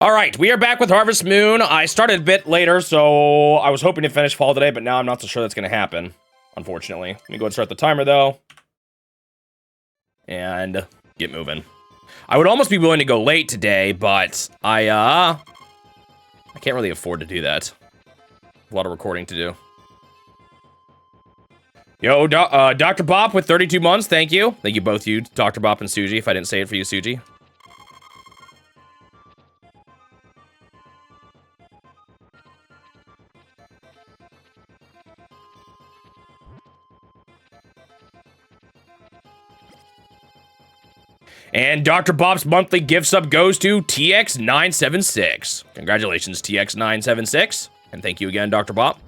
All right, we are back with Harvest Moon. I started a bit later, so I was hoping to finish fall today, but now I'm not so sure that's going to happen, unfortunately. Let me go and start the timer, though. And get moving. I would almost be willing to go late today, but I can't really afford to do that. A lot of recording to do. Yo, Dr. Bop with 32 months, thank you. Thank you both, you, Dr. Bop and Suji, if I didn't say it for you, Suji. And Dr. Bob's monthly gift sub goes to TX976. Congratulations, TX976. And thank you again, Dr. Bob.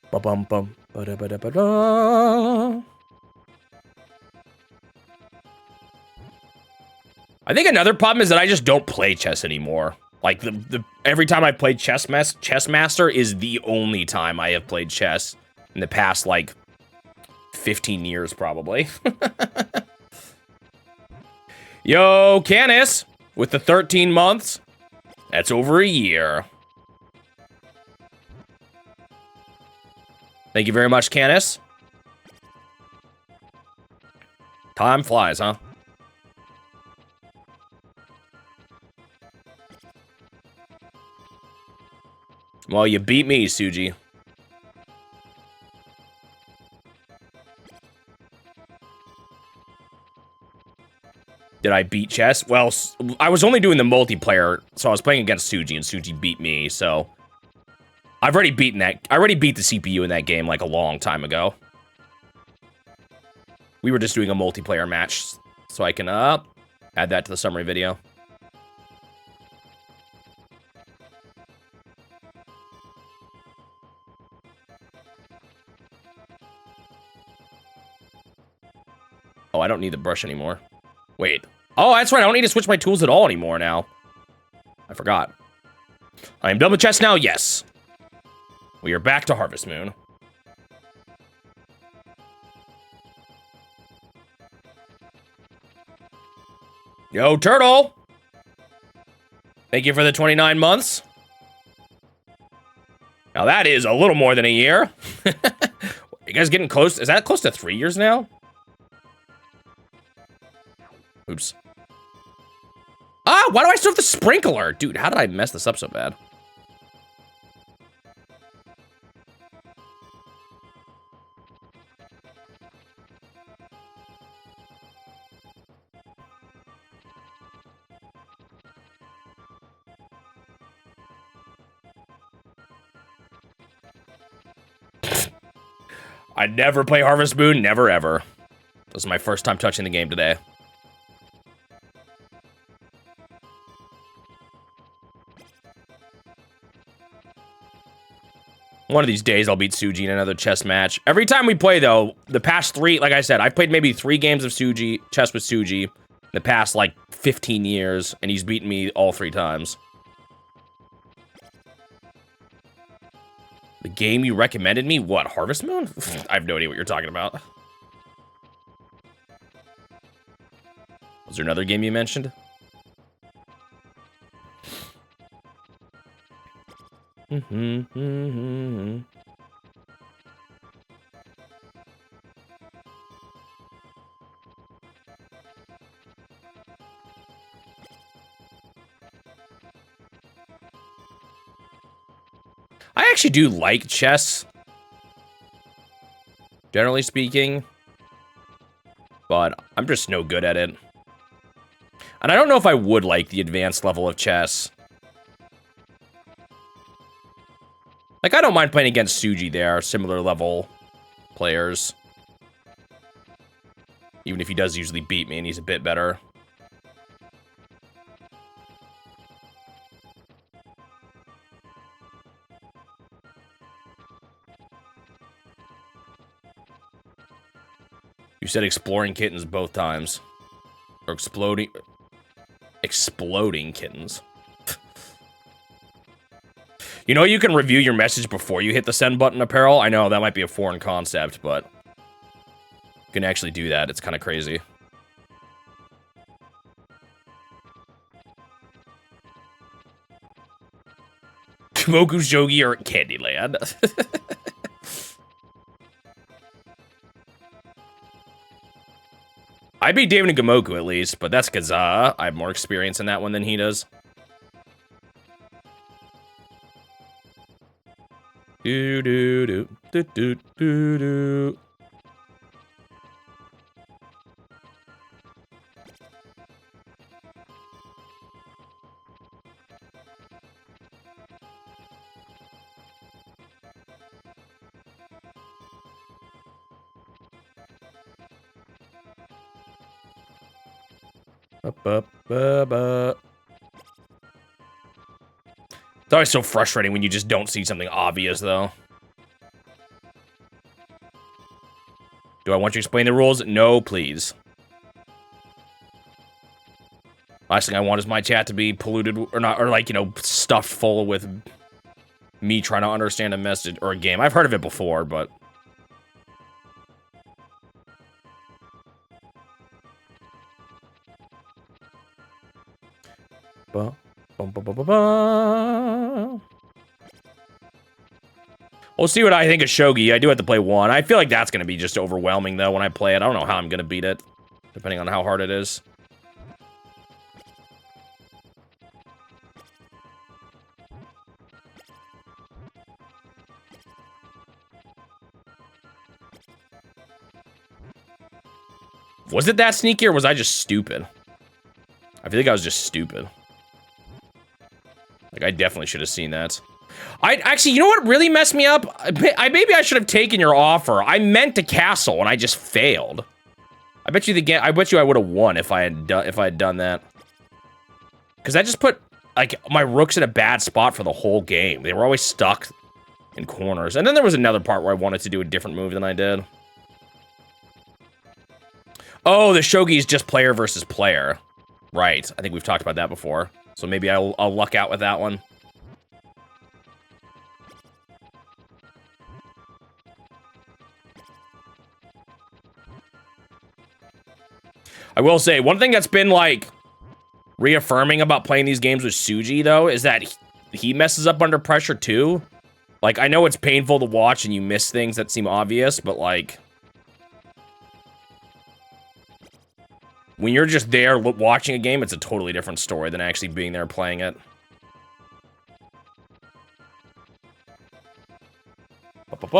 Ba-bum-bum. Ba-da-ba-da-ba-da. I think another problem is that I just don't play chess anymore. Like, every time I played Chessmaster is the only time I have played chess in the past, like, 15 years, probably. Yo, Canis, with the 13 months. That's over a year. Thank you very much, Canis. Time flies, huh? Well, you beat me, Suji. Did I beat chess? Well, I was only doing the multiplayer, so I was playing against Suji, and Suji beat me, so... I've already beaten that. I already beat the CPU in that game, like, a long time ago. We were just doing a multiplayer match, so I can, add that to the summary video. Oh, I don't need the brush anymore. Wait. Oh, that's right. I don't need to switch my tools at all anymore now. I forgot. I am done with chess now? Yes. We are back to Harvest Moon. Yo, Turtle! Thank you for the 29 months. Now that is a little more than a year. You guys getting close? Is that close to 3 years now? Oops. Ah, why do I still have the sprinkler? Dude, how did I mess this up so bad? I never play Harvest Moon, never ever. This is my first time touching the game today. One of these days, I'll beat Suji in another chess match. Every time we play, though, the past 3, like I said, I've played maybe 3 games of chess with Suji in the past, like, 15 years, and he's beaten me all 3 times. The game you recommended me? What, Harvest Moon? I have no idea what you're talking about. Was there another game you mentioned? I actually do like chess, generally speaking, but I'm just no good at it. And I don't know if I would like the advanced level of chess. Like, I don't mind playing against Suji there, similar level players. Even if he does usually beat me and he's a bit better. You said exploring kittens both times. Or exploding kittens. You know you can review your message before you hit the send button, apparel? I know, that might be a foreign concept, but... You can actually do that. It's kind of crazy. Kimoku Shogi or Candyland. I beat David and Gamoku at least, but that's because I have more experience in that one than he does. Do do do do do do do. It's always so frustrating when you just don't see something obvious, though. Do I want you to explain the rules? No, please. Last thing I want is my chat to be polluted, or not, or like, you know, stuffed full with me trying to understand a message or a game. I've heard of it before, but... We'll see what I think of Shogi. I do have to play one. I feel like that's going to be just overwhelming, though, when I play it. I don't know how I'm going to beat it, depending on how hard it is. Was it that sneaky, or was I just stupid? I feel like I was just stupid. Like, I definitely should have seen that. Actually, you know what really messed me up? Maybe I should have taken your offer. I meant to castle, and I just failed. I bet you I would have won if I had done that. Because I just put, like, my rooks in a bad spot for the whole game. They were always stuck in corners. And then there was another part where I wanted to do a different move than I did. Oh, the shogi is just player versus player. Right. I think we've talked about that before. So maybe I'll luck out with that one. I will say, one thing that's been, like, reaffirming about playing these games with Suji, though, is that he messes up under pressure, too. Like, I know it's painful to watch and you miss things that seem obvious, but, like... when you're just there watching a game, it's a totally different story than actually being there playing it. Ba-ba-ba.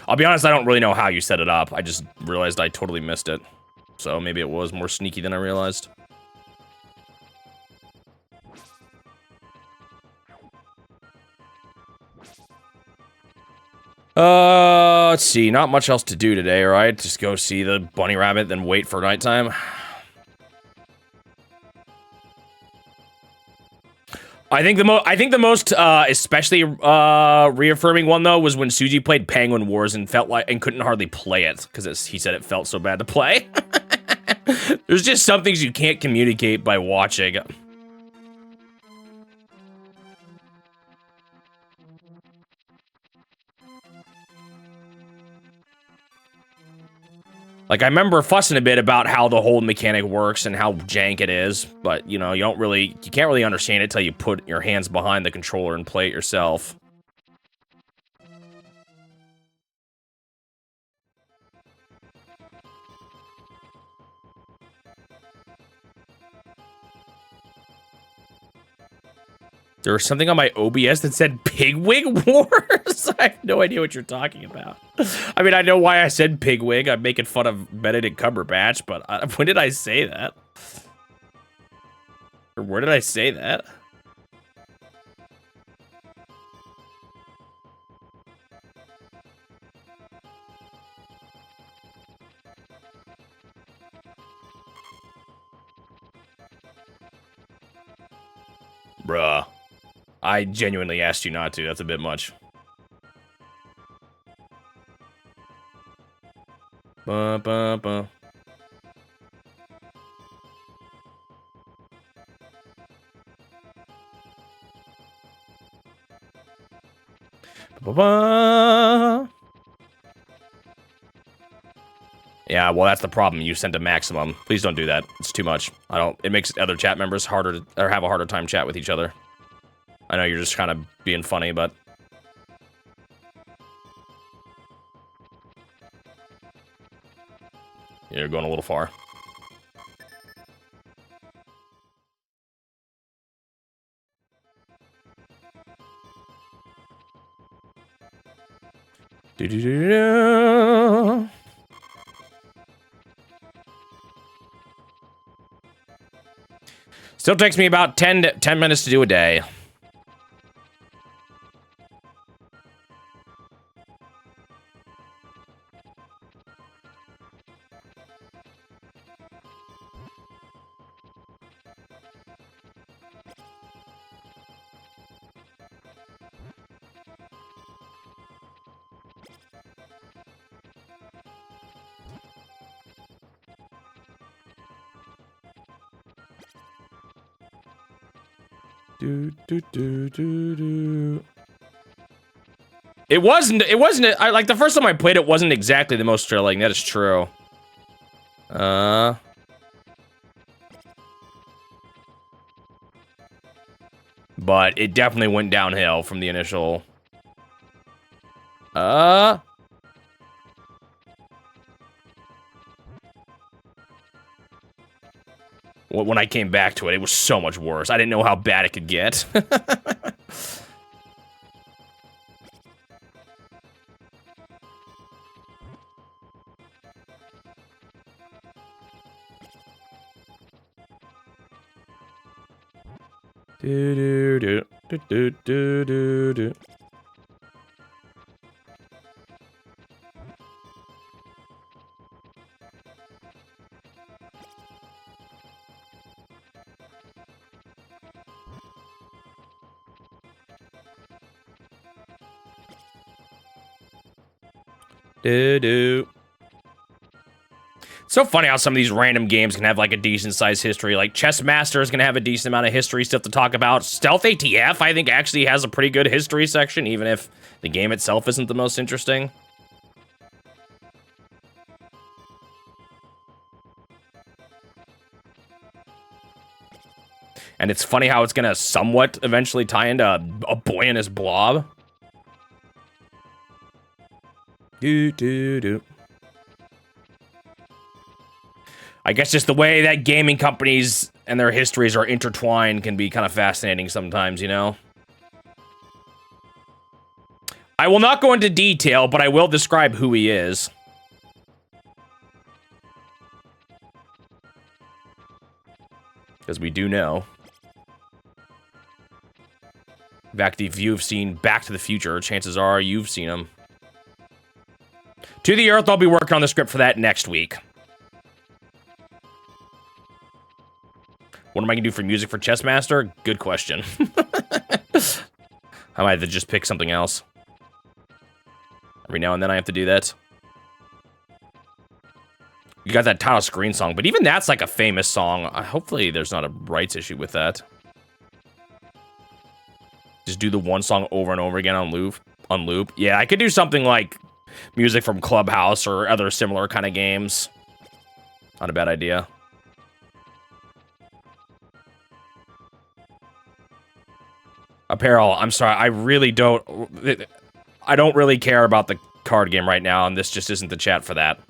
I'll be honest, I don't really know how you set it up. I just realized I totally missed it. So maybe it was more sneaky than I realized. Let's see. Not much else to do today, right? Just go see the bunny rabbit, then wait for nighttime. I think the most especially reaffirming one though was when Suji played Penguin Wars and couldn't hardly play it because he said it felt so bad to play. There's just some things you can't communicate by watching. Like, I remember fussing a bit about how the whole mechanic works and how jank it is, but, you know, you can't really understand it till you put your hands behind the controller and play it yourself. There was something on my OBS that said Pigwig Wars? I have no idea what you're talking about. I mean, I know why I said Pigwig. I'm making fun of Benedict Cumberbatch, but when did I say that? Or where did I say that? Bruh. I genuinely asked you not to. That's a bit much. Ba, ba, ba. Ba-ba-ba. Yeah, well, that's the problem. You sent a maximum. Please don't do that. It's too much. I don't. It makes other chat members harder to, or have a harder time chat with each other. I know you're just kind of being funny, but you're going a little far. Do-do-do-do. Still takes me about 10 minutes to do a day. Do, do, do, do, do. It wasn't, I, like, the first time I played it wasn't exactly the most thrilling, that is true. But it definitely went downhill from the initial. When I came back to it, it was so much worse. I didn't know how bad it could get. Do do do do do do do. Do. It's so funny how some of these random games can have like a decent sized history. Like Chess Master is gonna have a decent amount of history stuff to talk about. Stealth ATF, I think, actually has a pretty good history section, even if the game itself isn't the most interesting. And it's funny how it's gonna somewhat eventually tie into a boy and his blob. Do. I guess just the way that gaming companies and their histories are intertwined can be kind of fascinating sometimes, you know? I will not go into detail, but I will describe who he is. Because we do know. In fact, if you've seen Back to the Future, chances are you've seen him. To the Earth, I'll be working on the script for that next week. What am I gonna do for music for Chess Master? Good question. I might have to just pick something else. Every now and then I have to do that. You got that title screen song, but even that's like a famous song. Hopefully there's not a rights issue with that. Just do the one song over and over again on loop. Yeah, I could do something like music from Clubhouse or other similar kind of games. Not a bad idea. Apparel, I'm sorry, I don't really care about the card game right now, and this just isn't the chat for that.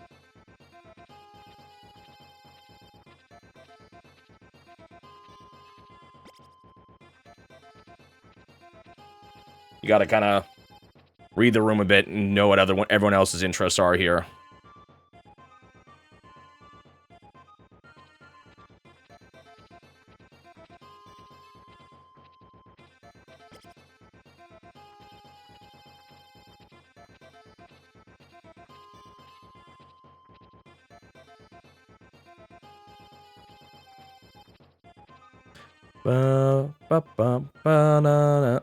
You gotta kind of read the room a bit and know what everyone else's interests are here. Ba-ba-ba-ba-na-na.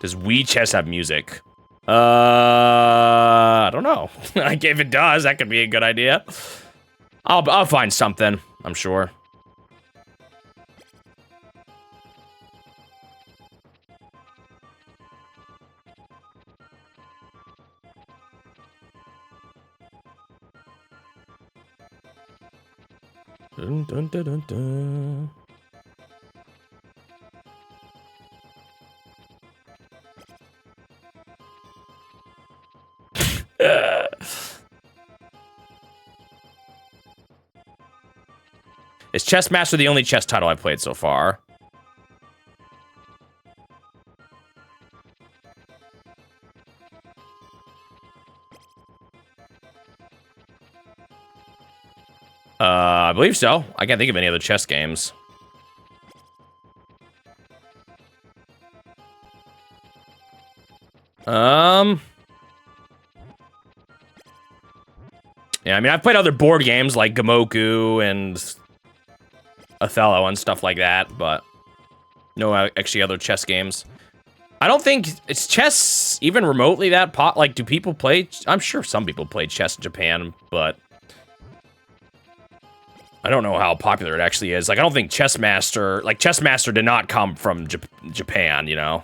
Does Wii Chess have music? I don't know. Like, if it does, that could be a good idea. I'll find something, I'm sure. Dun, dun, dun, dun, dun. Is Chess Master the only chess title I've played so far? I believe so. I can't think of any other chess games. Yeah, I mean, I've played other board games like Gamoku and Othello and stuff like that, but no actually other chess games. I don't think it's chess even remotely that like, do people play? I'm sure some people play chess in Japan, but I don't know how popular it actually is. Like, I don't think Chess Master did not come from Japan, you know?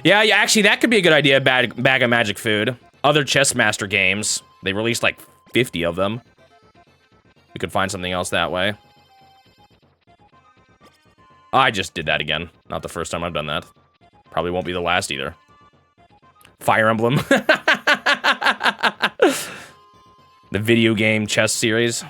Yeah, actually, that could be a good idea, bag of magic food. Other Chess Master games, they released like 50 of them. We could find something else that way. I just did that again. Not the first time I've done that. Probably won't be the last either. Fire Emblem. The video game chess series.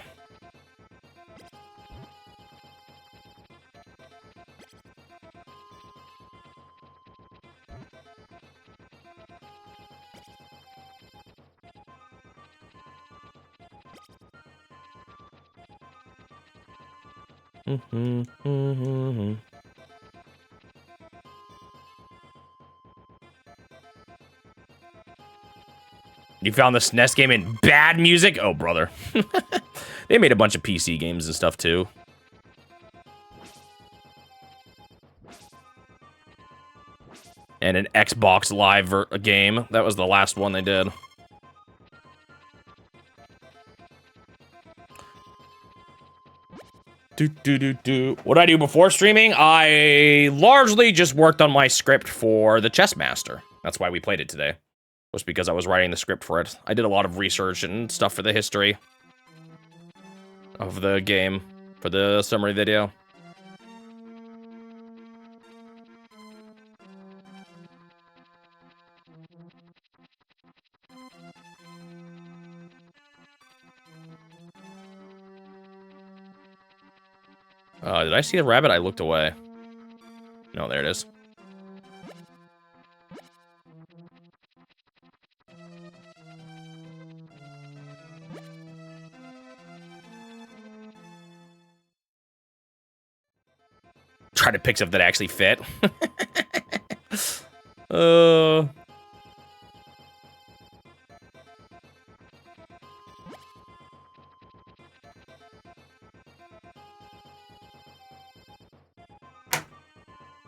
You found the SNES game in bad music? Oh, brother. They made a bunch of PC games and stuff, too. And an Xbox Live game. That was the last one they did. What did I do before streaming? I largely just worked on my script for the Chess Master. That's why we played it today. Was because I was writing the script for it. I did a lot of research and stuff for the history of the game for the summary video. Did I see the rabbit? I looked away. No, there it is. Try to pick stuff that actually fit.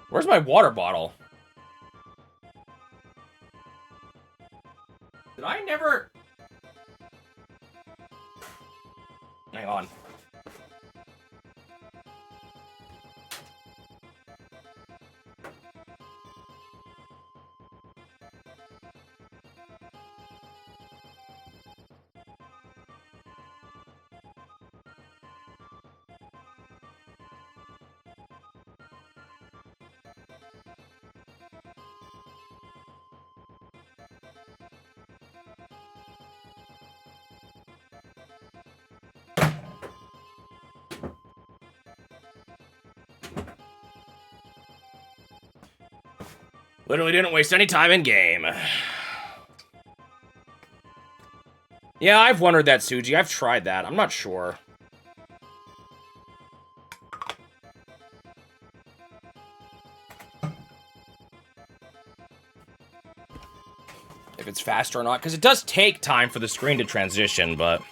Where's my water bottle? Did I never... Hang on. Literally didn't waste any time in game. Yeah, I've wondered that, Suji. I've tried that. I'm not sure. If it's faster or not, because it does take time for the screen to transition, but...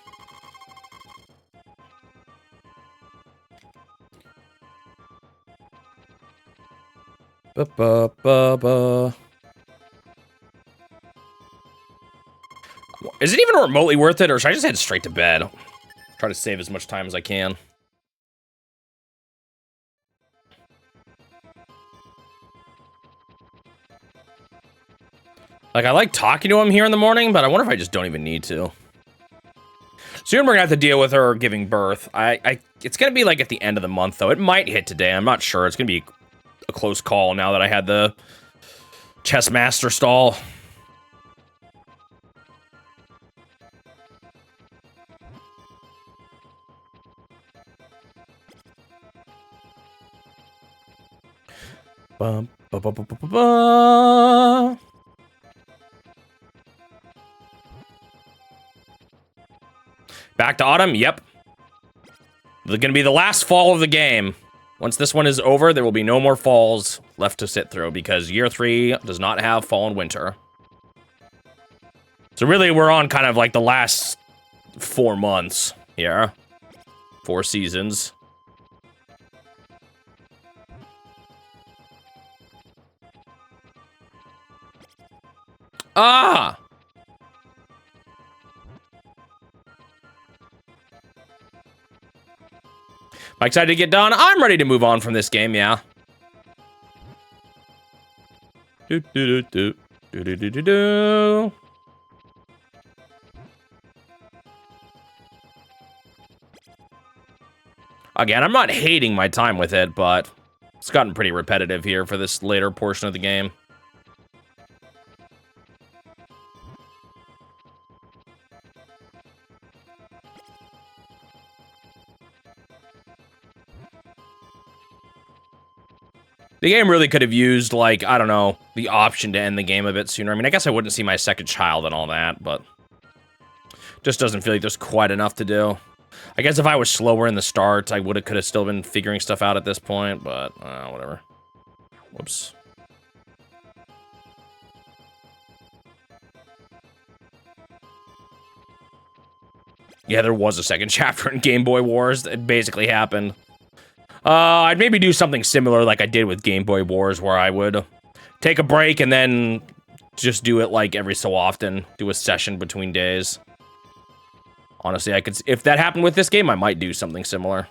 Is it even remotely worth it, or should I just head straight to bed? Try to save as much time as I can. Like, I like talking to him here in the morning, but I wonder if I just don't even need to. Soon we're gonna have to deal with her giving birth. It's gonna be like at the end of the month, though. It might hit today. I'm not sure. It's gonna be a close call now that I had the chess master stall. Bum, ba, ba, ba, ba, ba, ba. Back to autumn? Yep. They're gonna be the last fall of the game. Once this one is over, there will be no more falls left to sit through because year 3 does not have fall and winter. So really, we're on kind of like the last 4 months here. 4 seasons. Ah! Am I excited to get done? I'm ready to move on from this game, yeah. Do do do do do do do do do. Again, I'm not hating my time with it, but it's gotten pretty repetitive here for this later portion of the game. The game really could have used, like, I don't know, the option to end the game a bit sooner. I mean, I guess I wouldn't see my second child and all that, but just doesn't feel like there's quite enough to do. I guess if I was slower in the start, I could have still been figuring stuff out at this point, but whatever. Whoops. Yeah, there was a second chapter in Game Boy Wars. It basically happened. I'd maybe do something similar like I did with Game Boy Wars, where I would take a break and then just do it like every so often. Do a session between days. Honestly, I could, if that happened with this game, I might do something similar.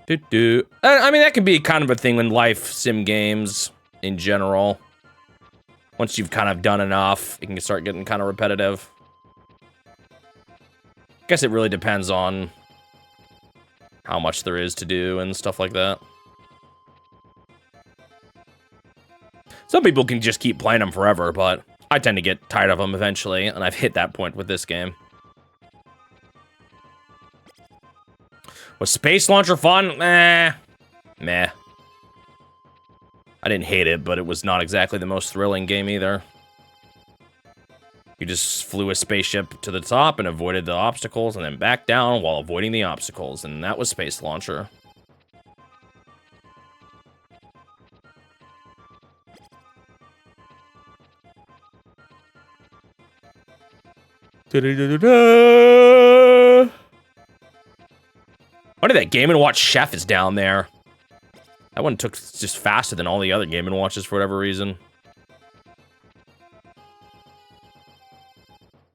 I mean, that could be kind of a thing in life sim games in general. Once you've kind of done enough, it can start getting kind of repetitive. I guess it really depends on how much there is to do and stuff like that. Some people can just keep playing them forever, but I tend to get tired of them eventually, and I've hit that point with this game. Was Space Launcher fun? Meh. I didn't hate it, but it was not exactly the most thrilling game either. You just flew a spaceship to the top and avoided the obstacles and then back down while avoiding the obstacles, and that was Space Launcher. Funny that Game & Watch Chef is down there. That one took just faster than all the other Game & Watches for whatever reason.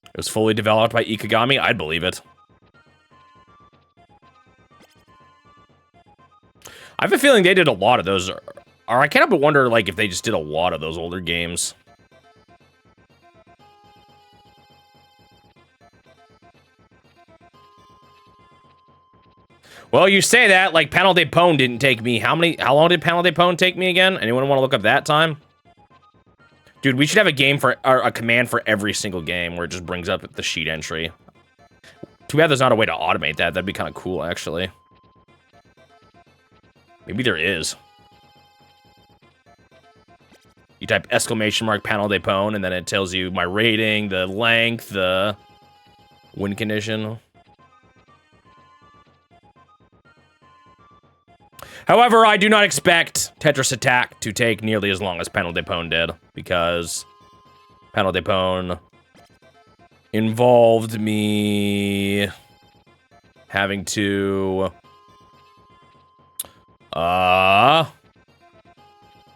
It was fully developed by Ikegami? I'd believe it. I have a feeling they did a lot of those. Or I can't help but wonder, like, if they just did a lot of those older games. Well, you say that, like, Panel de Pone didn't take me. How long did Panel de Pone take me again? Anyone want to look up that time? Dude, we should have a game for, or a command for every single game where it just brings up the sheet entry. Too bad there's not a way to automate that. That'd be kind of cool, actually. Maybe there is. You type ! Panel de Pone, and then it tells you my rating, the length, the win condition. However, I do not expect Tetris Attack to take nearly as long as Panel de Pone did, because Panel de Pone involved me having to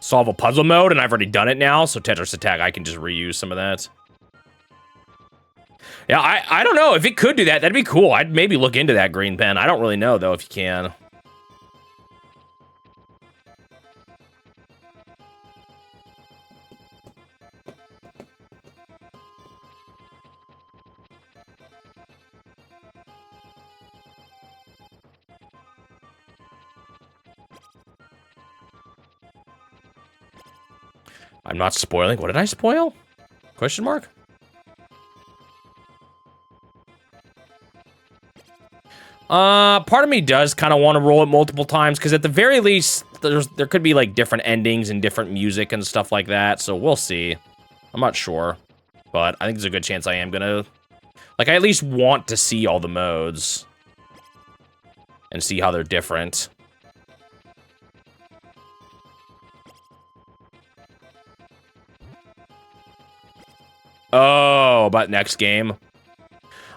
solve a puzzle mode, and I've already done it now, so Tetris Attack, I can just reuse some of that. Yeah, I don't know. If it could do that, that'd be cool. I'd maybe look into that green pen. I don't really know, though, if you can. I'm not spoiling. What did I spoil? Question mark? Part of me does kind of want to roll it multiple times, because at the very least, there could be, like, different endings and different music and stuff like that, so we'll see. I'm not sure, but I think there's a good chance I am gonna... Like, I at least want to see all the modes. And see how they're different. Oh, about next game.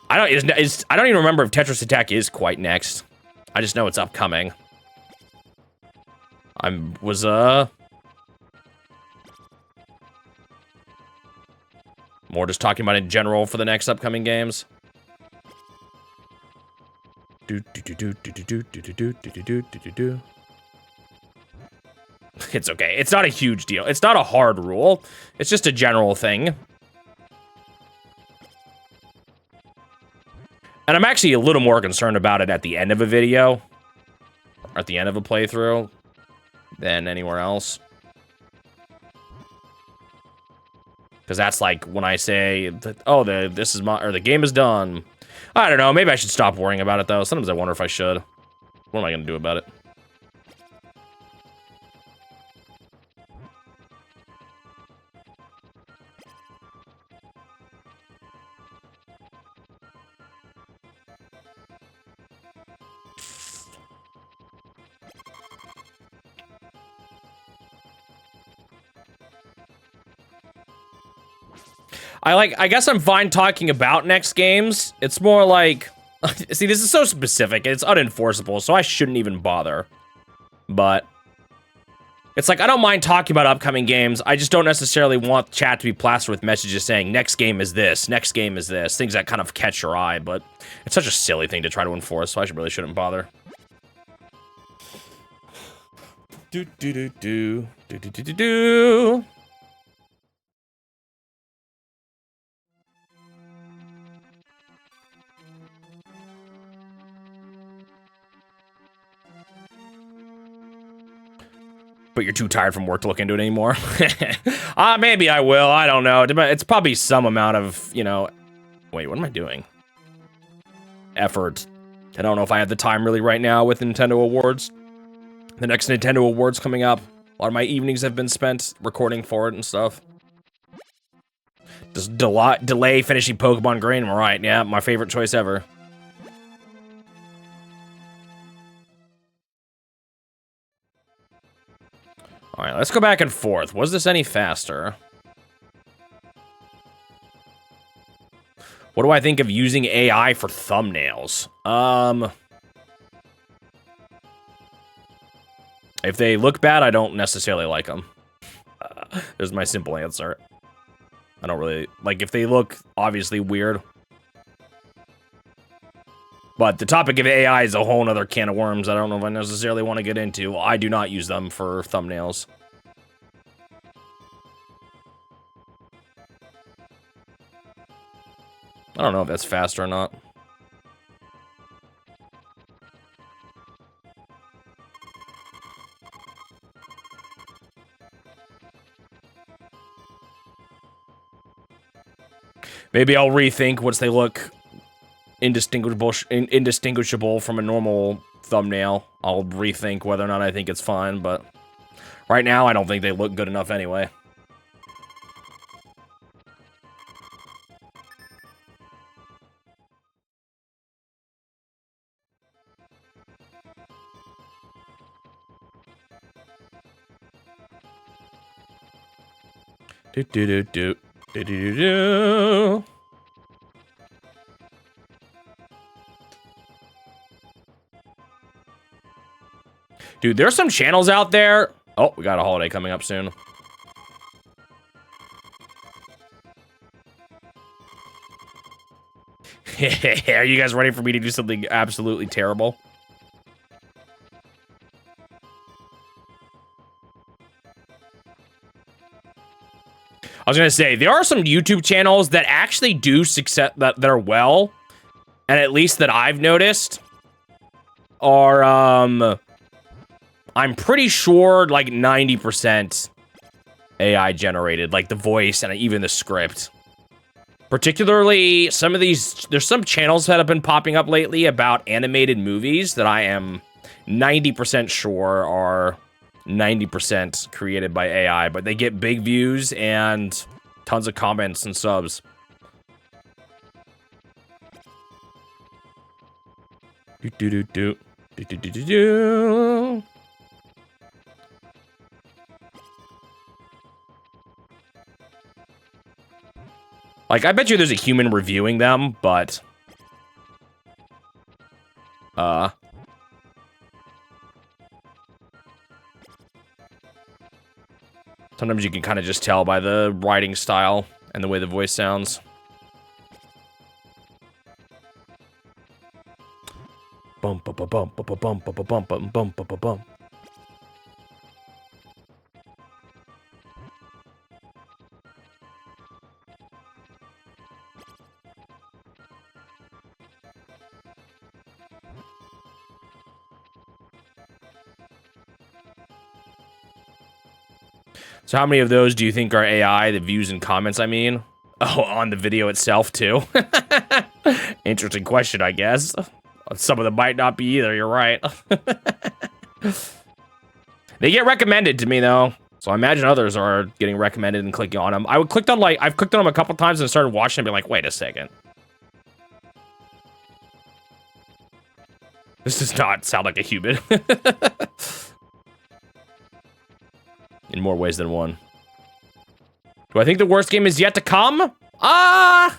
I don't even remember if Tetris Attack is quite next. I just know it's upcoming. More just talking about in general for the next upcoming games. It's okay. It's not a huge deal. It's not a hard rule. It's just a general thing. And I'm actually a little more concerned about it at the end of a video. Or at the end of a playthrough. Than anywhere else. Because that's like when I say, that, oh, the game is done. I don't know. Maybe I should stop worrying about it, though. Sometimes I wonder if I should. What am I going to do about it? I guess I'm fine talking about next games. It's more like, see, this is so specific, it's unenforceable, so I shouldn't even bother. But it's like, I don't mind talking about upcoming games. I just don't necessarily want chat to be plastered with messages saying, next game is this, next game is this, things that kind of catch your eye, but it's such a silly thing to try to enforce, so I really shouldn't bother. Do. But you're too tired from work to look into it anymore. Maybe I will. I don't know. It's probably some amount of, you know... Wait, what am I doing? Effort. I don't know if I have the time really right now with Nintendo Awards. The next Nintendo Awards coming up. A lot of my evenings have been spent recording for it and stuff. Just delay finishing Pokemon Green. Right, yeah, my favorite choice ever. All right, let's go back and forth. Was this any faster? What do I think of using AI for thumbnails? If they look bad, I don't necessarily like them. There's my simple answer. I don't really... Like, if they look obviously weird. But the topic of AI is a whole nother can of worms I don't know if I necessarily want to get into. I do not use them for thumbnails. I don't know if that's fast or not. Maybe I'll rethink once they look indistinguishable from a normal thumbnail. I'll rethink whether or not I think it's fine, but right now I don't think they look good enough anyway. Do. Dude, there's some channels out there. Oh, we got a holiday coming up soon. Are you guys ready for me to do something absolutely terrible? I was gonna say, there are some YouTube channels that actually do success, that are well, and at least that I've noticed, are, I'm pretty sure, like, 90% AI generated, like the voice and even the script. Particularly, some of these, there's some channels that have been popping up lately about animated movies that I am 90% sure are 90% created by AI, but they get big views and tons of comments and subs. Do do do do do do do do do. Like, I bet you there's a human reviewing them, but sometimes you can kind of just tell by the writing style and the way the voice sounds. Bum bum bum bum bum bum bum bum bum bum bum bum. So how many of those do you think are AI, the views and comments, I mean? Oh, on the video itself, too? Interesting question, I guess. Some of them might not be either, you're right. They get recommended to me, though. So I imagine others are getting recommended and clicking on them. I've clicked on them a couple times and started watching and be like, wait a second. This does not sound like a human. In more ways than one. Do I think the worst game is yet to come? I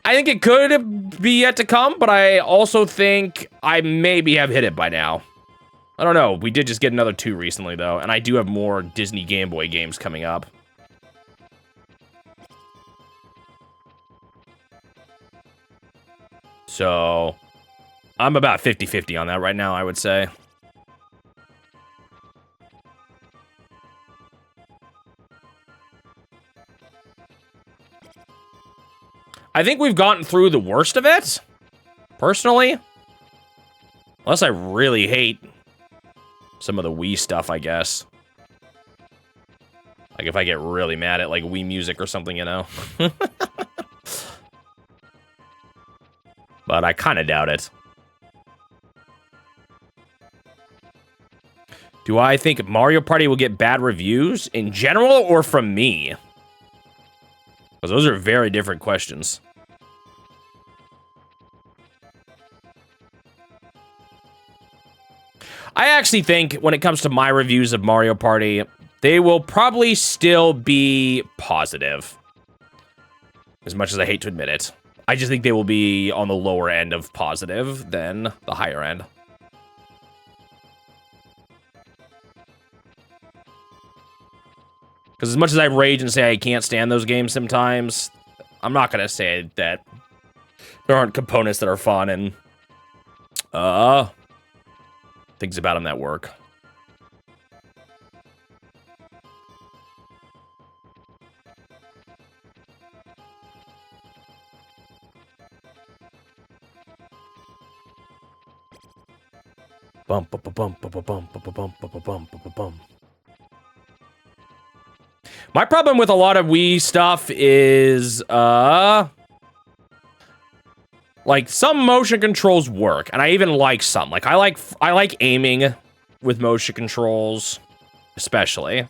think it could be yet to come, but I also think I maybe have hit it by now. I don't know. We did just get another 2 recently, though, and I do have more Disney Game Boy games coming up. So, I'm about 50-50 on that right now, I would say. I think we've gotten through the worst of it, personally. Unless I really hate some of the Wii stuff, I guess. Like, if I get really mad at, like, Wii Music or something, you know? But I kind of doubt it. Do I think Mario Party will get bad reviews in general or from me? Because those are very different questions. I actually think when it comes to my reviews of Mario Party, they will probably still be positive. As much as I hate to admit it. I just think they will be on the lower end of positive than the higher end. Because as much as I rage and say I can't stand those games sometimes, I'm not going to say that there aren't components that are fun and things about them that work. Bum bum bum bum bum bum bum bum bum bum bum bum. My problem with a lot of Wii stuff is, like, some motion controls work, and I even like some. Like, I like aiming with motion controls, especially.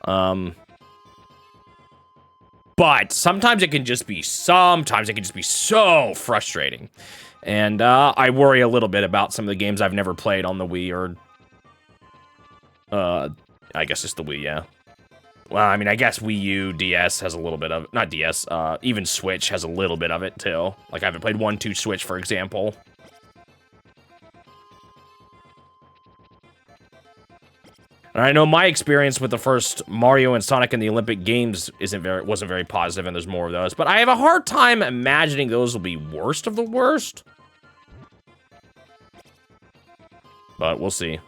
But sometimes it can just be so frustrating. And, I worry a little bit about some of the games I've never played on the Wii, or, I guess it's the Wii, yeah. Well, I mean, I guess Wii U, DS has a little bit of... Not DS, even Switch has a little bit of it, too. Like, I haven't played 1-2 Switch, for example. And I know my experience with the first Mario and Sonic in the Olympic Games wasn't very positive, and there's more of those. But I have a hard time imagining those will be worst of the worst. But we'll see.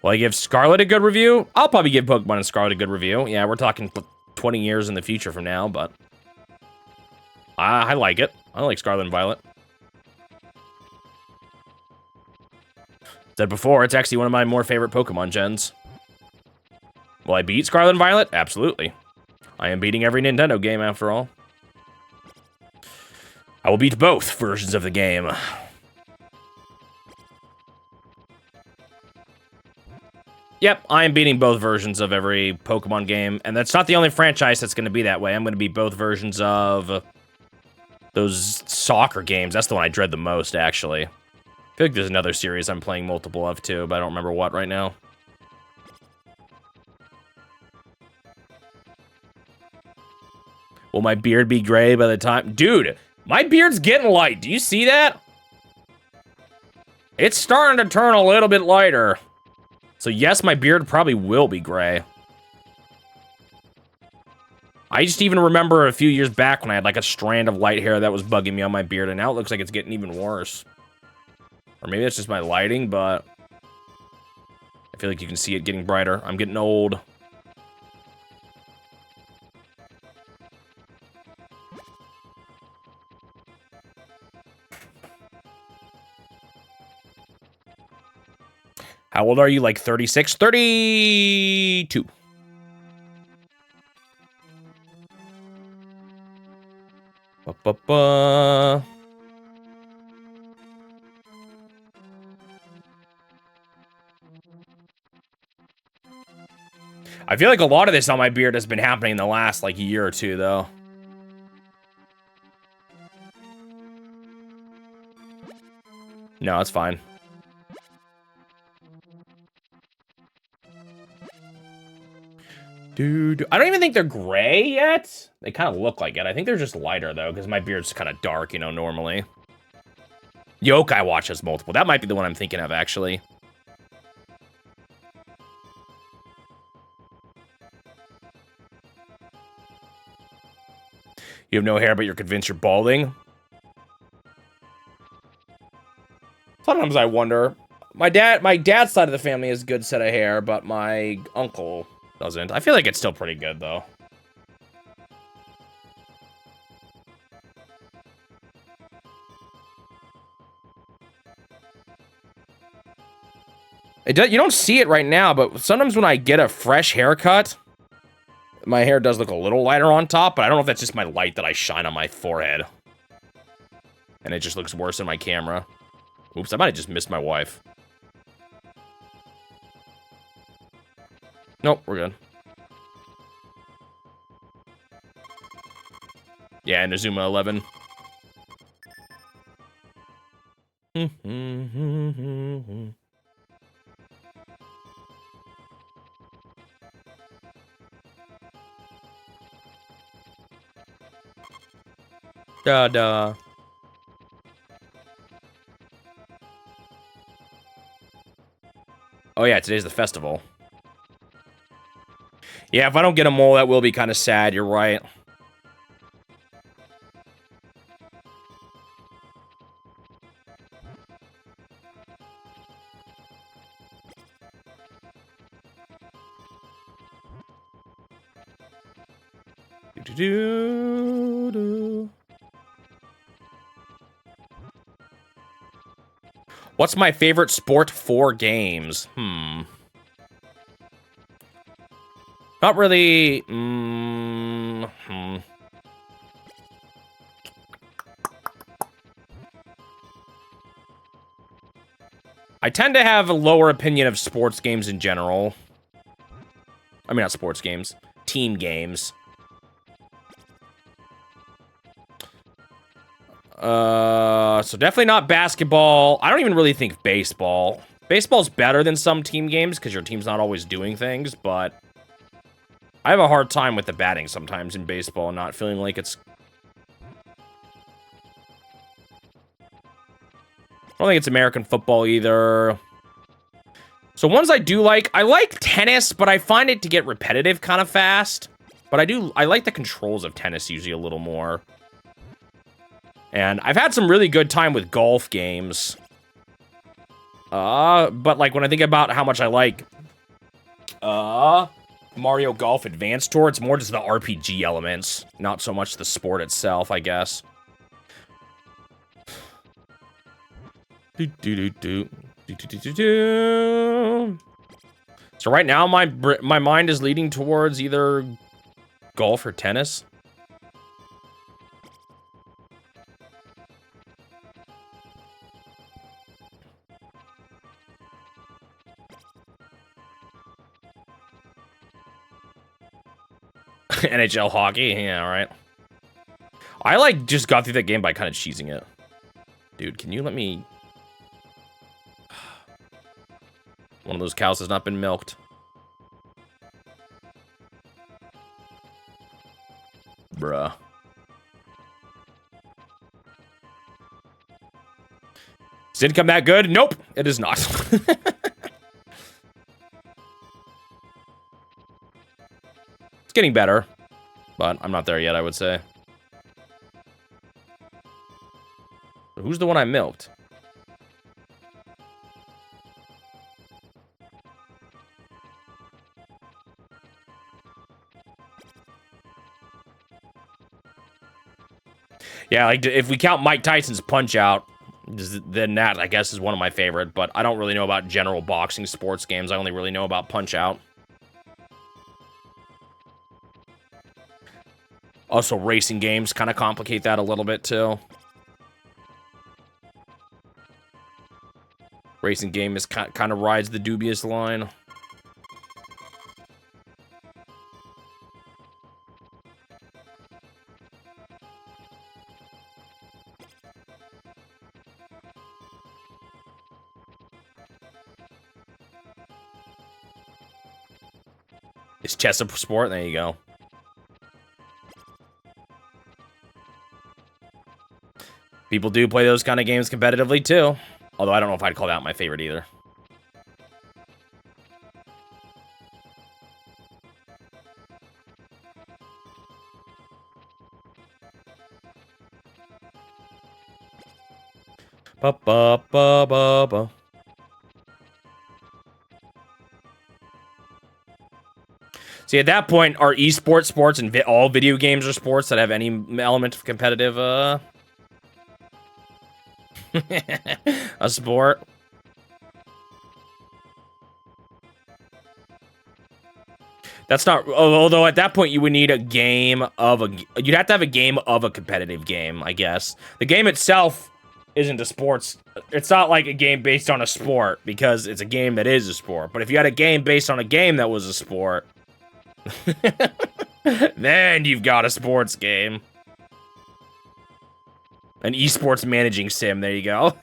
Will I give Scarlet a good review? I'll probably give Pokemon and Scarlet a good review. Yeah, we're talking 20 years in the future from now, but I like it. I like Scarlet and Violet. Said before, it's actually one of my more favorite Pokemon gens. Will I beat Scarlet and Violet? Absolutely. I am beating every Nintendo game after all. I will beat both versions of the game. Yep, I am beating both versions of every Pokemon game, and that's not the only franchise that's going to be that way. I'm going to beat both versions of those soccer games. That's the one I dread the most, actually. I feel like there's another series I'm playing multiple of, too, but I don't remember what right now. Will my beard be gray by the time... Dude, my beard's getting light. Do you see that? It's starting to turn a little bit lighter. So yes, my beard probably will be gray. I just even remember a few years back when I had like a strand of light hair that was bugging me on my beard, and now it looks like it's getting even worse. Or maybe it's just my lighting, but I feel like you can see it getting brighter. I'm getting old. How old are you? Like 36? 32. Ba-ba-ba. I feel like a lot of this on my beard has been happening in the last, like, year or two, though. No, it's fine. Dude, I don't even think they're gray yet. They kind of look like it. I think they're just lighter, though, because my beard's kind of dark, you know, normally. Yokai watches multiple. That might be the one I'm thinking of, actually. You have no hair, but you're convinced you're balding? Sometimes I wonder. My dad's side of the family has a good set of hair, but my uncle doesn't. I feel like it's still pretty good, though. You don't see it right now, but sometimes when I get a fresh haircut, my hair does look a little lighter on top, but I don't know if that's just my light that I shine on my forehead. And it just looks worse in my camera. Oops, I might have just missed my wife. Nope, we're good. Yeah, Inazuma 11. Da-da. Oh yeah, today's the festival. Yeah, if I don't get a mole, that will be kind of sad, you're right. Do-do-do-do. What's my favorite sport for games? Not really. I tend to have a lower opinion of sports games in general. I mean, not sports games. Team games. So definitely not basketball. I don't even really think baseball. Baseball's better than some team games because your team's not always doing things, but I have a hard time with the batting sometimes in baseball, not feeling like it's... I don't think it's American football either. So ones I do like, I like tennis, but I find it to get repetitive kind of fast. But I like the controls of tennis usually a little more. And I've had some really good time with golf games. But like when I think about how much I like Mario Golf Advanced Tour, it's more just the RPG elements, not so much the sport itself, I guess. So right now my mind is leading towards either golf or tennis. NHL hockey, yeah, all right. I like just got through that game by kind of cheesing it. Dude, can you let me... One of those cows has not been milked. Bruh. Is income that good? Nope, it is not. It's getting better, but I'm not there yet, I would say. Who's the one I milked? Yeah, like, if we count Mike Tyson's Punch-Out, then that, I guess, is one of my favorite, but I don't really know about general boxing sports games. I only really know about Punch-Out. Also, racing games kind of complicate that a little bit, too. Racing game is kind of rides the dubious line. Is chess a sport? There you go. People do play those kind of games competitively, too. Although I don't know if I'd call that my favorite either. Ba ba ba ba ba. See, at that point, are esports sports and all video games are sports that have any element of competitive, a sport? That's not, although at that point you would need a game of you'd have to have a game of a competitive game, I guess. The game itself isn't a sports, it's not like a game based on a sport, because it's a game that is a sport. But if you had a game based on a game that was a sport, then you've got a sports game. An esports managing sim, there you go.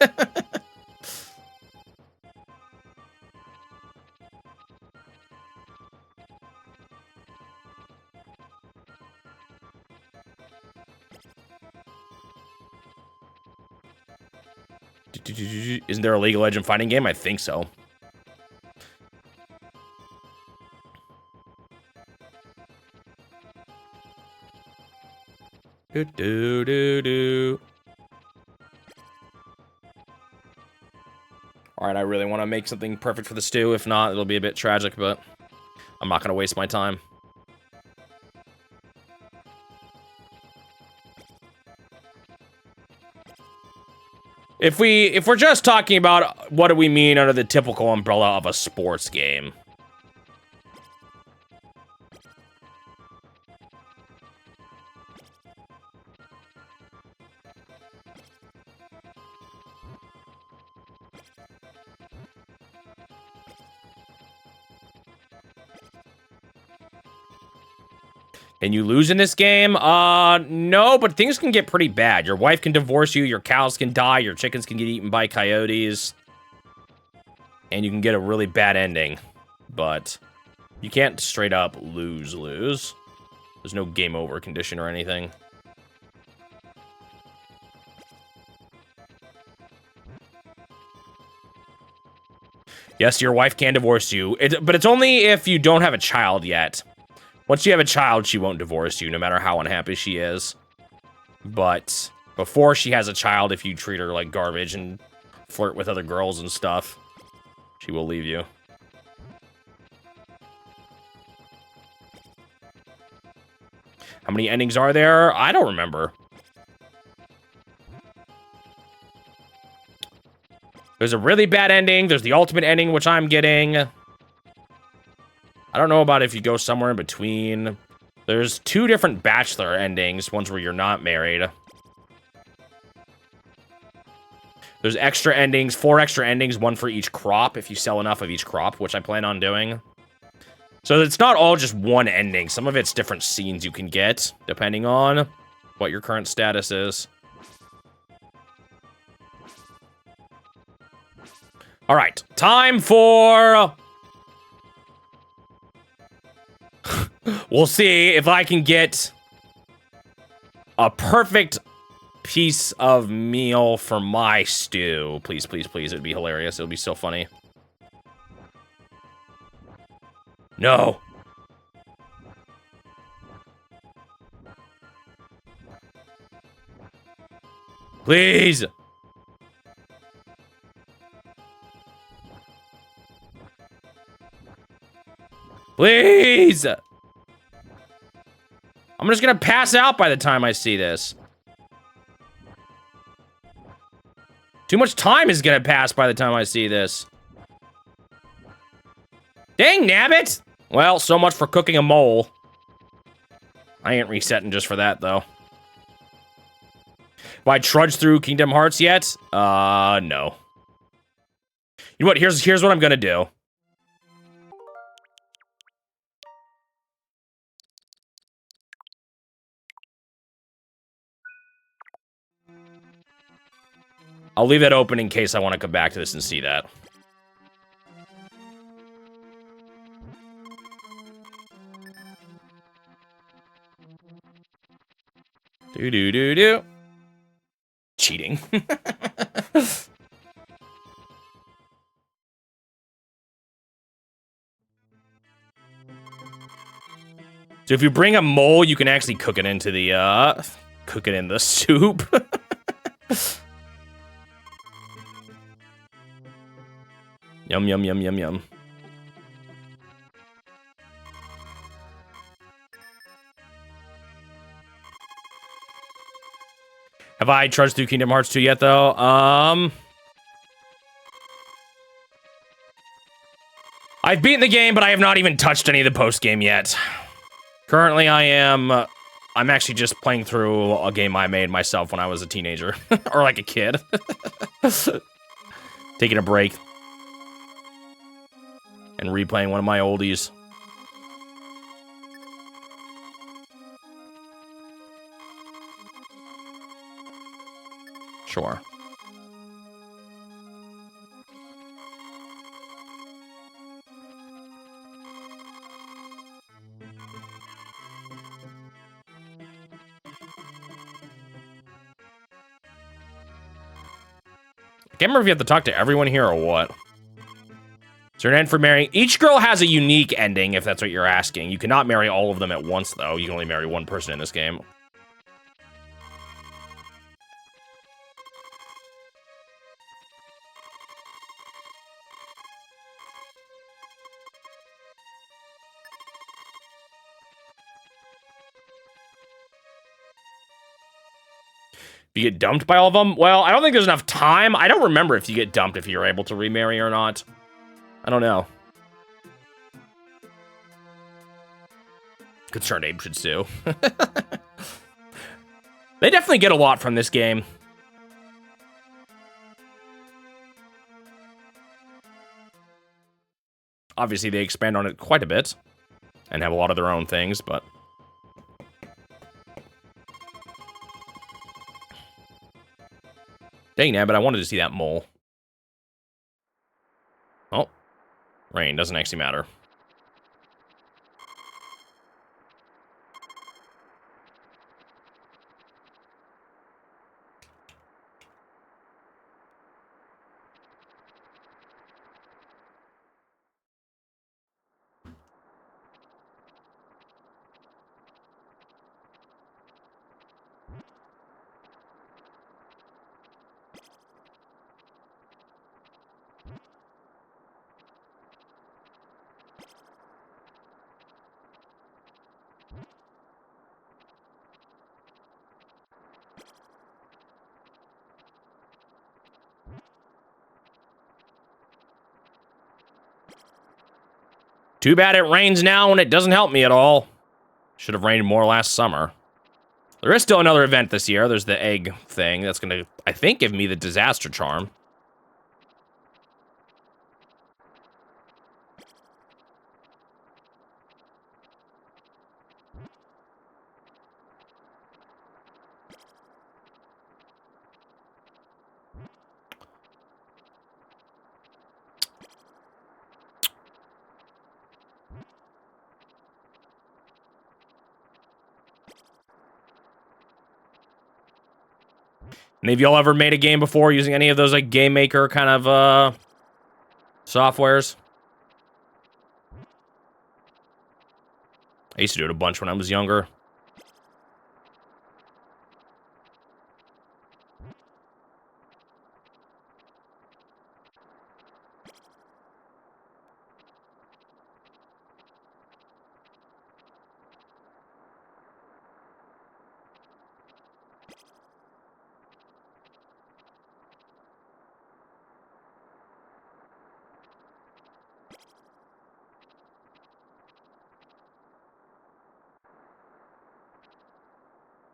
Isn't there a League of Legends fighting game? I think so. Do do do do. All right, I really want to make something perfect for the stew. If not, it'll be a bit tragic, but I'm not gonna waste my time. If we're just talking about what do we mean under the typical umbrella of a sports game. Can you lose in this game? No, but things can get pretty bad. Your wife can divorce you, your cows can die, your chickens can get eaten by coyotes. And you can get a really bad ending. But you can't straight up lose. There's no game over condition or anything. Yes, your wife can divorce you, but it's only if you don't have a child yet. Once you have a child, she won't divorce you, no matter how unhappy she is. But before she has a child, if you treat her like garbage and flirt with other girls and stuff, she will leave you. How many endings are there? I don't remember. There's a really bad ending. There's the ultimate ending, which I'm getting. I don't know about if you go somewhere in between. There's 2 different bachelor endings. Ones where you're not married. There's extra endings, 4 extra endings, 1 for each crop, if you sell enough of each crop, which I plan on doing. So it's not all just one ending. Some of it's different scenes you can get, depending on what your current status is. All right, time for... We'll see if I can get a perfect piece of meal for my stew. Please, please, please. It'd be hilarious. It would be so funny. No. Please. Please! I'm just gonna pass out by the time I see this. Too much time is gonna pass by the time I see this. Dang nabbit! Well, so much for cooking a mole. I ain't resetting just for that, though. Have I trudged through Kingdom Hearts yet? No. You know what? Here's what I'm gonna do. I'll leave that open in case I want to come back to this and see that. Do. Cheating. So if you bring a mole, you can actually cook it into the, cook it in the soup. Yum, yum, yum, yum, yum. Have I trudged through Kingdom Hearts 2 yet, though? I've beaten the game, but I have not even touched any of the post-game yet. Currently, I'm actually just playing through a game I made myself when I was a teenager. Or like a kid. Taking a break. And replaying one of my oldies. Sure. I can't remember if you have to talk to everyone here or what. Is there an end for marrying? Each girl has a unique ending, if that's what you're asking. You cannot marry all of them at once, though. You can only marry one person in this game. You get dumped by all of them? Well, I don't think there's enough time. I don't remember if you get dumped if you're able to remarry or not. I don't know. Concerned Abe should sue. They definitely get a lot from this game. Obviously, they expand on it quite a bit. And have a lot of their own things, but... Dang it, but I wanted to see that mole. Oh. Rain doesn't actually matter. Too bad it rains now and it doesn't help me at all. Should have rained more last summer. There is still another event this year. There's the egg thing that's going to, I think, give me the disaster charm. Any of y'all ever made a game before using any of those like game maker kind of softwares? I used to do it a bunch when I was younger.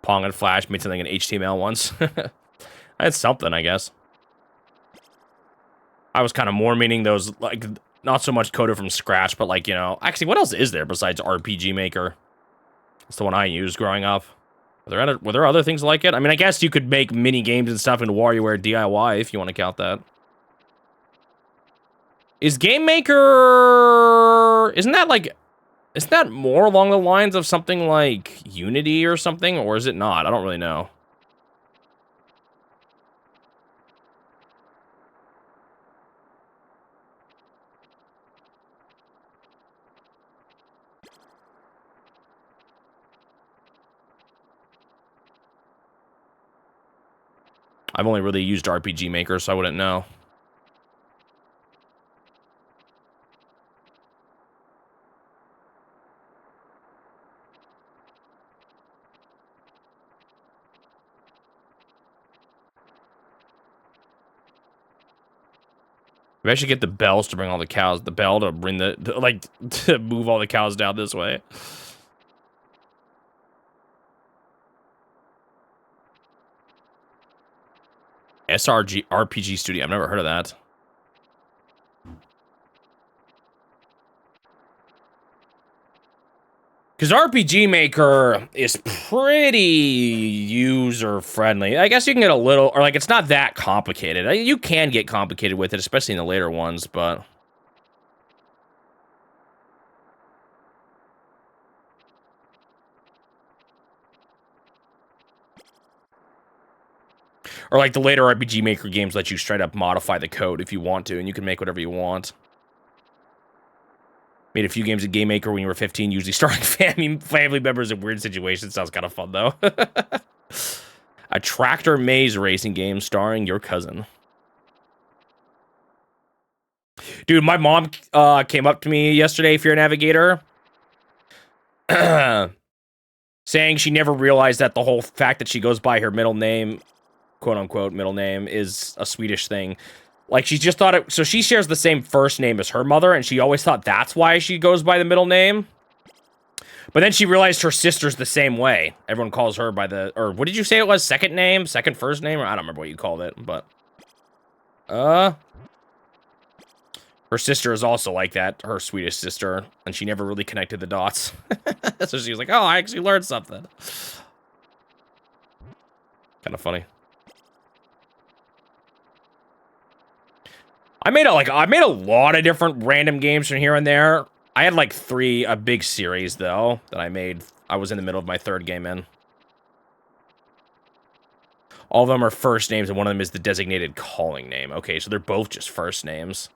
Pong and Flash made something in HTML once. That's something, I guess. I was kind of more meaning those, like, not so much coded from scratch, but like, you know, actually, what else is there besides RPG Maker? It's the one I used growing up. Were there other things like it? I mean, I guess you could make mini games and stuff in WarioWare DIY if you want to count that. Is Game Maker... Isn't that more along the lines of something like Unity or something? Or is it not? I don't really know. I've only really used RPG Maker, so I wouldn't know. Maybe I should get the bells to bring all the cows. The bell to bring to move all the cows down this way. SRG RPG Studio. I've never heard of that. Because RPG Maker is pretty user-friendly. I guess you can get a little, or like, it's not that complicated. You can get complicated with it, especially in the later ones, but... Or like the later RPG Maker games let you straight up modify the code if you want to, and you can make whatever you want. Made a few games of Game Maker when you were 15, usually starring family members in weird situations. Sounds kind of fun, though. A tractor maze racing game starring your cousin. Dude, my mom came up to me yesterday, Fear Navigator, saying she never realized that the whole fact that she goes by her middle name, quote-unquote middle name, is a Swedish thing. Like, she just thought it... So she shares the same first name as her mother, and she always thought that's why she goes by the middle name. But then she realized her sister's the same way. Everyone calls her by the... Or what did you say it was? Second name? Second first name? Or I don't remember what you called it, but... Her sister is also like that, her Swedish sister, and she never really connected the dots. So she was like, oh, I actually learned something. Kind of funny. I made a lot of different random games from here and there. I had like a big series though that I made. I was in the middle of my third game in. All of them are first names, and one of them is the designated calling name. Okay, so they're both just first names.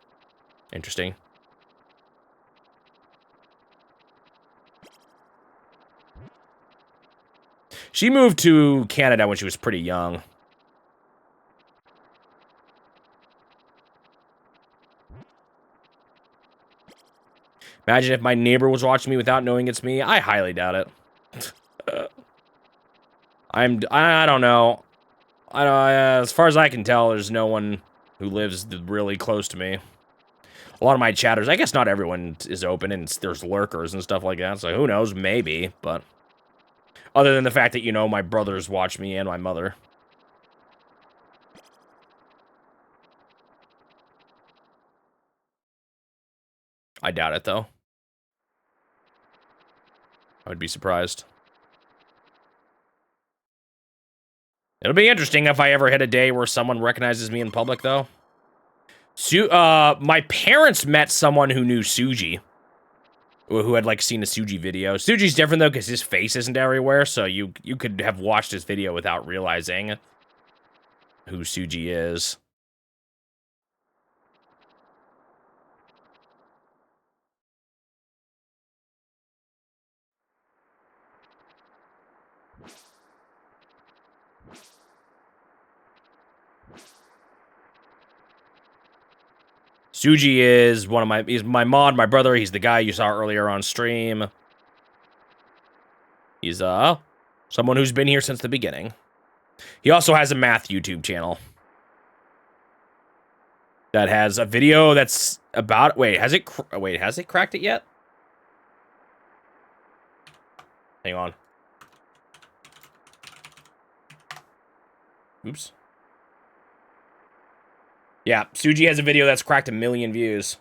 Interesting. She moved to Canada when she was pretty young. Imagine if my neighbor was watching me without knowing it's me. I highly doubt it. I don't know. As far as I can tell, there's no one who lives really close to me. A lot of my chatters, I guess not everyone is open, and there's lurkers and stuff like that, so who knows, maybe, but... Other than the fact that, you know, my brothers watch me and my mother. I doubt it, though. I would be surprised. It'll be interesting if I ever hit a day where someone recognizes me in public, though. My parents met someone who knew Suji. Who had, like, seen a Suji video. Suji's different, though, because his face isn't everywhere, so you could have watched his video without realizing who Suji is. Suji is he's my mod, my brother. He's the guy you saw earlier on stream. He's, someone who's been here since the beginning. He also has a math YouTube channel. That has a video that's about, has it cracked it yet? Hang on. Oops. Yeah, Suji has a video that's cracked 1 million views.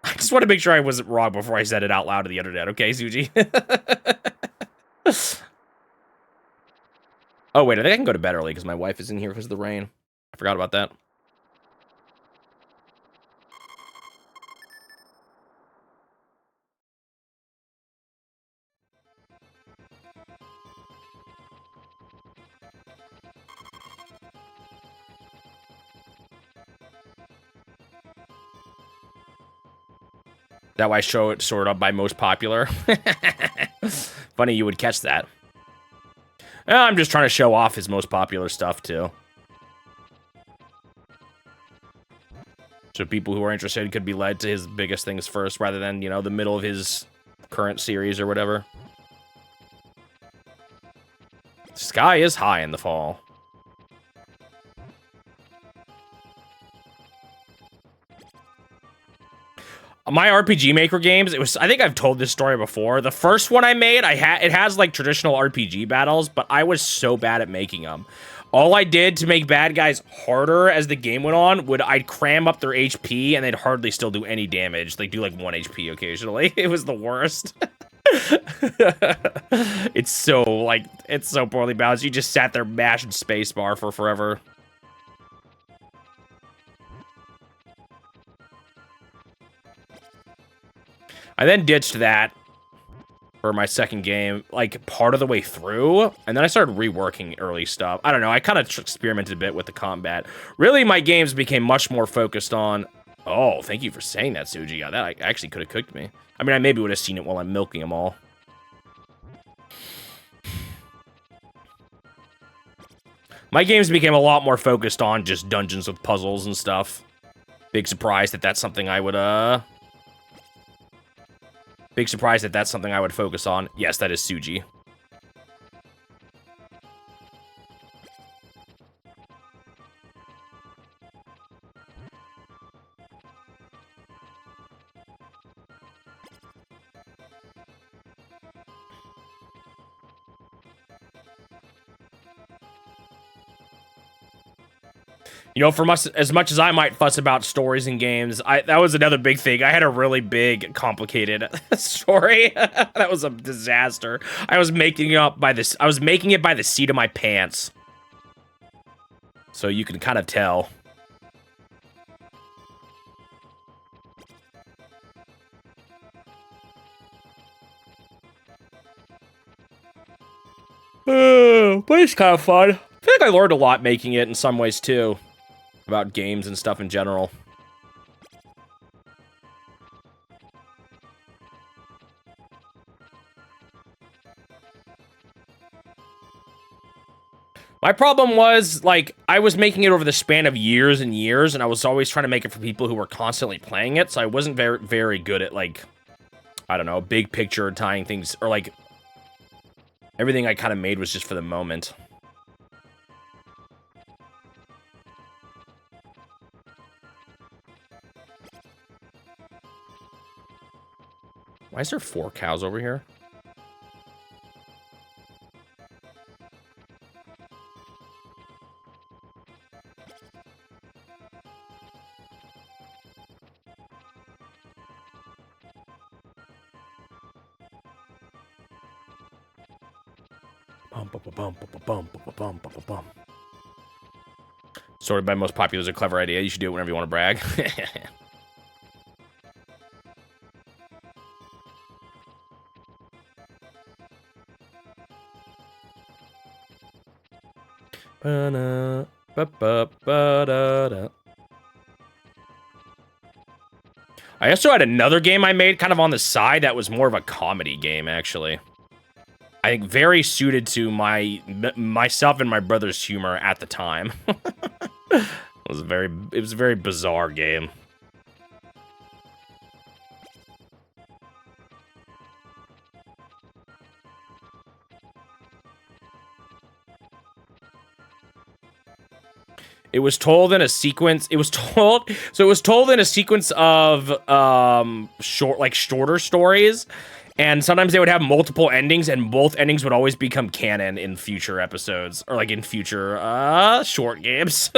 I just want to make sure I wasn't wrong before I said it out loud to the internet. Okay, Suji? Oh, wait, I think I can go to bed early because my wife is in here because of the rain. I forgot about that. That way I show it sort of by most popular. Funny you would catch that. I'm just trying to show off his most popular stuff, too. So people who are interested could be led to his biggest things first, rather than, you know, the middle of his current series or whatever. The sky is high in the fall. My RPG Maker games, I think I've told this story before. The first one I made, it has like traditional RPG battles, but I was so bad at making them. All I did to make bad guys harder as the game went on, I'd cram up their HP and they'd hardly still do any damage. They'd do like 1 HP occasionally. It was the worst. It's so poorly balanced. You just sat there mashing spacebar for forever. I then ditched that for my second game, like, part of the way through, and then I started reworking early stuff. I don't know, I kind of experimented a bit with the combat. Really, my games became much more focused on... Oh, thank you for saying that, Suji. Yeah, that actually could have cooked me. I mean, I maybe would have seen it while I'm milking them all. My games became a lot more focused on just dungeons with puzzles and stuff. Big surprise that that's something I would, Big surprise that that's something I would focus on. Yes, that is Suji. You know, as much as I might fuss about stories in games, that was another big thing. I had a really big, complicated story. That was a disaster. I was making it by the seat of my pants. So you can kind of tell. But it's kind of fun. I feel like I learned a lot making it in some ways, too. About games and stuff in general. My problem was, like, I was making it over the span of years and years, and I was always trying to make it for people who were constantly playing it, so I wasn't very, very good at, like, I don't know, big picture tying things, or, like, everything I kind of made was just for the moment. Why is there 4 cows over here? Sorted by most popular is a clever idea. You should do it whenever you want to brag. I also had another game I made kind of on the side that was more of a comedy game, actually. I think very suited to myself and my brother's humor at the time. It was a very bizarre game. It was told in a sequence. It was told in a sequence of shorter stories, and sometimes they would have multiple endings, and both endings would always become canon in future episodes or like in future short games.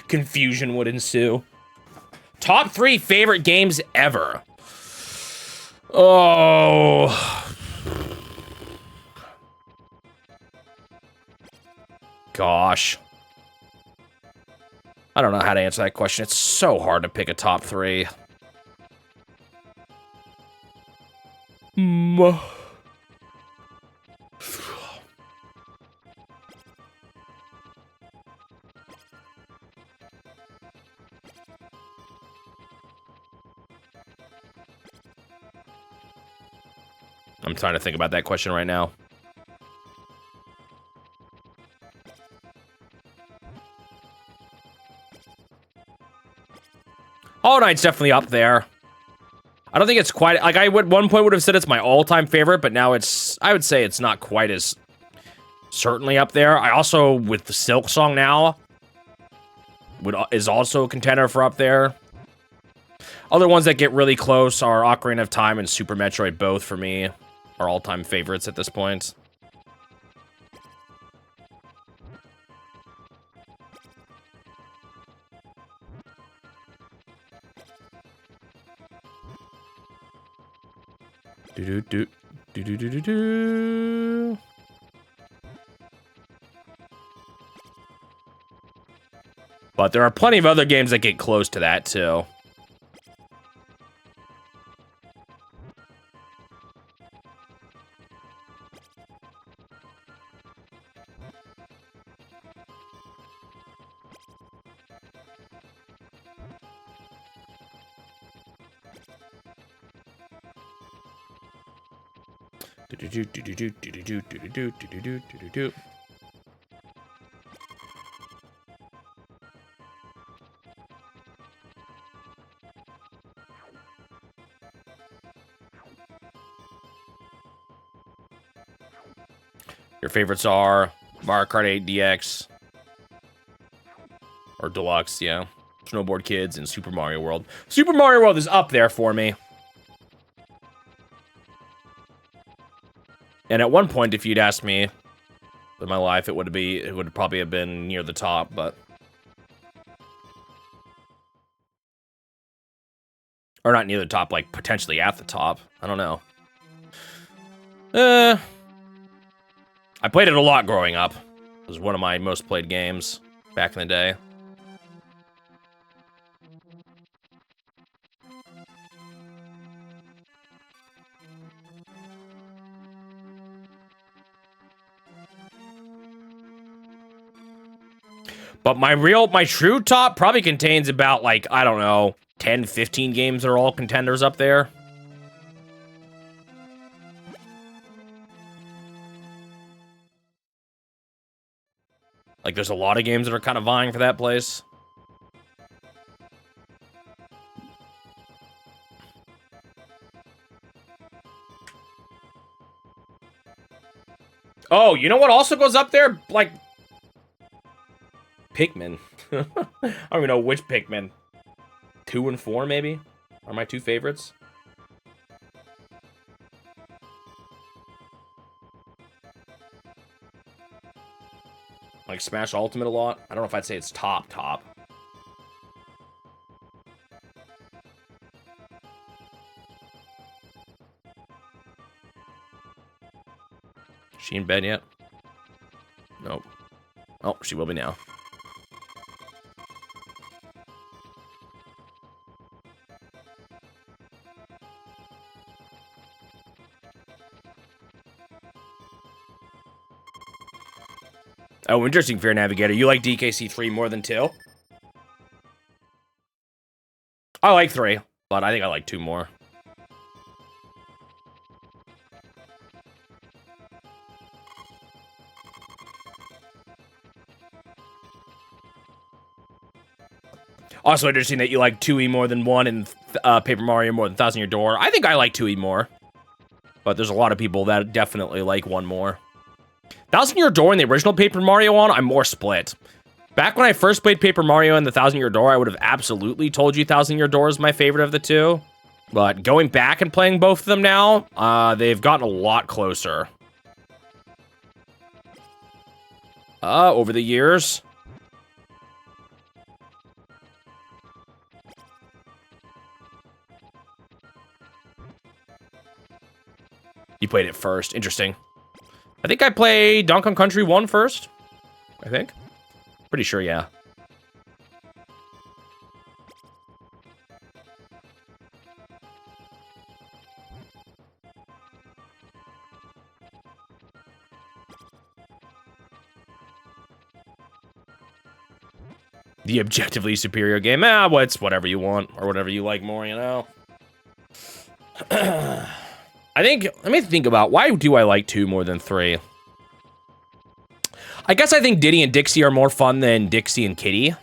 Confusion would ensue. Top 3 favorite games ever. Oh. Gosh. I don't know how to answer that question. It's so hard to pick a top 3. I'm trying to think about that question right now. Hollow Knight's definitely up there. I don't think it's quite, like, I would at one point would have said it's my all-time favorite, but now I would say it's not quite as certainly up there. I also, with the Silk Song now, is also a contender for up there. Other ones that get really close are Ocarina of Time and Super Metroid, both for me are all-time favorites at this point. But there are plenty of other games that get close to that, too. Your favorites are Mario Kart 8 DX or Deluxe, yeah. Snowboard Kids and Super Mario World. Super Mario World is up there for me. And at one point, if you'd asked me in my life, it would probably have been near the top, but or not near the top, like potentially at the top. I don't know. I played it a lot growing up. It was one of my most played games back in the day. But my true top probably contains about, like, I don't know, 10, 15 games that are all contenders up there. Like, there's a lot of games that are kind of vying for that place. Oh, you know what also goes up there? Like, Pikmin. I don't even know which Pikmin. 2 and 4, maybe? Are my 2 favorites? Like, Smash Ultimate a lot. I don't know if I'd say it's top. She in bed yet? Nope. Oh, she will be now. Oh, interesting, Fair Navigator. You like DKC 3 more than 2? I like 3, but I think I like 2 more. Also interesting that you like 2E more than 1 and Paper Mario more than 1,000 Year Door. I think I like 2E more. But there's a lot of people that definitely like 1 more. 1,000 Year Door and the original Paper Mario one, I'm more split. Back when I first played Paper Mario and the 1,000 Year Door, I would have absolutely told you 1,000 Year Door is my favorite of the 2. But going back and playing both of them now, they've gotten a lot closer. Over the years. You played it first. Interesting. I think I played Donkey Kong Country 1 first. I think. Pretty sure, yeah. The objectively superior game. Well, it's whatever you want, or whatever you like more, you know? I think, let me think about, why do I like 2 more than 3? I guess I think Diddy and Dixie are more fun than Dixie and Kitty.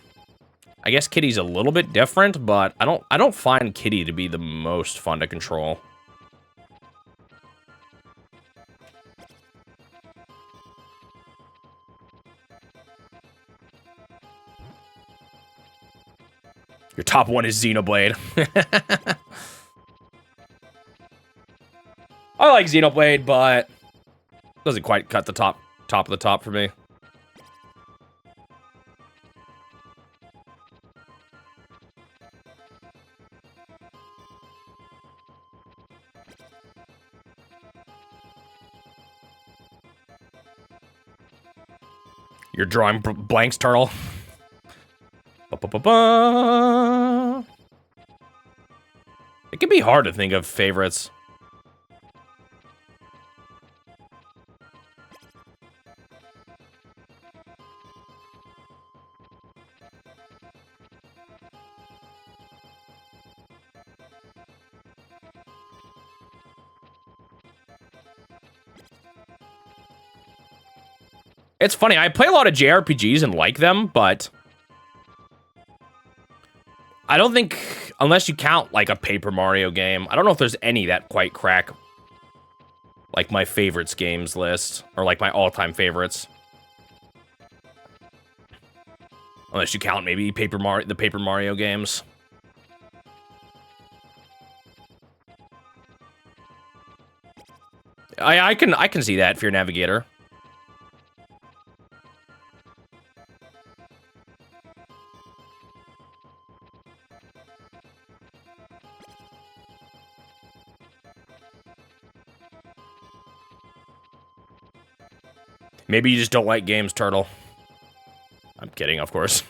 I guess Kitty's a little bit different, but I don't find Kitty to be the most fun to control. Your top 1 is Xenoblade. I like Xenoblade, but doesn't quite cut the top of the top for me. You're drawing blanks, Turtle. Ba-ba-ba-ba. It can be hard to think of favorites. It's funny, I play a lot of JRPGs and like them, but I don't think, unless you count like a Paper Mario game, I don't know if there's any that quite crack like my favorites games list, or like my all-time favorites. Unless you count maybe the Paper Mario games. I can see that, Fear Navigator. Maybe you just don't like games, Turtle. I'm kidding, of course.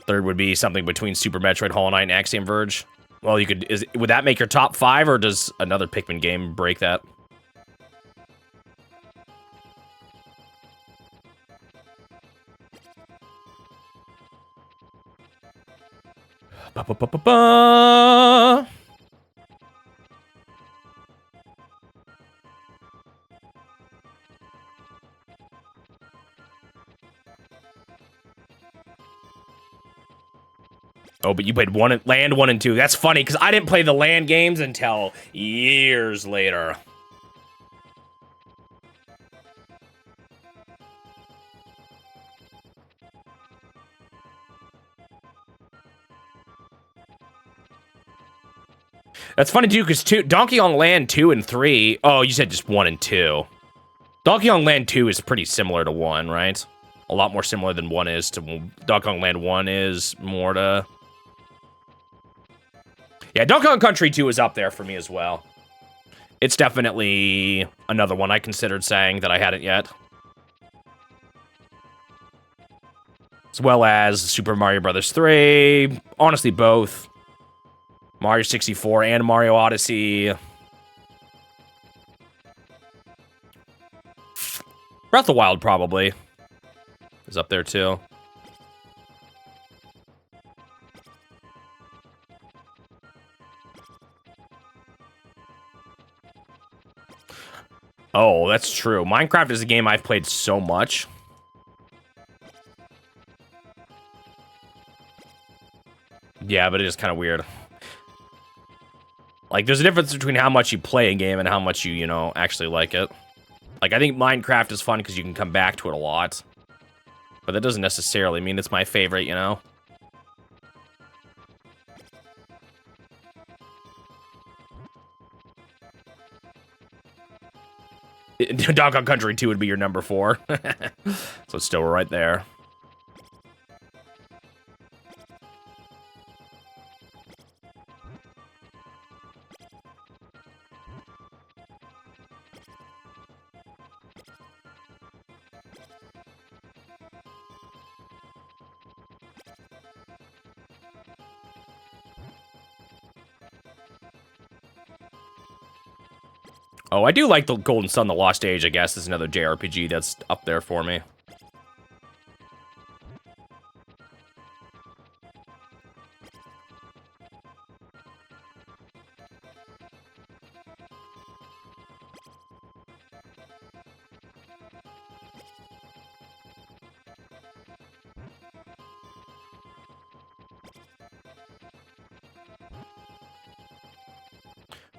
Third would be something between Super Metroid, Hollow Knight, and Axiom Verge. Well, you could. Would that make your top 5, or does another Pikmin game break that? Ba, ba, ba, ba, ba. Oh, but you played land 1 and 2. That's funny, because I didn't play the land games until years later. That's funny, too, because Donkey Kong Land 2 and 3... Oh, you said just 1 and 2. Donkey Kong Land 2 is pretty similar to 1, right? A lot more similar than 1 is to... Donkey Kong Land 1 is more to... Yeah, Donkey Kong Country 2 is up there for me as well. It's definitely another one I considered saying that I hadn't yet. As well as Super Mario Bros. 3. Honestly, both. Mario 64 and Mario Odyssey. Breath of the Wild, probably, is up there, too. Oh, that's true. Minecraft is a game I've played so much. Yeah, but it is kind of weird. Like, there's a difference between how much you play a game and how much you know, actually like it. Like, I think Minecraft is fun because you can come back to it a lot. But that doesn't necessarily mean it's my favorite, you know? Donkey Kong Country 2 would be your number 4. So it's still right there. Oh, I do like the Golden Sun, The Lost Age, I guess, is another JRPG that's up there for me.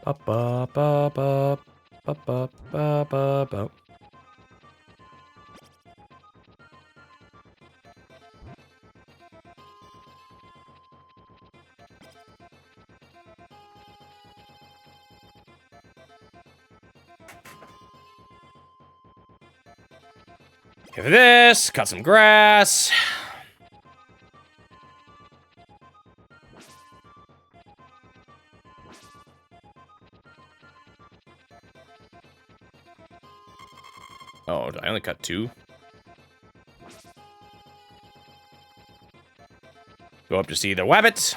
Ba ba ba ba ba ba ba ba ba. Here for this, cut some grass. Oh, I only cut 2. Go up to see the wabbits.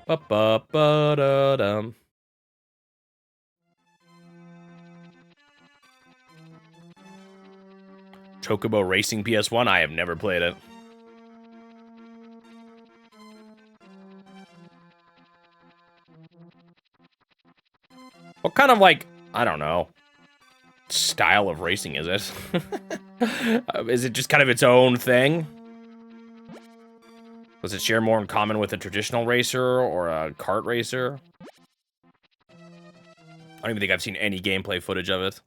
Ba ba ba da dum. Chocobo Racing PS1. I have never played it. What kind of, like, I don't know, style of racing is it? Is it just kind of its own thing? Does it share more in common with a traditional racer or a kart racer? I don't even think I've seen any gameplay footage of it.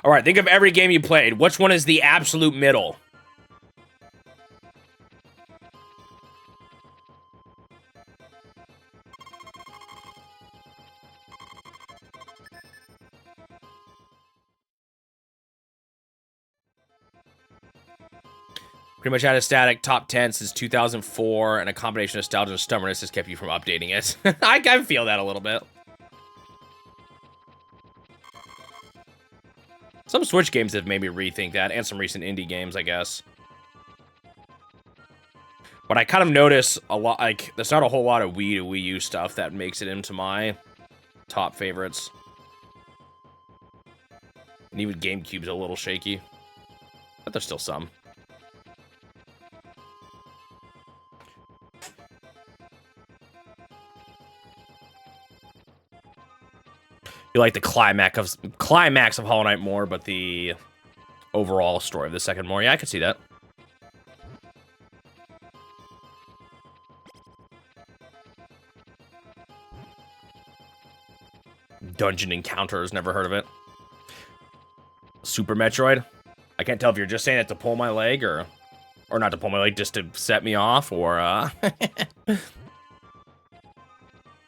All right, think of every game you played. Which one is the absolute middle? Pretty much had a static top 10 since 2004, and a combination of nostalgia and stubbornness has kept you from updating it. I feel that a little bit. Some Switch games have made me rethink that, and some recent indie games, I guess. But I kind of notice a lot, like, there's not a whole lot of Wii to Wii U stuff that makes it into my top favorites. And even GameCube's a little shaky. But there's still some. You like the climax of Hollow Knight more, but the overall story of the second more. Yeah, I could see that. Dungeon Encounters, never heard of it. Super Metroid. I can't tell if you're just saying it to pull my leg, or not to pull my leg, just to set me off, or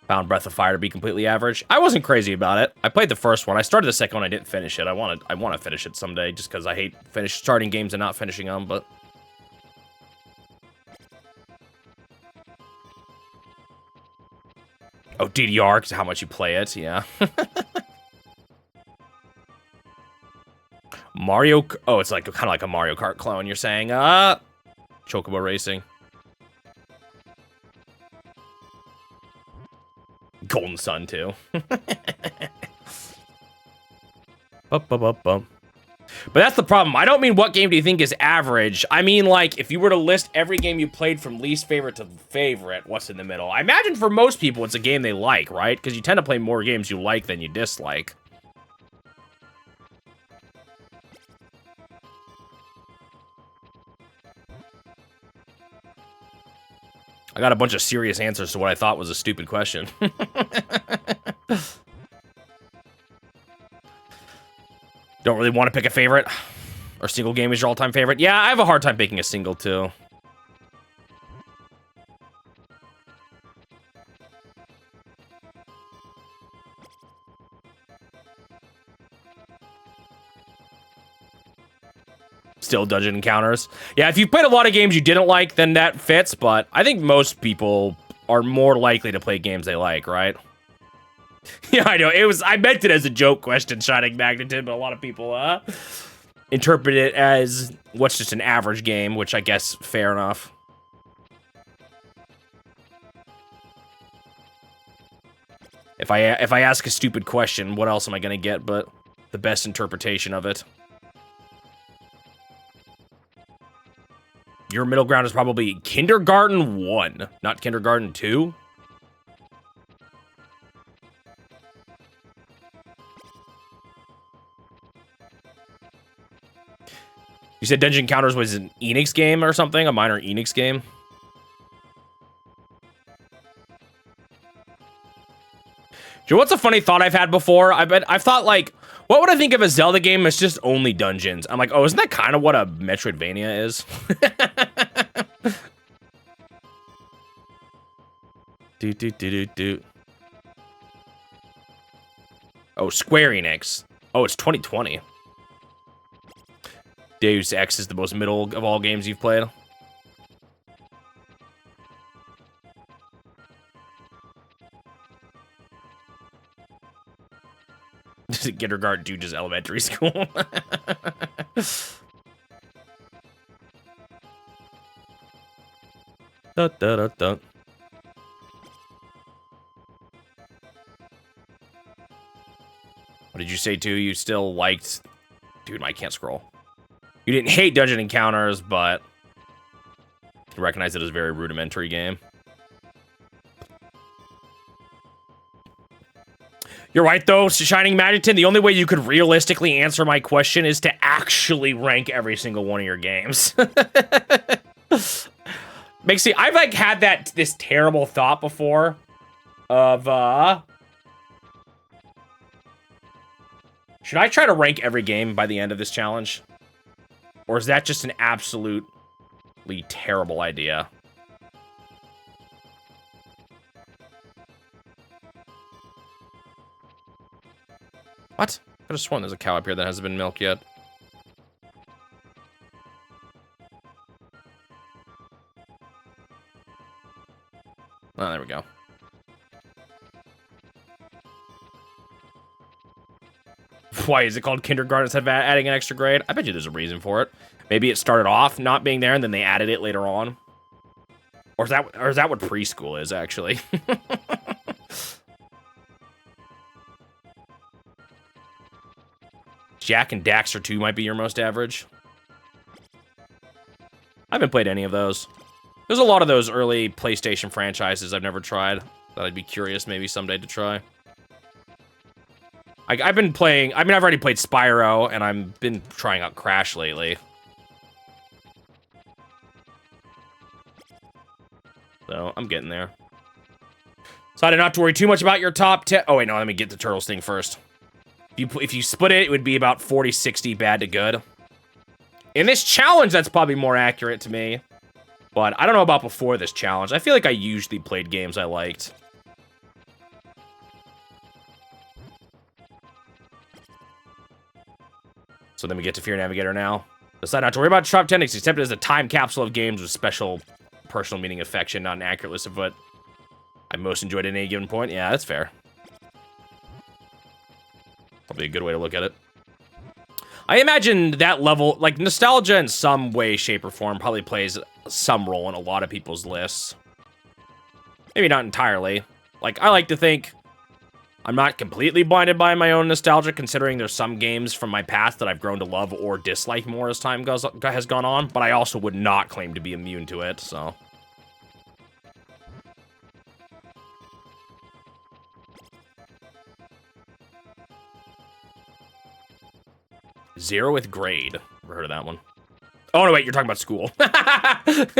found Breath of Fire to be completely average. I wasn't crazy about it. I played the first one. I started the second one. I didn't finish it. I want to finish it someday, just because I hate starting games and not finishing them. But oh, DDR, because how much you play it. Yeah. Mario. Oh, it's like kind of like a Mario Kart clone. You're saying, Chocobo Racing. Golden Sun too. But that's the problem. I don't mean what game do you think is average. I mean, like, if you were to list every game you played from least favorite to favorite, what's in the middle? I imagine for most people it's a game they like, right? Because you tend to play more games you like than you dislike. I got a bunch of serious answers to what I thought was a stupid question. Don't really want to pick a favorite? Or single game is your all-time favorite? Yeah, I have a hard time picking a single, too. Still Dungeon Encounters. Yeah, if you've played a lot of games you didn't like, then that fits, but I think most people are more likely to play games they like, right? Yeah, I know. I meant it as a joke question, Shining Magnitude, but a lot of people interpret it as what's just an average game, which I guess fair enough. If I ask a stupid question, what else am I gonna get but the best interpretation of it? Your middle ground is probably Kindergarten 1, not Kindergarten 2. You said Dungeon Encounters was an Enix game or something? A minor Enix game? You know what's a funny thought I've had before? I've thought, like, what would I think of a Zelda game that's just only dungeons? I'm like, oh, isn't that kind of what a Metroidvania is? Oh, Square Enix. Oh, it's 2020. Deus Ex is the most middle of all games you've played. Kindergarten 2 just elementary school. Da, da, da, da. What did you say too? You still liked... Dude, I can't scroll. You didn't hate Dungeon Encounters, but you recognize it as a very rudimentary game. You're right, though, Shining Magneton. The only way you could realistically answer my question is to actually rank every single one of your games. See, I've, like, had this terrible thought before of, should I try to rank every game by the end of this challenge? Or is that just an absolutely terrible idea? What? I could have sworn there's a cow up here that hasn't been milked yet. Oh, there we go. Why is it called kindergarten instead of adding an extra grade? I bet you there's a reason for it. Maybe it started off not being there and then they added it later on. Or is that what preschool is, actually? Jack and Daxter 2 might be your most average. I haven't played any of those. There's a lot of those early PlayStation franchises I've never tried that I'd be curious maybe someday to try. I've been playing, I mean, I've already played Spyro, and I've been trying out Crash lately. So, I'm getting there. Decided not to worry too much about your top 10. Oh, wait, no, let me get the Turtles thing first. If you split it, it would be about 40-60 bad to good. In this challenge, that's probably more accurate to me. But I don't know about before this challenge. I feel like I usually played games I liked. So then we get to Fear Navigator now. Decide not to worry about top 10, except as a time capsule of games with special personal meaning affection, not an accurate list of what I most enjoyed at any given point. Yeah, that's fair. Probably a good way to look at it. I imagine that level, like, nostalgia in some way, shape, or form probably plays some role in a lot of people's lists. Maybe not entirely. Like, I like to think I'm not completely blinded by my own nostalgia, considering there's some games from my past that I've grown to love or dislike more as time has gone on, but I also would not claim to be immune to it, so. Zero with grade. Never heard of that one. Oh, no, wait, you're talking about school. I thought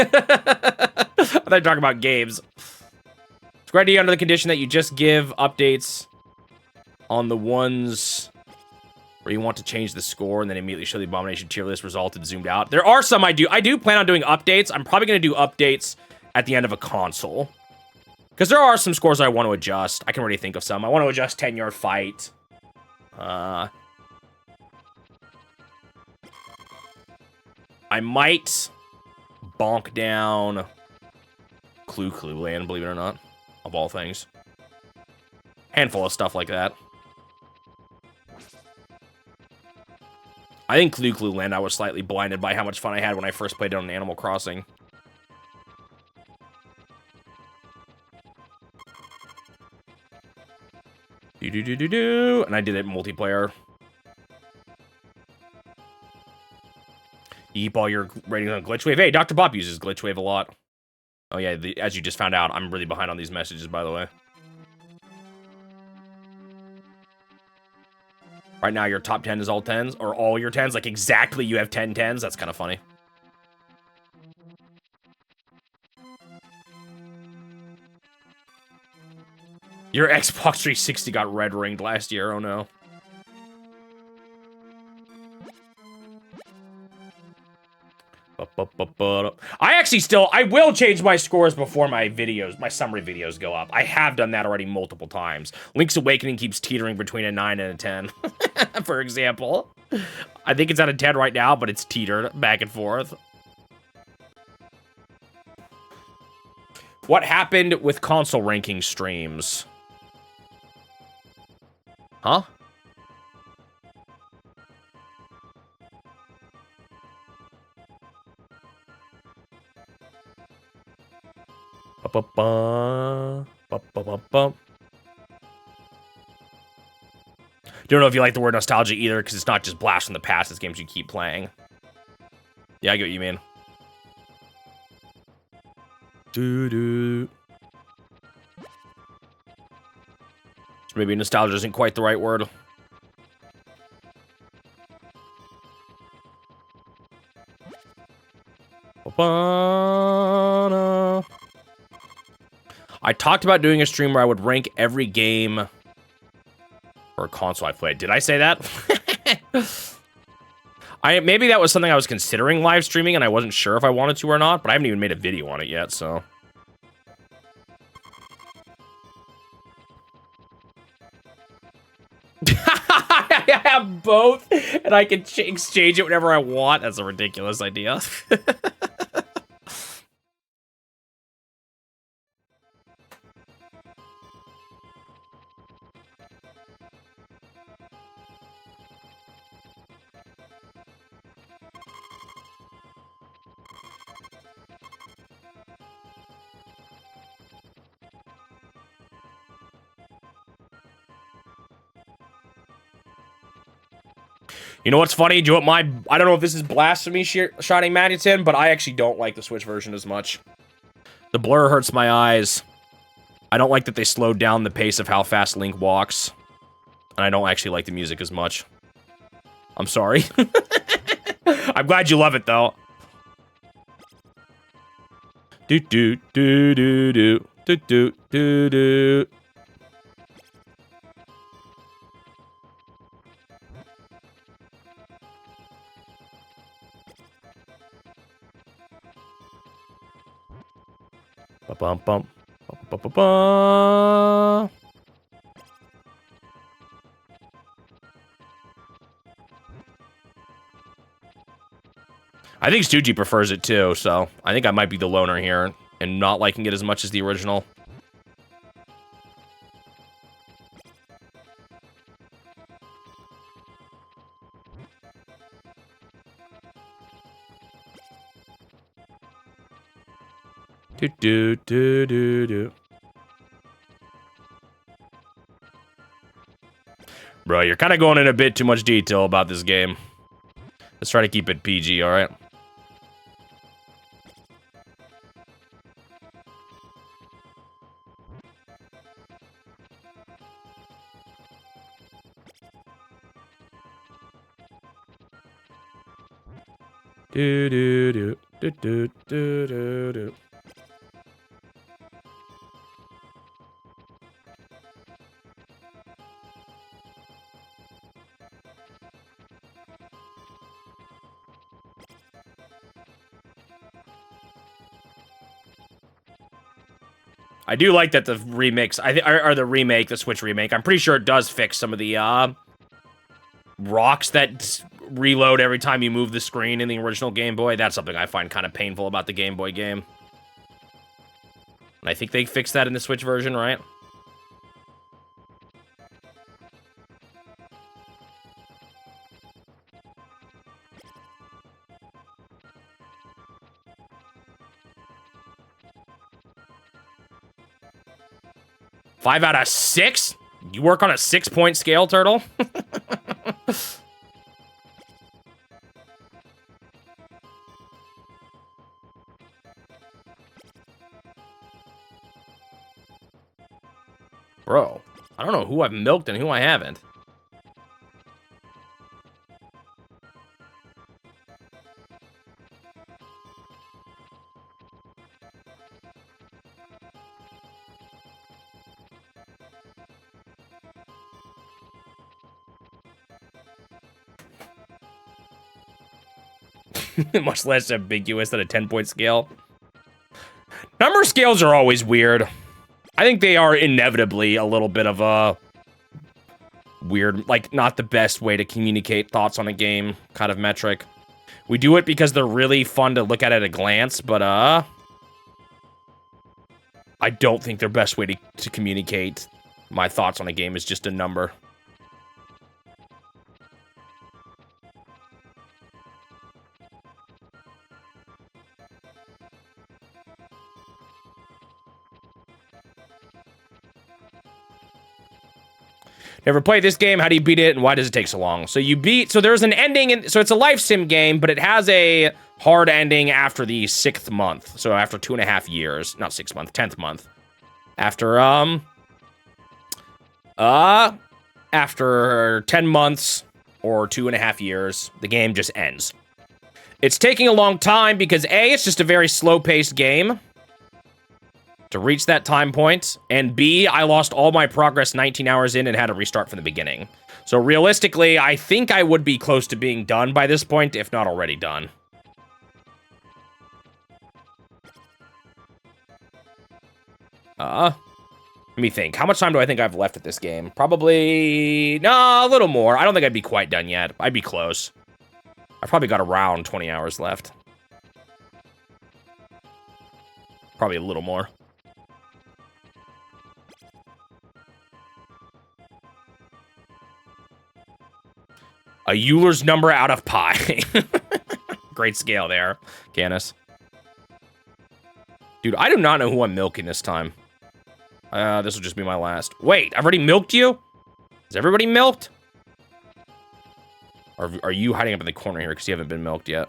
you were talking about games. It's great to under the condition that you just give updates on the ones where you want to change the score and then immediately show the Abomination tier list result and zoomed out. There are some I do. I do plan on doing updates. I'm probably going to do updates at the end of a console. Because there are some scores I want to adjust. I can already think of some. I want to adjust 10-yard fight. I might bonk down Clue Land, believe it or not, of all things. Handful of stuff like that. I think Clue Land, I was slightly blinded by how much fun I had when I first played it on Animal Crossing. And I did it multiplayer. You keep all your ratings on Glitch Wave. Hey, Dr. Bob uses Glitch Wave a lot. Oh yeah, as you just found out, I'm really behind on these messages, by the way. Right now, your top 10 is all 10s, or all your 10s, like exactly you have 10 10s. That's kind of funny. Your Xbox 360 got red ringed last year, oh no. I actually I will change my scores before my videos, my summary videos go up. I have done that already multiple times. Link's Awakening keeps teetering between a 9 and a 10, for example. I think it's at a 10 right now, but it's teetered back and forth. What happened with console ranking streams? Huh? Don't know if you like the word nostalgia either, because it's not just blast from the past, it's games you keep playing. Yeah, I get what you mean. So maybe nostalgia isn't quite the right word. I talked about doing a stream where I would rank every game or console I played. Did I say that? Maybe that was something I was considering live streaming and I wasn't sure if I wanted to or not, but I haven't even made a video on it yet, so. I have both, and I can exchange it whenever I want. That's a ridiculous idea. You know what's funny? Do you know what I don't know if this is blasphemy, Shining Magneton, but I actually don't like the Switch version as much. The blur hurts my eyes. I don't like that they slowed down the pace of how fast Link walks. And I don't actually like the music as much. I'm sorry. I'm glad you love it, though. Do do do do do do do do do. Ba bum bum ba ba ba ba. I think Stoogie prefers it too, so I think I might be the loner here and not liking it as much as the original. Do do do do do. Bro, you're kind of going in a bit too much detail about this game. Let's try to keep it PG, all right? Do do do do do do do do. I do like that the remix, or the remake, the Switch remake, I'm pretty sure it does fix some of the, rocks that reload every time you move the screen in the original Game Boy. That's something I find kind of painful about the Game Boy game. And I think they fixed that in the Switch version, right? Five out of 6? You work on a 6-point scale, Turtle? Bro, I don't know who I've milked and who I haven't. Much less ambiguous than a 10-point scale. Number scales are always weird. I think they are inevitably a little bit of a weird, like, not the best way to communicate thoughts on a game kind of metric. We do it because they're really fun to look at a glance, but, I don't think their best way to communicate my thoughts on a game is just a number. Never played this game. How do you beat it, and why does it take so long? So there's an ending, so it's a life sim game, but it has a hard ending after the 6th month. So after 2.5 years, not 6th month, 10th month. After 10 months or 2.5 years, the game just ends. It's taking a long time because A, it's just a very slow-paced game to reach that time point, and B, I lost all my progress 19 hours in and had to restart from the beginning. So realistically, I think I would be close to being done by this point, if not already done. Let me think. How much time do I think I've left at this game? Probably, no, a little more. I don't think I'd be quite done yet. I'd be close. I've probably got around 20 hours left. Probably a little more. A Euler's number out of pi. Great scale there, Canis. Dude, I do not know who I'm milking this time. This will just be my last. Wait, I've already milked you? Is everybody milked? Are you hiding up in the corner here because you haven't been milked yet?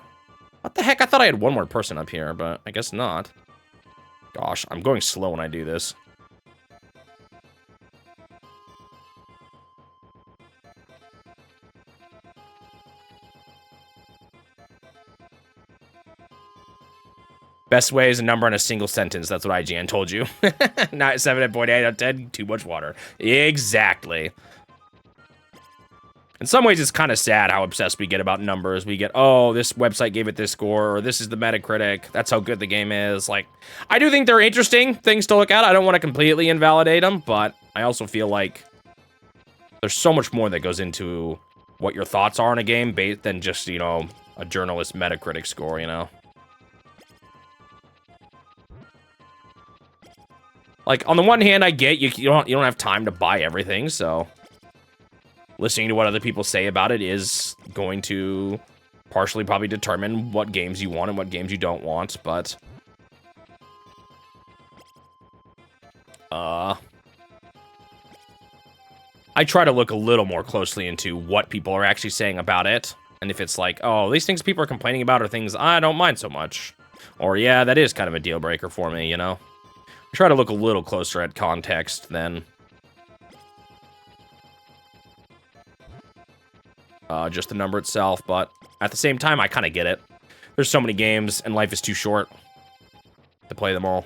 What the heck? I thought I had one more person up here, but I guess not. Gosh, I'm going slow when I do this. Best way is a number in a single sentence. That's what IGN told you. Not 7.8 out of 10. Too much water. Exactly. In some ways, it's kind of sad how obsessed we get about numbers. We get, oh, this website gave it this score, or this is the Metacritic. That's how good the game is. Like, I do think they're interesting things to look at. I don't want to completely invalidate them, but I also feel like there's so much more that goes into what your thoughts are on a game than just, you know, a journalist Metacritic score, you know? Like, on the one hand, I get you don't have time to buy everything, so listening to what other people say about it is going to partially probably determine what games you want and what games you don't want, but I try to look a little more closely into what people are actually saying about it, and if it's like, oh, these things people are complaining about are things I don't mind so much, or yeah, that is kind of a deal breaker for me, you know? Try to look a little closer at context than just the number itself, but at the same time, I kind of get it. There's so many games, and life is too short to play them all.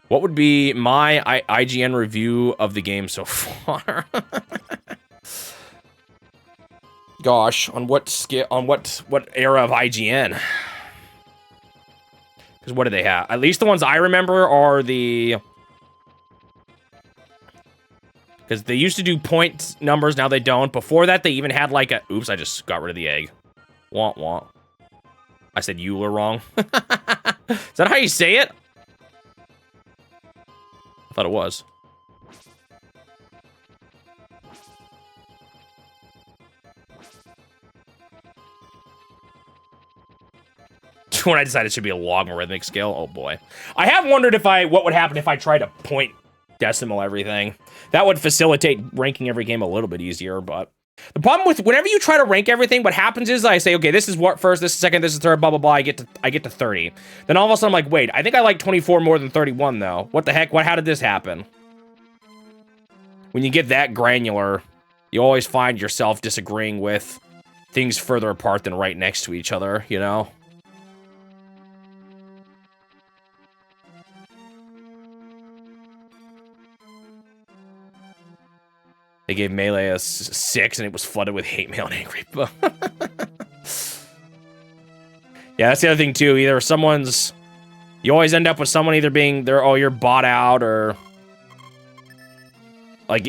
What would be my IGN review of the game so far? Gosh, on what scale? On what era of IGN? Because what do they have? At least the ones I remember are the... Because they used to do point numbers, now they don't. Before that, they even had like a... Oops, I just got rid of the egg. Wah, wah. I said Euler wrong. Is that how you say it? I thought it was. When I decided it should be a logarithmic scale. Oh boy. I have wondered what would happen if I tried to point decimal everything. That would facilitate ranking every game a little bit easier, but the problem with whenever you try to rank everything, what happens is I say, okay, this is what first, this is second, this is third, blah blah blah. I get to 30. Then all of a sudden I'm like, wait, I think I like 24 more than 31 though. What the heck? How did this happen? When you get that granular, you always find yourself disagreeing with things further apart than right next to each other, you know? They gave Melee a 6, and it was flooded with hate mail and angry. Yeah, that's the other thing, too. Either someone's... You always end up with someone either being... oh, you're bought out, or... Like,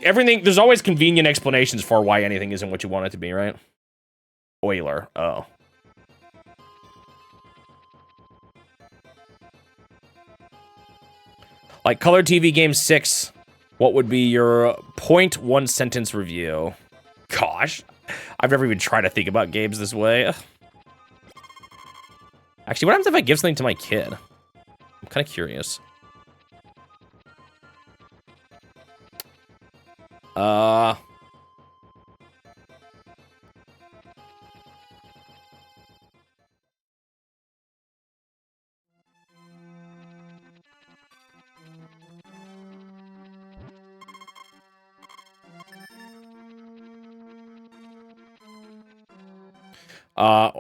everything... There's always convenient explanations for why anything isn't what you want it to be, right? Euler. Oh. Like, Color TV Game 6... What would be your point one sentence review? Gosh, I've never even tried to think about games this way. Actually, what happens if I give something to my kid? I'm kind of curious.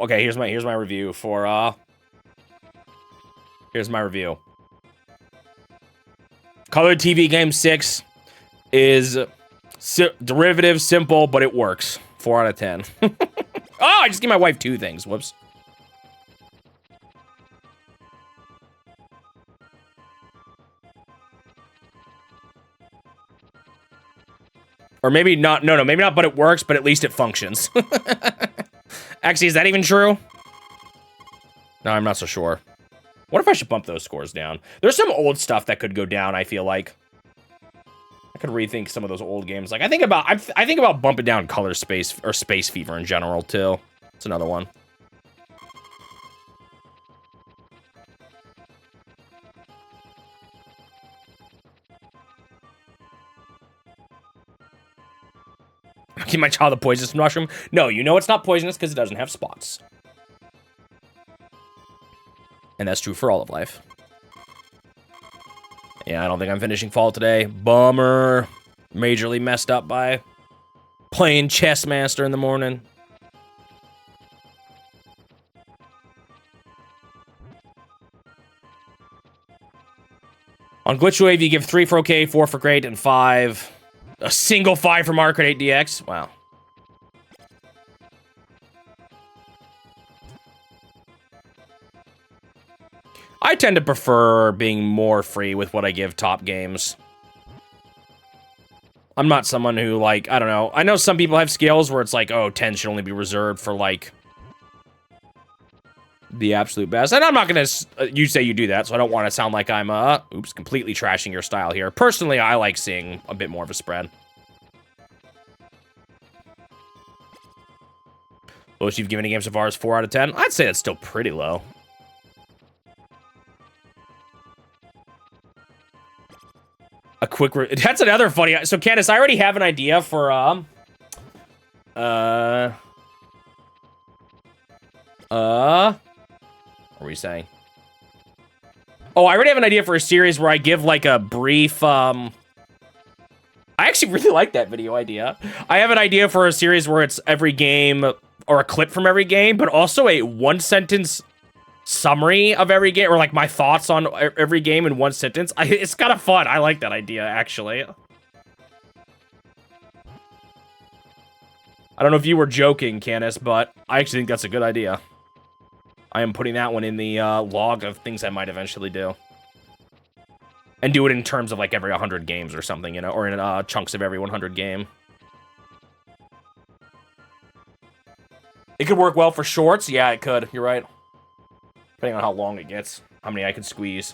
Okay, here's my review for, here's my review. Color TV Game 6 is derivative, simple, but it works. 4 out of 10. Oh, I just gave my wife 2 things. Whoops. Or maybe not, no, maybe not, but it works, but at least it functions. Actually, is that even true? No, I'm not so sure. What if I should bump those scores down? There's some old stuff that could go down, I feel like. I could rethink some of those old games. Like, I think about bumping down Color Space, or Space Fever in general, too. It's another one. give my child a poisonous mushroom. No, you know it's not poisonous because it doesn't have spots. And that's true for all of life. Yeah, I don't think I'm finishing fall today. Bummer. Majorly messed up by playing Chess Master in the morning. On Glitch Wave, you give 3 for okay, 4 for great, and 5. A single 5 from Arcade 8DX. Wow. I tend to prefer being more free with what I give top games. I'm not someone who, like, I don't know. I know some people have scales where it's like, oh, 10 should only be reserved for, like, the absolute best. And I'm not gonna, you say you do that, so I don't want to sound like I'm, oops, completely trashing your style here. Personally, I like seeing a bit more of a spread. Lowest you've given a game so far is 4 out of 10. I'd say that's still pretty low. A quick, that's another funny, so Candace, I already have an idea for, what were we saying? Oh, I already have an idea for a series where I give, like, a brief, I actually really like that video idea. I have an idea for a series where it's every game, or a clip from every game, but also a one-sentence summary of every game, or, like, my thoughts on every game in one sentence. It's kind of fun. I like that idea, actually. I don't know if you were joking, Candace, but I actually think that's a good idea. I am putting that one in the log of things I might eventually do. And do it in terms of, like, every 100 games or something, you know? Or in chunks of every 100 game. It could work well for shorts. Yeah, it could. You're right. Depending on how long it gets. How many I could squeeze.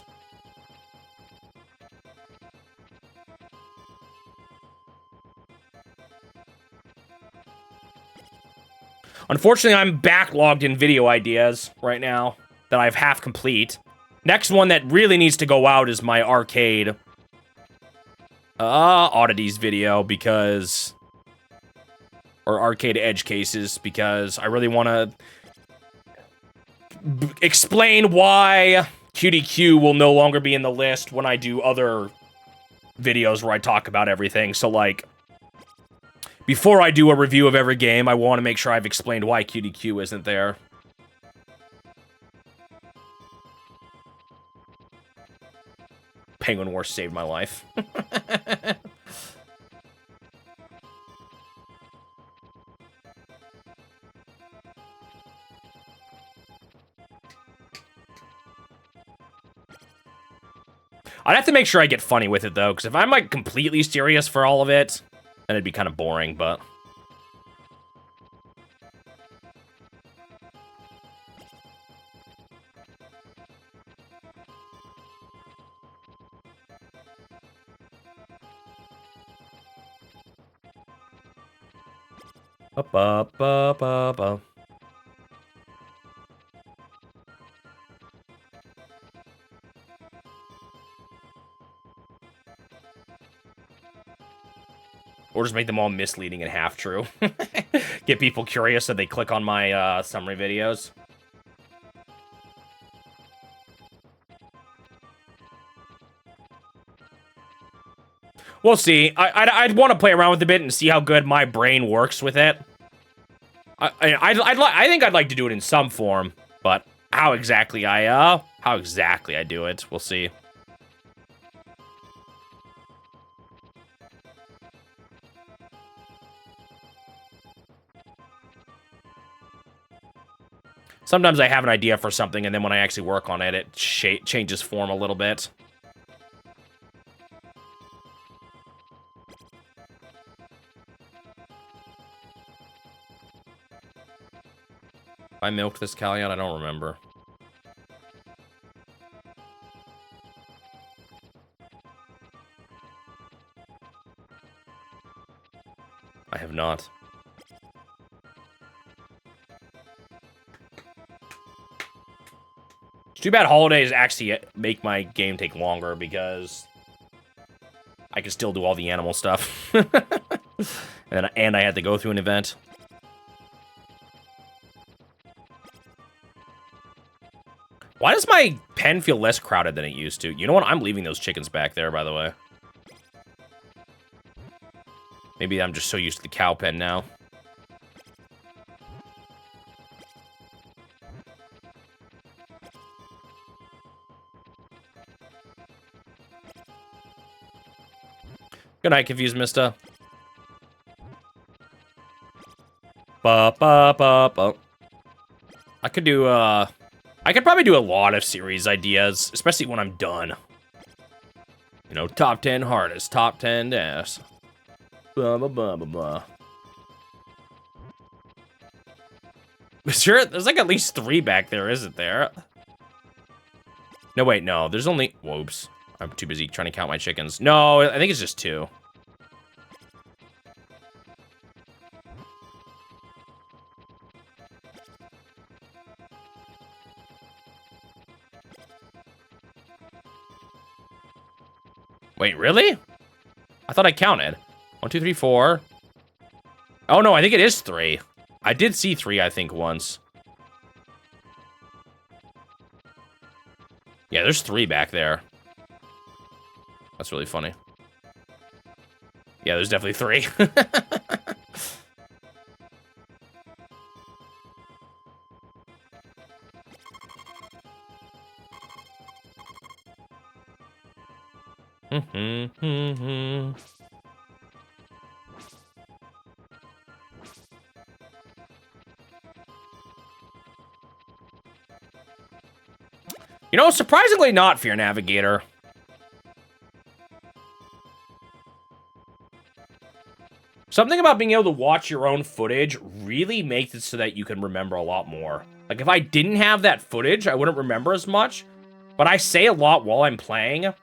Unfortunately, I'm backlogged in video ideas right now that I've half complete. Next one that really needs to go out is my arcade oddities video, because... Or arcade edge cases, because I really want to explain why QDQ will no longer be in the list when I do other videos where I talk about everything. So, like, before I do a review of every game, I want to make sure I've explained why QDQ isn't there. Penguin Wars saved my life. I'd have to make sure I get funny with it, though, because if I'm, like, completely serious for all of it, then it'd be kind of boring, but... Ba-ba-ba-ba-ba. Or just make them all misleading and half true. Get people curious so they click on my summary videos. We'll see. I'd want to play around with it a bit and see how good my brain works with it. I think I'd like to do it in some form, but how exactly I do it, we'll see. Sometimes I have an idea for something, and then when I actually work on it, it changes form a little bit. I milked this Callion? I don't remember. I have not. It's too bad holidays actually make my game take longer, because I can still do all the animal stuff. And I had to go through an event. Why does my pen feel less crowded than it used to? You know what? I'm leaving those chickens back there, by the way. Maybe I'm just so used to the cow pen now. Good night, Confused Mista. Ba ba ba ba. I could do I could probably do a lot of series ideas, especially when I'm done. You know, top 10 hardest, top 10 deaths. Blah blah blah blah blah. Sure, there's like at least 3 back there, isn't there? No, wait, no. There's only... Whoops. I'm too busy trying to count my chickens. No, I think it's just 2. Wait, really? I thought I counted. 1, 2, 3, 4. Oh, no, I think it is 3. I did see 3, I think, once. Yeah, there's 3 back there. That's really funny. Yeah, there's definitely 3. You know, surprisingly not, Fear Navigator. Something about being able to watch your own footage really makes it so that you can remember a lot more. Like, if I didn't have that footage, I wouldn't remember as much. But I say a lot while I'm playing,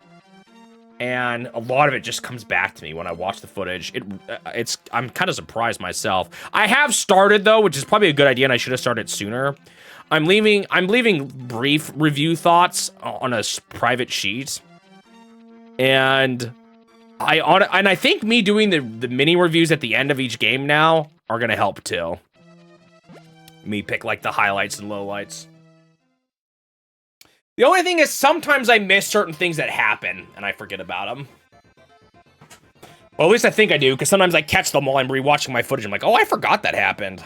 and a lot of it just comes back to me when I watch the footage. I'm kind of surprised myself. I have started, though, which is probably a good idea, and I should have started sooner. I'm leaving brief review thoughts on a private sheet, and I think me doing the mini reviews at the end of each game now are gonna help too. Me pick like the highlights and lowlights. The only thing is sometimes I miss certain things that happen and I forget about them. Well, at least I think I do, because sometimes I catch them while I'm rewatching my footage. I'm like, oh, I forgot that happened.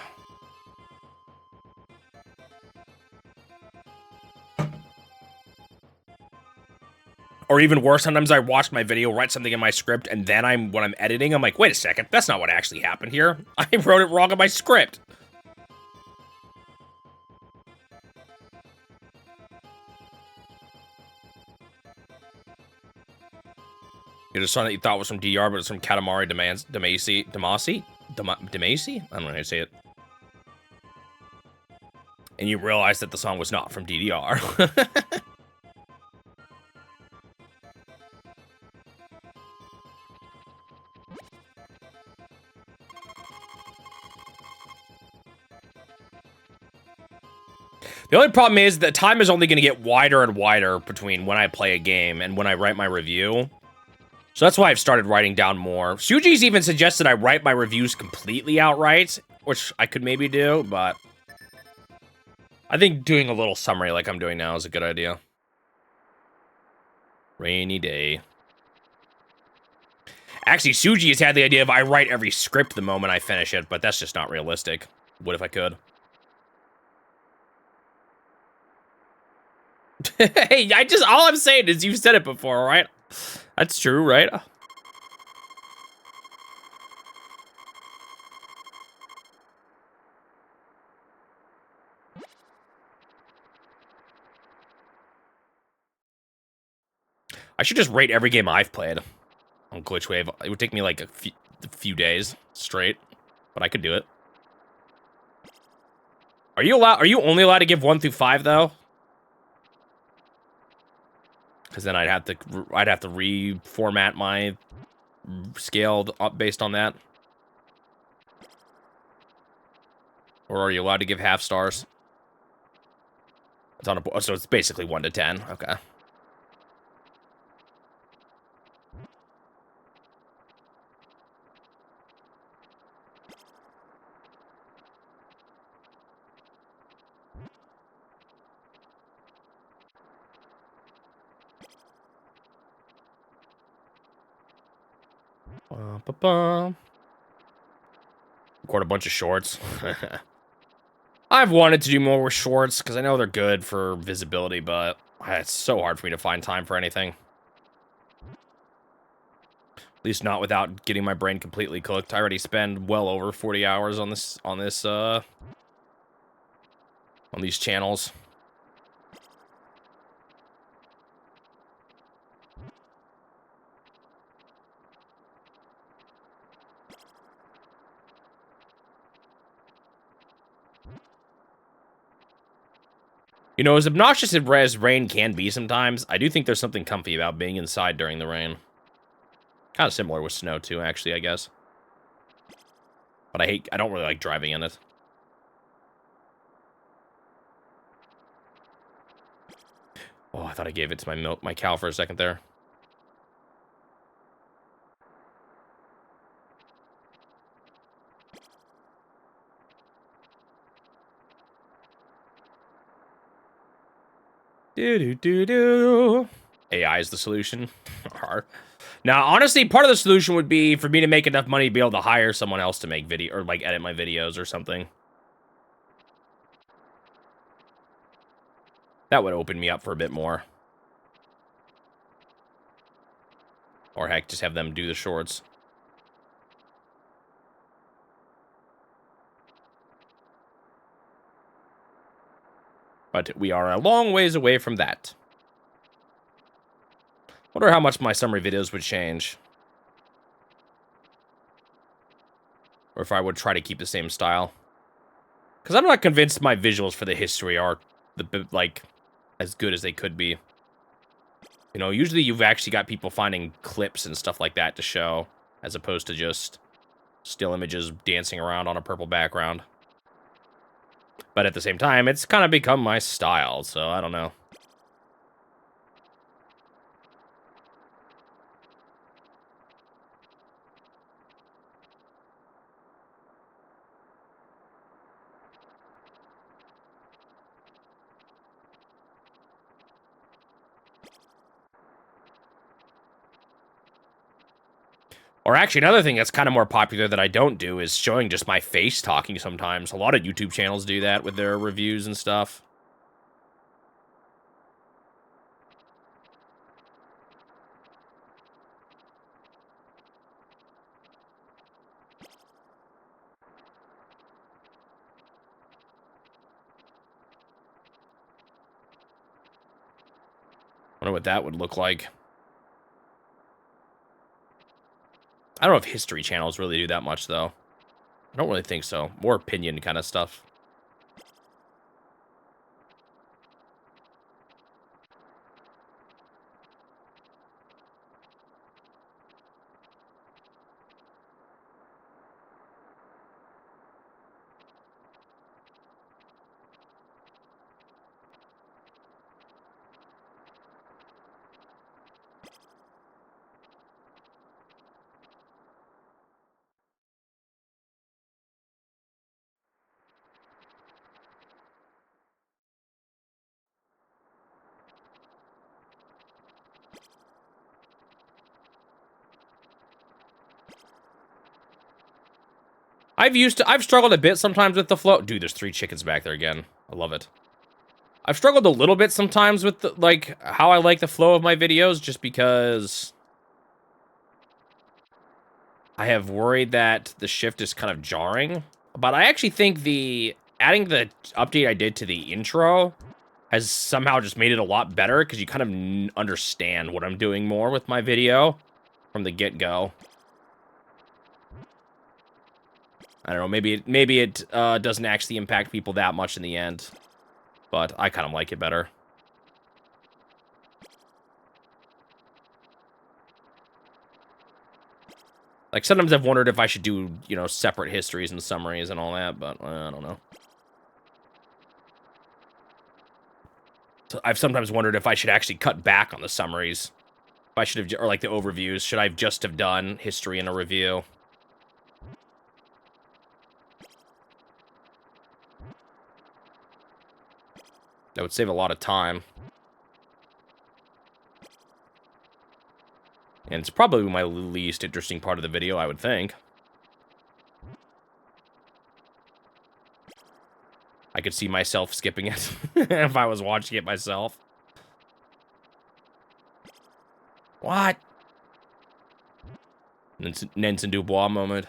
Or even worse, sometimes I watch my video, write something in my script, and then when I'm editing, I'm like, wait a second, that's not what actually happened here. I wrote it wrong in my script. You just saw that you thought was from DR, but it's from Katamari Damacy? I don't know how to say it. And you realized that the song was not from DDR. The only problem is that time is only going to get wider and wider between when I play a game and when I write my review. So that's why I've started writing down more. Suji's even suggested I write my reviews completely outright, which I could maybe do, but I think doing a little summary like I'm doing now is a good idea. Rainy day. Actually, Suji has had the idea of I write every script the moment I finish it, but that's just not realistic. What if I could? Hey, all I'm saying is you've said it before, right? That's true, right? I should just rate every game I've played on Glitchwave. It would take me like a few days straight, but I could do it. Are you only allowed to give 1 through 5 though? Because then I'd have to reformat my scale up based on that. Or are you allowed to give half stars? It's on a, so it's basically 1 to 10. Okay. Record a bunch of shorts. I've wanted to do more with shorts because I know they're good for visibility, but it's so hard for me to find time for anything. At least not without getting my brain completely cooked. I already spend well over 40 hours on these channels. You know, as obnoxious as rain can be sometimes, I do think there's something comfy about being inside during the rain. Kind of similar with snow, too, actually, I guess. But I don't really like driving in it. Oh, I thought I gave it to my cow for a second there. Do. AI is the solution. Now, honestly, part of the solution would be for me to make enough money to be able to hire someone else to make video or like edit my videos or something. That would open me up for a bit more. Or heck, just have them do the shorts. But we are a long ways away from that. Wonder how much my summary videos would change. Or if I would try to keep the same style. Because I'm not convinced my visuals for the history are, like, as good as they could be. You know, usually you've actually got people finding clips and stuff like that to show, as opposed to just still images dancing around on a purple background. But at the same time, it's kind of become my style, so I don't know. Or actually, another thing that's kind of more popular that I don't do is showing just my face talking sometimes. A lot of YouTube channels do that with their reviews and stuff. Wonder what that would look like. I don't know if history channels really do that much, though. I don't really think so. More opinion kind of stuff. I've struggled a bit sometimes with the flow. Dude, there's 3 chickens back there again. I love it. I've struggled a little bit sometimes with like how I like the flow of my videos, just because I have worried that the shift is kind of jarring. But I actually think adding the update I did to the intro has somehow just made it a lot better, because you kind of understand what I'm doing more with my video from the get-go. I don't know, maybe it doesn't actually impact people that much in the end, but I kind of like it better. Like, sometimes I've wondered if I should do, you know, separate histories and summaries and all that, but I don't know. So I've sometimes wondered if I should actually cut back on the summaries. If I should have, or like the overviews, should I just have done history and a review? That would save a lot of time. And it's probably my least interesting part of the video, I would think. I could see myself skipping it if I was watching it myself. What? Nansen Dubois moment.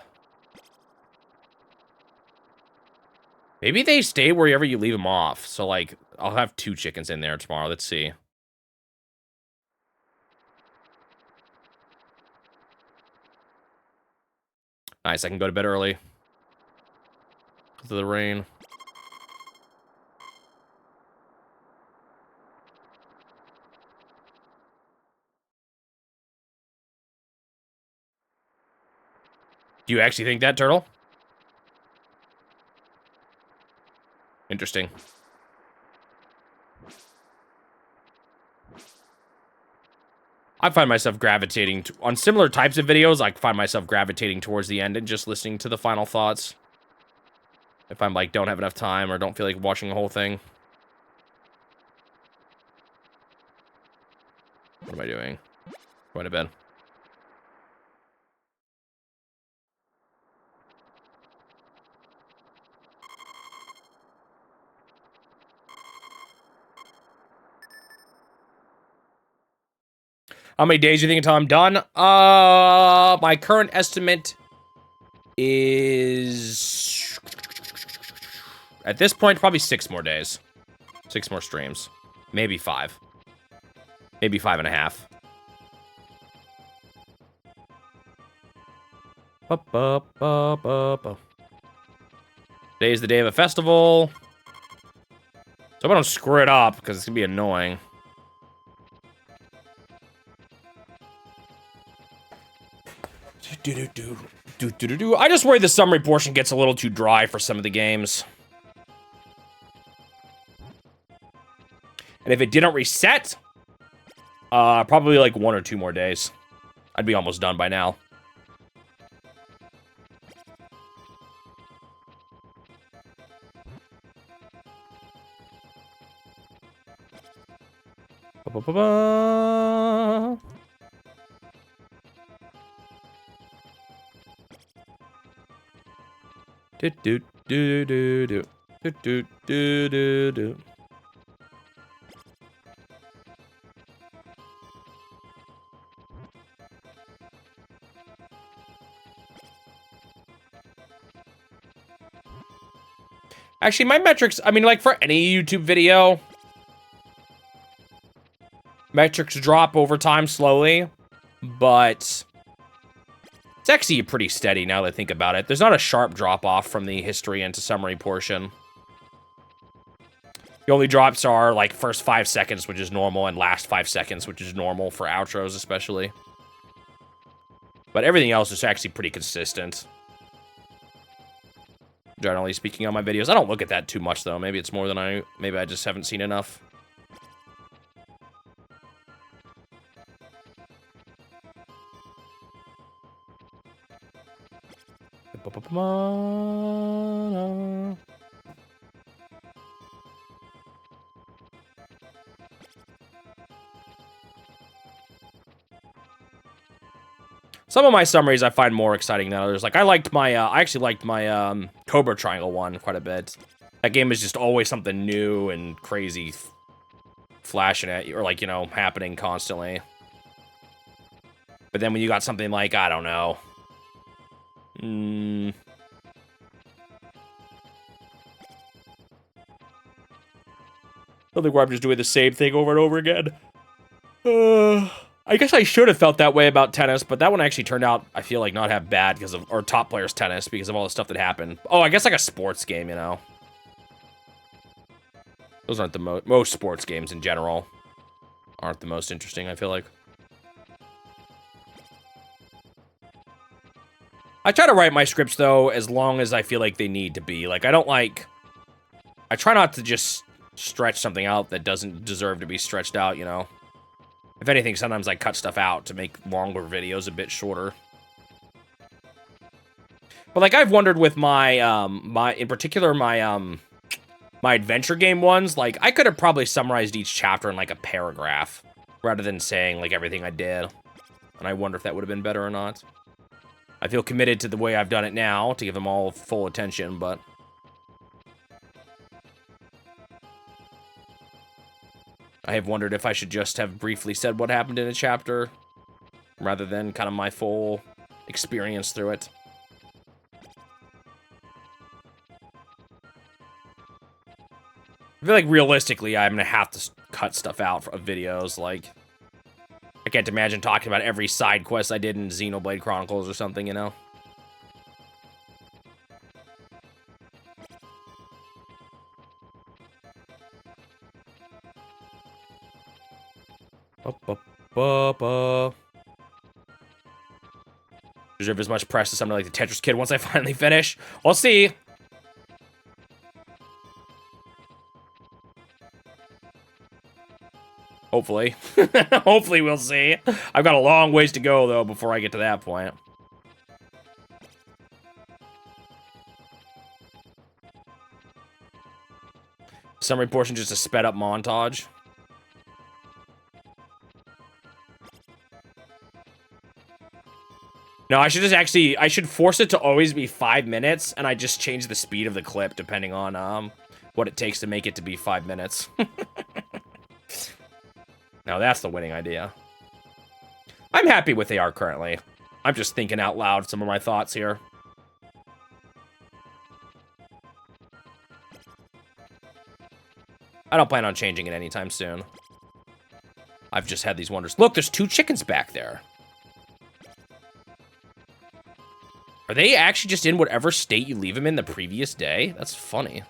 Maybe they stay wherever you leave them off. So, like, I'll have 2 chickens in there tomorrow. Let's see. Nice, I can go to bed early. Because of the rain. Do you actually think that, Turtle? Interesting. I find myself gravitating on similar types of videos. I find myself gravitating towards the end and just listening to the final thoughts. If I'm like, don't have enough time or don't feel like watching the whole thing. What am I doing? Going to bed. How many days do you think until I'm done? My current estimate is, at this point, probably 6 more days. 6 more streams. Maybe 5. Maybe 5.5. Today is the day of a festival. So I don't screw it up, because it's going to be annoying. I just worry the summary portion gets a little too dry for some of the games. And if it didn't reset, probably like 1 or 2 more days. I'd be almost done by now. Actually, my metrics, I mean, like, for any YouTube video, metrics drop over time slowly, but it's actually pretty steady now that I think about it. There's not a sharp drop-off from the history into summary portion. The only drops are, like, first 5 seconds, which is normal, and last 5 seconds, which is normal for outros, especially. But everything else is actually pretty consistent. Generally speaking on my videos. I don't look at that too much, though. Maybe it's more than maybe I just haven't seen enough. Some of my summaries I find more exciting than others. Like, I actually liked my, Cobra Triangle one quite a bit. That game is just always something new and crazy flashing at you, or like, you know, happening constantly. But then when you got something like, I don't know. Something where I'm just doing the same thing over and over again. I guess I should have felt that way about tennis, but that one actually turned out, I feel like, not have bad because of, or top players tennis, because of all the stuff that happened. Oh, I guess like a sports game, you know. Those aren't the most sports games in general aren't the most interesting, I feel like. I try to write my scripts, though, as long as I feel like they need to be. Like, I try not to just stretch something out that doesn't deserve to be stretched out, you know. If anything, sometimes I cut stuff out to make longer videos a bit shorter. But, like, I've wondered with my, in particular, my adventure game ones, like, I could have probably summarized each chapter in, like, a paragraph, rather than saying, like, everything I did. And I wonder if that would have been better or not. I feel committed to the way I've done it now to give them all full attention, but... I have wondered if I should just have briefly said what happened in a chapter, rather than kind of my full experience through it. I feel like realistically, I'm gonna have to cut stuff out of videos. Like, I can't imagine talking about every side quest I did in Xenoblade Chronicles or something, you know? Deserve as much press as something like the Tetris Kid once I finally finish. We'll see. Hopefully. Hopefully we'll see. I've got a long ways to go, though, before I get to that point. Summary portion, just a sped up montage. No, I should just actually, I should force it to always be 5 minutes, and I just change the speed of the clip depending on what it takes to make it to be 5 minutes. Now that's the winning idea. I'm happy with they are currently. I'm just thinking out loud some of my thoughts here. I don't plan on changing it anytime soon. I've just had these wonders. Look, there's 2 chickens back there. Are they actually just in whatever state you leave them in the previous day? That's funny.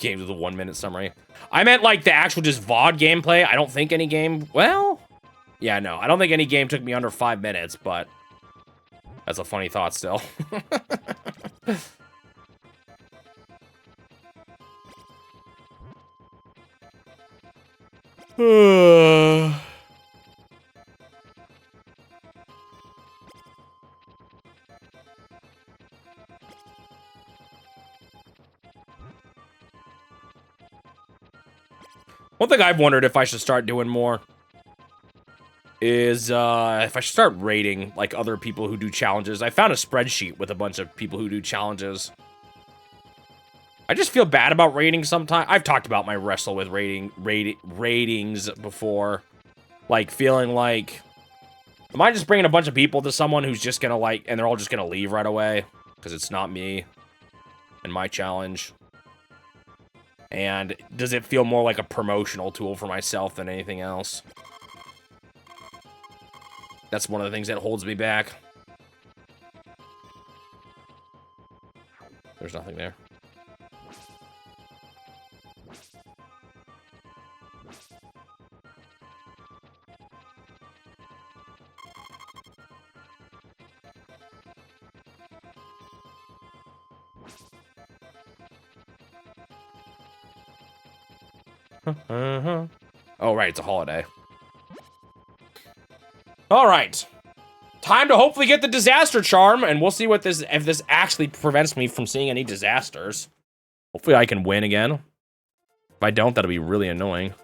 Game with a 1-minute summary. I meant like the actual just VOD gameplay. I don't think any game... Well... Yeah, no. I don't think any game took me under 5 minutes, but... That's a funny thought still. One thing I've wondered if I should start doing more is if I should start rating like other people who do challenges. I found a spreadsheet with a bunch of people who do challenges. I just feel bad about rating sometimes. I've talked about my wrestle with ratings before. Like feeling like, am I just bringing a bunch of people to someone who's just gonna like, and they're all just gonna leave right away because it's not me and my challenge. And does it feel more like a promotional tool for myself than anything else? That's one of the things that holds me back. There's nothing there. Oh, right, it's a holiday. All right. Time to hopefully get the disaster charm, and we'll see what this, if this actually prevents me from seeing any disasters. Hopefully I can win again. If I don't, that'll be really annoying.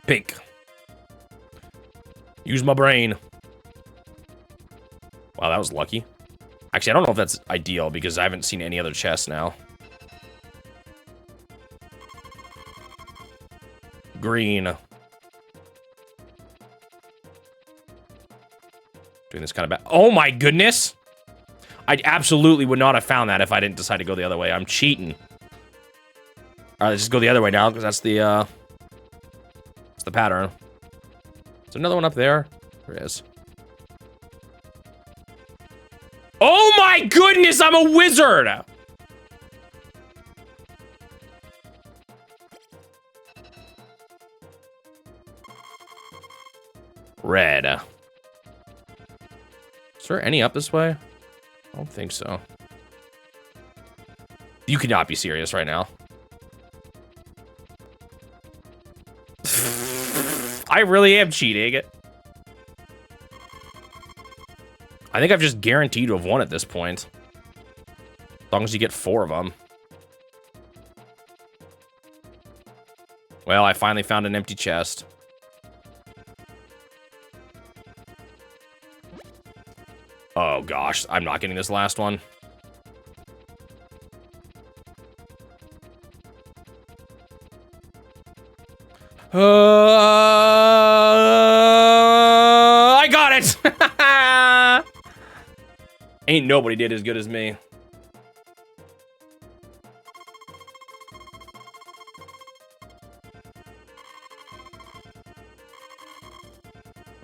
Pink. Use my brain. Wow, that was lucky. Actually, I don't know if that's ideal because I haven't seen any other chests now. Green. Doing this kind of bad. Oh my goodness! I absolutely would not have found that if I didn't decide to go the other way. I'm cheating. Alright, let's just go the other way now because that's the pattern. Is there another one up there? There is. Oh my goodness, I'm a wizard! Red. Is there any up this way? I don't think so. You cannot be serious right now. I really am cheating. I think I've just guaranteed to have won at this point. As long as you get 4 of them. Well, I finally found an empty chest. Oh gosh, I'm not getting this last one. I got it! Ain't nobody did as good as me.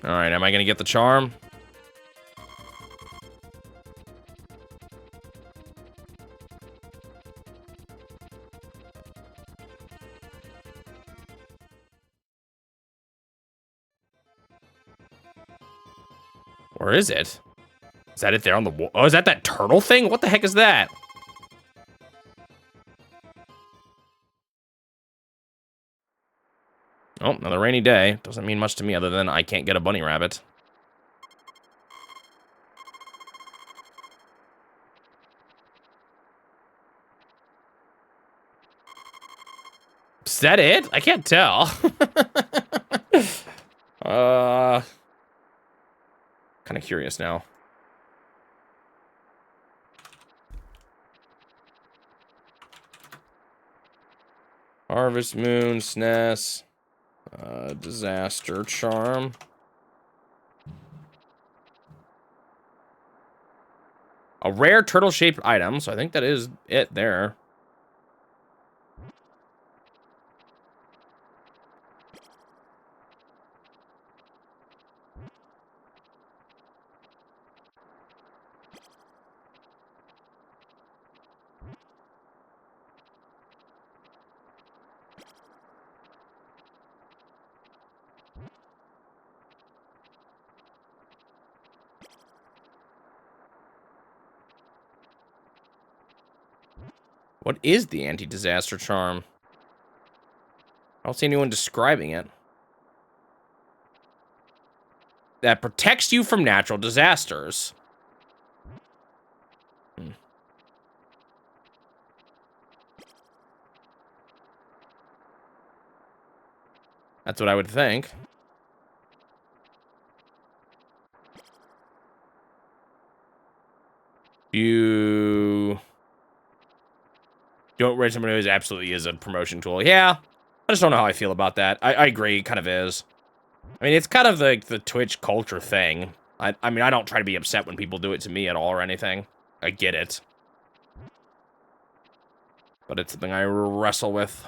Alright, am I gonna get the charm? Where is it? Is that it there on the wall? Oh, is that that turtle thing? What the heck is that? Oh, another rainy day. Doesn't mean much to me other than I can't get a bunny rabbit. Is that it? I can't tell. Kind of curious now. Harvest Moon, SNES, Disaster Charm. A rare turtle-shaped item, so I think that is it there. What is the anti-disaster charm? I don't see anyone describing it. That protects you from natural disasters. That's what I would think. You don't rate someone who absolutely is a promotion tool. Yeah, I just don't know how I feel about that. I agree, it kind of is. I mean, it's kind of like the Twitch culture thing. I mean, I don't try to be upset when people do it to me at all or anything. I get it. But it's something I wrestle with.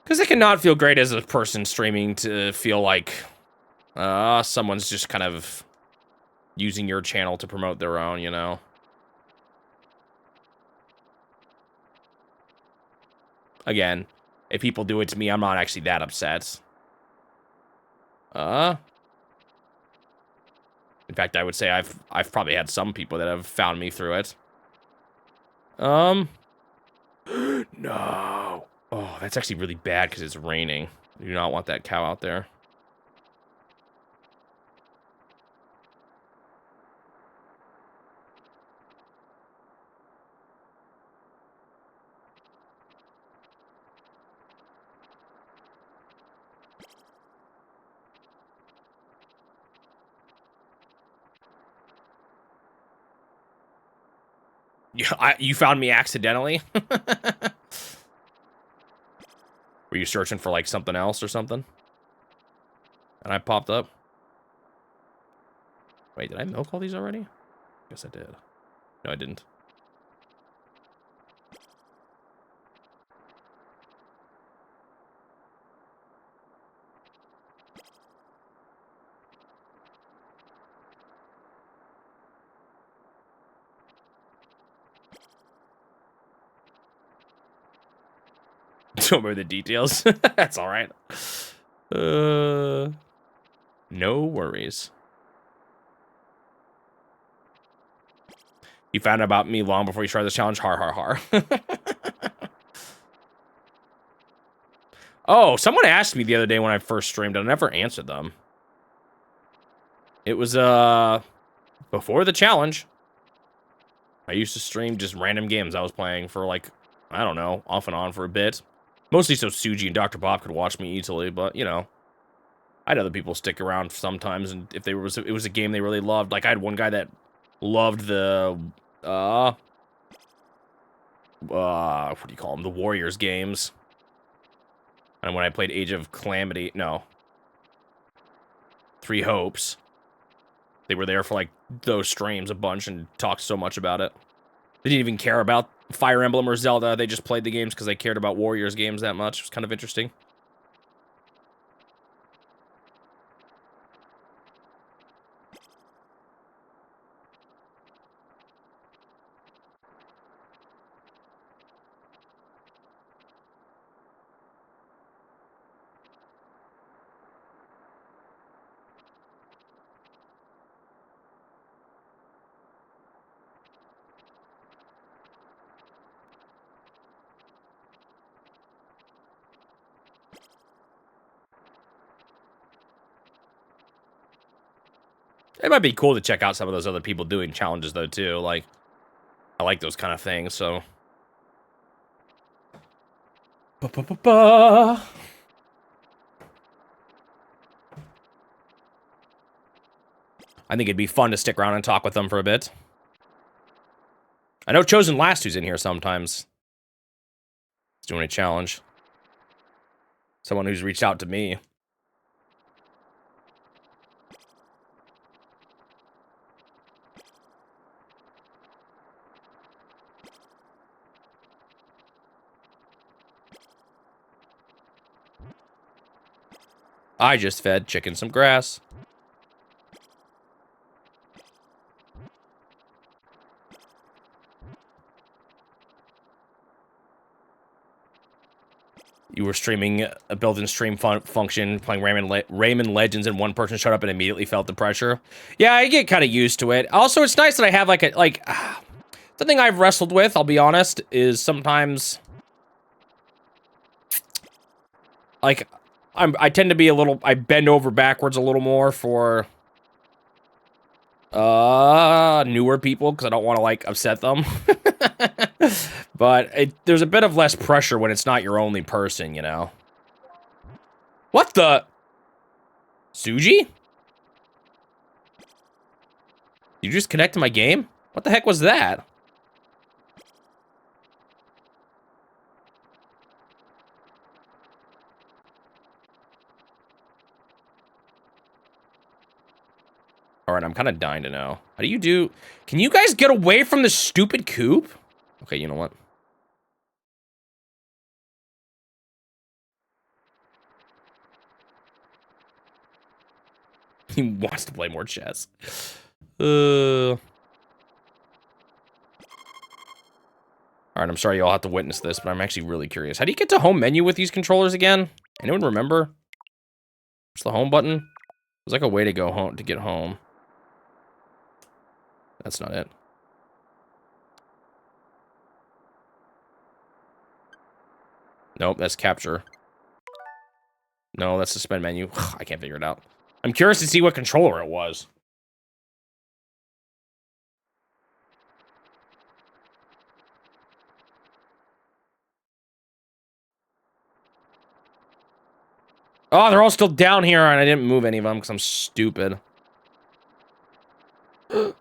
Because it cannot feel great as a person streaming to feel like someone's just kind of using your channel to promote their own, you know? Again, if people do it to me, I'm not actually that upset. In fact, I would say I've probably had some people that have found me through it. No. Oh, that's actually really bad because it's raining. You do not want that cow out there. You found me accidentally? Were you searching for, like, something else or something? And I popped up? Wait, did I milk all these already? Guess I did. No, I didn't. Don't remember the details. That's all right. No worries. You found out about me long before you started this challenge. Har, har, har. Oh, someone asked me the other day when I first streamed. I never answered them. It was, before the challenge. I used to stream just random games I was playing for, like, I don't know, off and on for a bit. Mostly so Suji and Dr. Bob could watch me easily, but, you know. I had other people stick around sometimes, and if it was a game they really loved. Like, I had one guy that loved the, what do you call them? The Warriors games. And when I played Age of Calamity, no. Three Hopes. They were there for, like, those streams a bunch and talked so much about it. They didn't even care about Fire Emblem or Zelda. They just played the games because they cared about Warriors games that much. It was kind of interesting. It might be cool to check out some of those other people doing challenges, though, too. Like, I like those kind of things, so. Ba-ba-ba-ba. I think it'd be fun to stick around and talk with them for a bit. I know Chosen Last who's in here sometimes. He's doing a challenge. Someone who's reached out to me. I just fed chicken some grass. You were streaming a built-in stream function, playing Rayman Legends, and one person showed up and immediately felt the pressure. Yeah, I get kind of used to it. Also, it's nice that I have like something I've wrestled with, I'll be honest, is sometimes like I tend to be I bend over backwards a little more for newer people because I don't want to like upset them. But there's a bit of less pressure when it's not your only person, you know. What the? Suji? You just connect to my game? What the heck was that? All right, I'm kind of dying to know. How do you do? Can you guys get away from the stupid coop? Okay, you know what? He wants to play more chess. All right, I'm sorry you all have to witness this, but I'm actually really curious. How do you get to home menu with these controllers again? Anyone remember? What's the home button? There's like a way to go home, to get home. That's not it. Nope, that's capture. No, that's suspend menu. I can't figure it out. I'm curious to see what controller it was. Oh, they're all still down here, and I didn't move any of them because I'm stupid. Oh.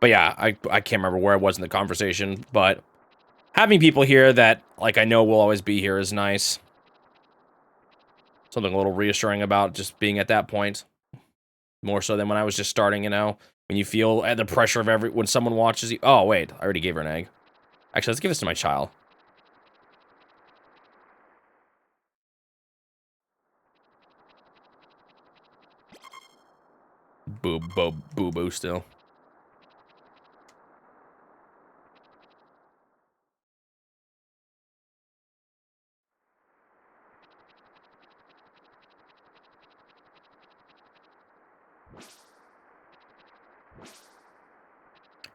But yeah, I can't remember where I was in the conversation, but having people here that, like, I know will always be here is nice. Something a little reassuring about just being at that point. More so than when I was just starting, you know? When you feel the pressure of when someone watches you. Oh, wait. I already gave her an egg. Actually, let's give this to my child. Boo still.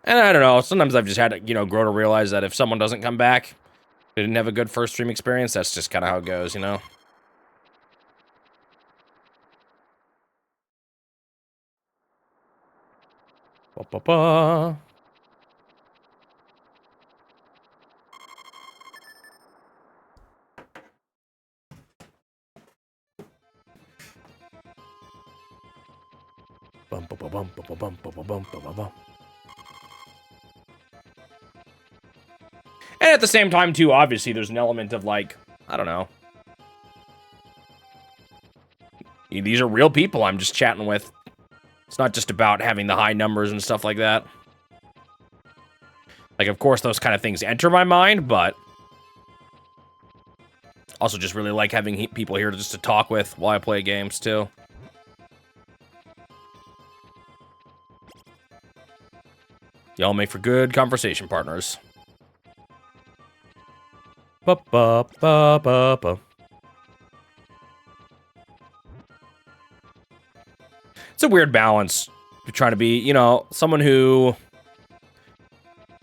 And I don't know, sometimes I've just had to, you know, grow to realize that if someone doesn't come back, they didn't have a good first stream experience, that's just kind of how it goes, you know? Ba-ba-ba. Bum, ba, ba, bum, ba, ba, bum, ba, ba, bum, ba, ba, bum. And at the same time, too, obviously, there's an element of, like, I don't know. These are real people I'm just chatting with. It's not just about having the high numbers and stuff like that. Like, of course, those kind of things enter my mind, but also just really like having people here just to talk with while I play games, too. Y'all make for good conversation partners. Ba-ba-ba-ba-ba. It's a weird balance. You're trying to be, you know, someone who...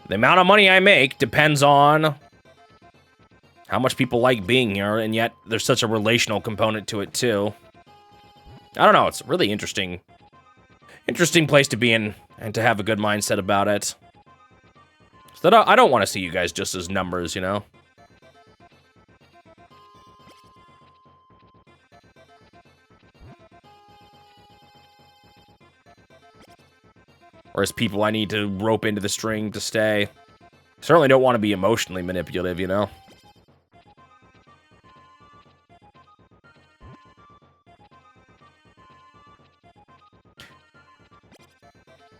The amount of money I make depends on how much people like being here, and yet there's such a relational component to it, too. I don't know, it's a really interesting place to be in, and to have a good mindset about it. So I don't want to see you guys just as numbers, you know? Or as people I need to rope into the string to stay. Certainly don't want to be emotionally manipulative, you know?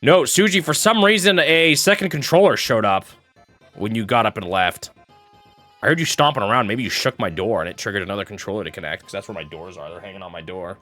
No, Suji, for some reason, a second controller showed up when you got up and left. I heard you stomping around. Maybe you shook my door and it triggered another controller to connect, because that's where my doors are. They're hanging on my door.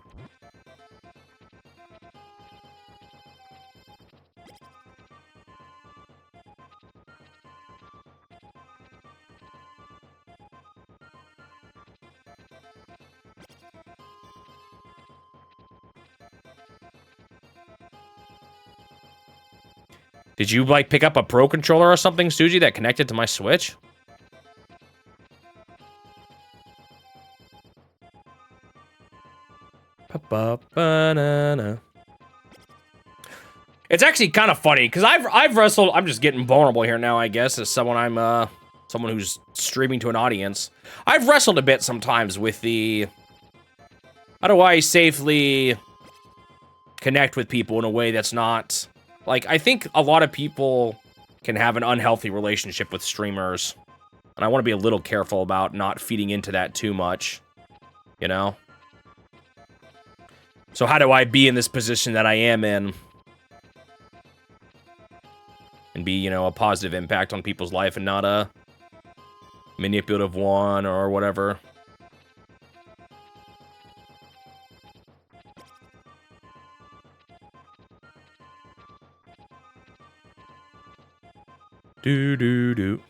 Did you, like, pick up a Pro controller or something, Suji, that connected to my Switch? It's actually kind of funny, because I've wrestled... I'm just getting vulnerable here now, I guess, as someone someone who's streaming to an audience. I've wrestled a bit sometimes with the... How do I safely connect with people in a way that's not... Like, I think a lot of people can have an unhealthy relationship with streamers. And I want to be a little careful about not feeding into that too much. You know? So how do I be in this position that I am in? And be, you know, a positive impact on people's life and not a manipulative one or whatever. Do.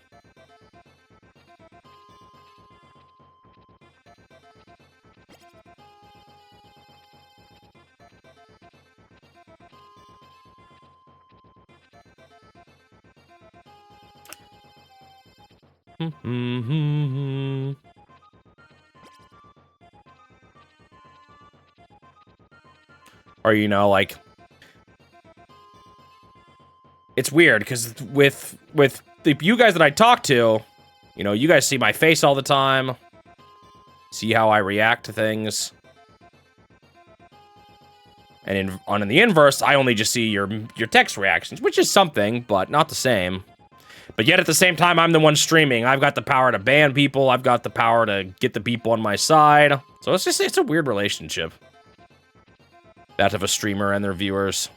Or, you know, like... It's weird, because with you guys that I talk to, you know, you guys see my face all the time. See how I react to things. And on the inverse, I only just see your text reactions, which is something, but not the same. But yet at the same time, I'm the one streaming. I've got the power to ban people. I've got the power to get the people on my side. So it's a weird relationship. That of a streamer and their viewers.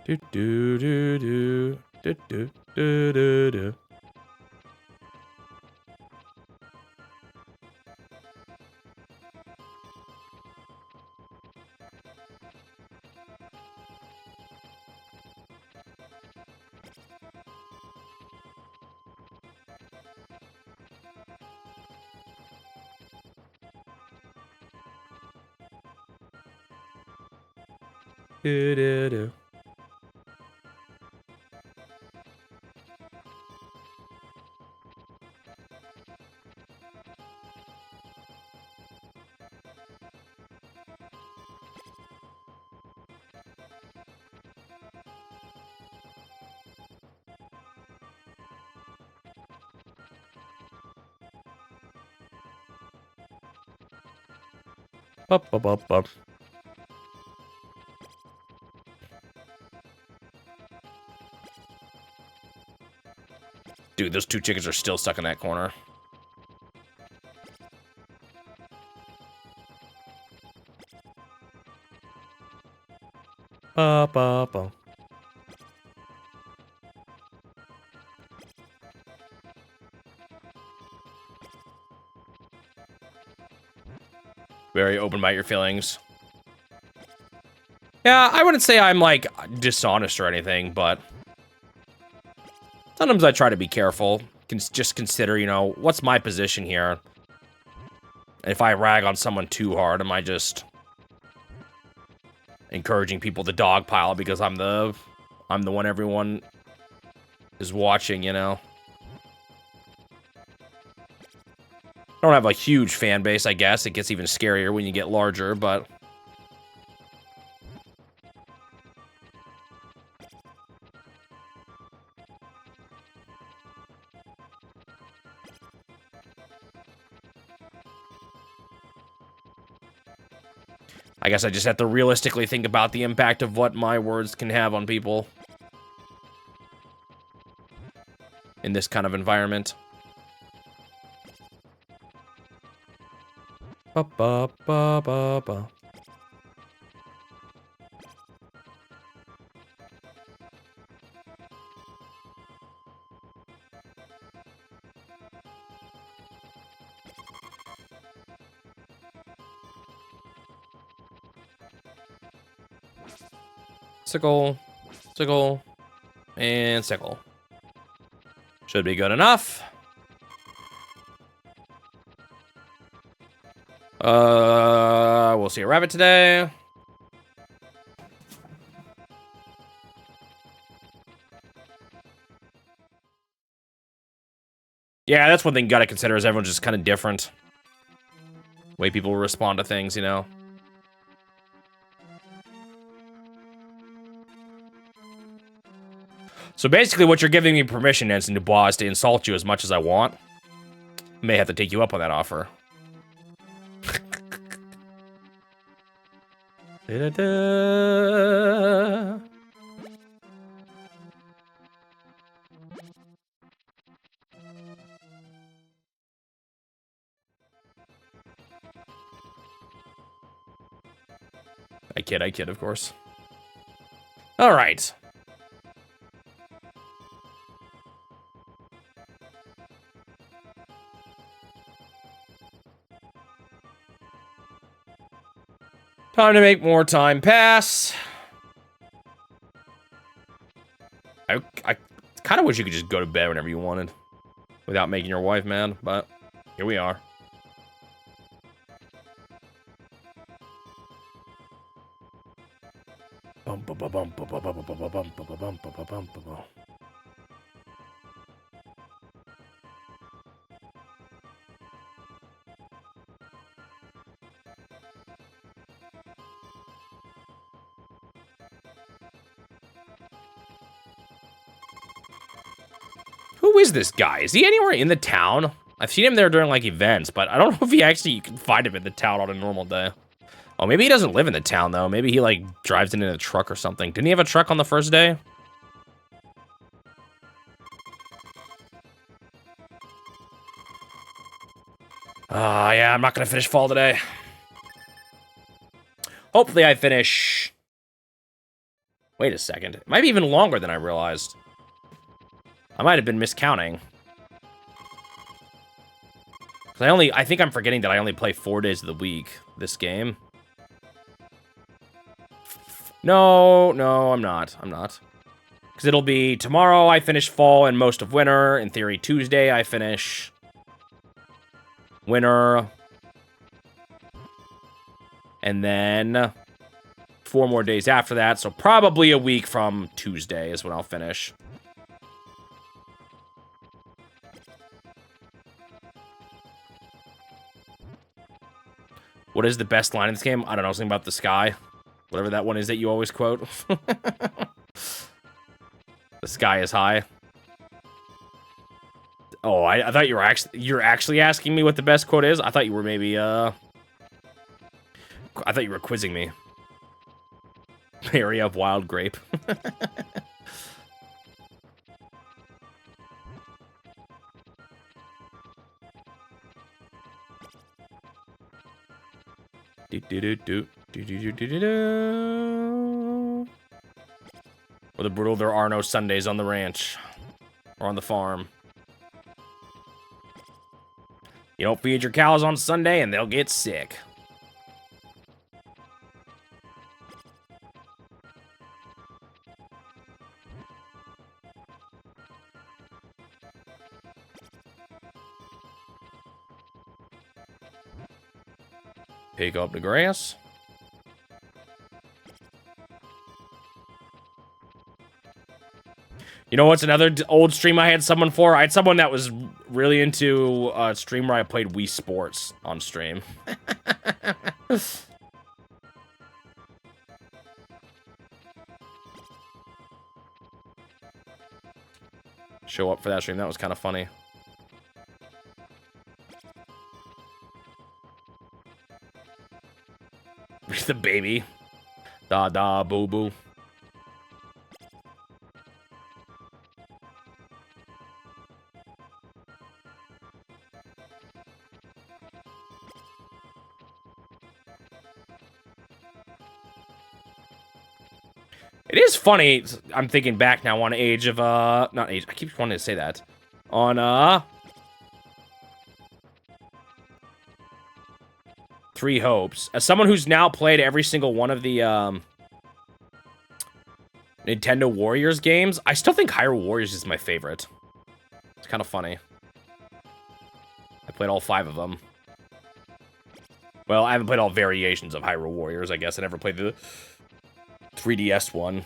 Do do do do do do do do do. Do do do. Bup, bup, bup, bup. Dude, those 2 chickens are still stuck in that corner. Ba, ba, ba. Very open about your feelings. Yeah, I wouldn't say I'm, like, dishonest or anything, but sometimes I try to be careful. Just consider, you know, what's my position here? If I rag on someone too hard, am I just encouraging people to dogpile because I'm the one everyone is watching, you know? I don't have a huge fan base, I guess. It gets even scarier when you get larger, but I guess I just have to realistically think about the impact of what my words can have on people in this kind of environment. Ba ba ba ba ba. Sickle, sickle, and sickle. Should be good enough. We'll see a rabbit today. Yeah, that's one thing you gotta consider is everyone's just kind of different. Way people respond to things, you know. So basically what you're giving me permission, Nancy Dubois, is to insult you as much as I want. May have to take you up on that offer. Da-da-da. I kid, of course. All right. Time to make more time pass. I kind of wish you could just go to bed whenever you wanted without making your wife mad, but here we are. Who is this guy? Is he anywhere in the town? I've seen him there during, like, events, but I don't know if you can find him in the town on a normal day. Oh, maybe he doesn't live in the town, though. Maybe he, like, drives in a truck or something. Didn't he have a truck on the first day? Yeah, I'm not gonna finish fall today. Hopefully I finish... Wait a second. It might be even longer than I realized. I might have been miscounting. I think I'm forgetting that I only play 4 days of the week, this game. No, I'm not. Because it'll be tomorrow I finish fall and most of winter. In theory, Tuesday I finish winter. And then 4 more days after that. So probably a week from Tuesday is when I'll finish. What is the best line in this game? I don't know, something about the sky. Whatever that one is that you always quote. The sky is high. Oh, I thought you're actually asking me what the best quote is? I thought you were maybe, I thought you were quizzing me. Area of wild grape. With a brutal, there are no Sundays on the ranch. Or on the farm. You don't feed your cows on Sunday and they'll get sick. Pick up the grass. You know what's another old stream I had someone for? I had someone that was really into a stream where I played Wii Sports on stream. Show up for that stream. That was kind of funny. The baby. Da da boo boo. It is funny, I'm thinking back now on Age of, not Age, I keep wanting to say that. On, Three Hopes. As someone who's now played every single one of the, Nintendo Warriors games, I still think Hyrule Warriors is my favorite. It's kind of funny. I played all 5 of them. Well, I haven't played all variations of Hyrule Warriors, I guess. I never played the 3DS one.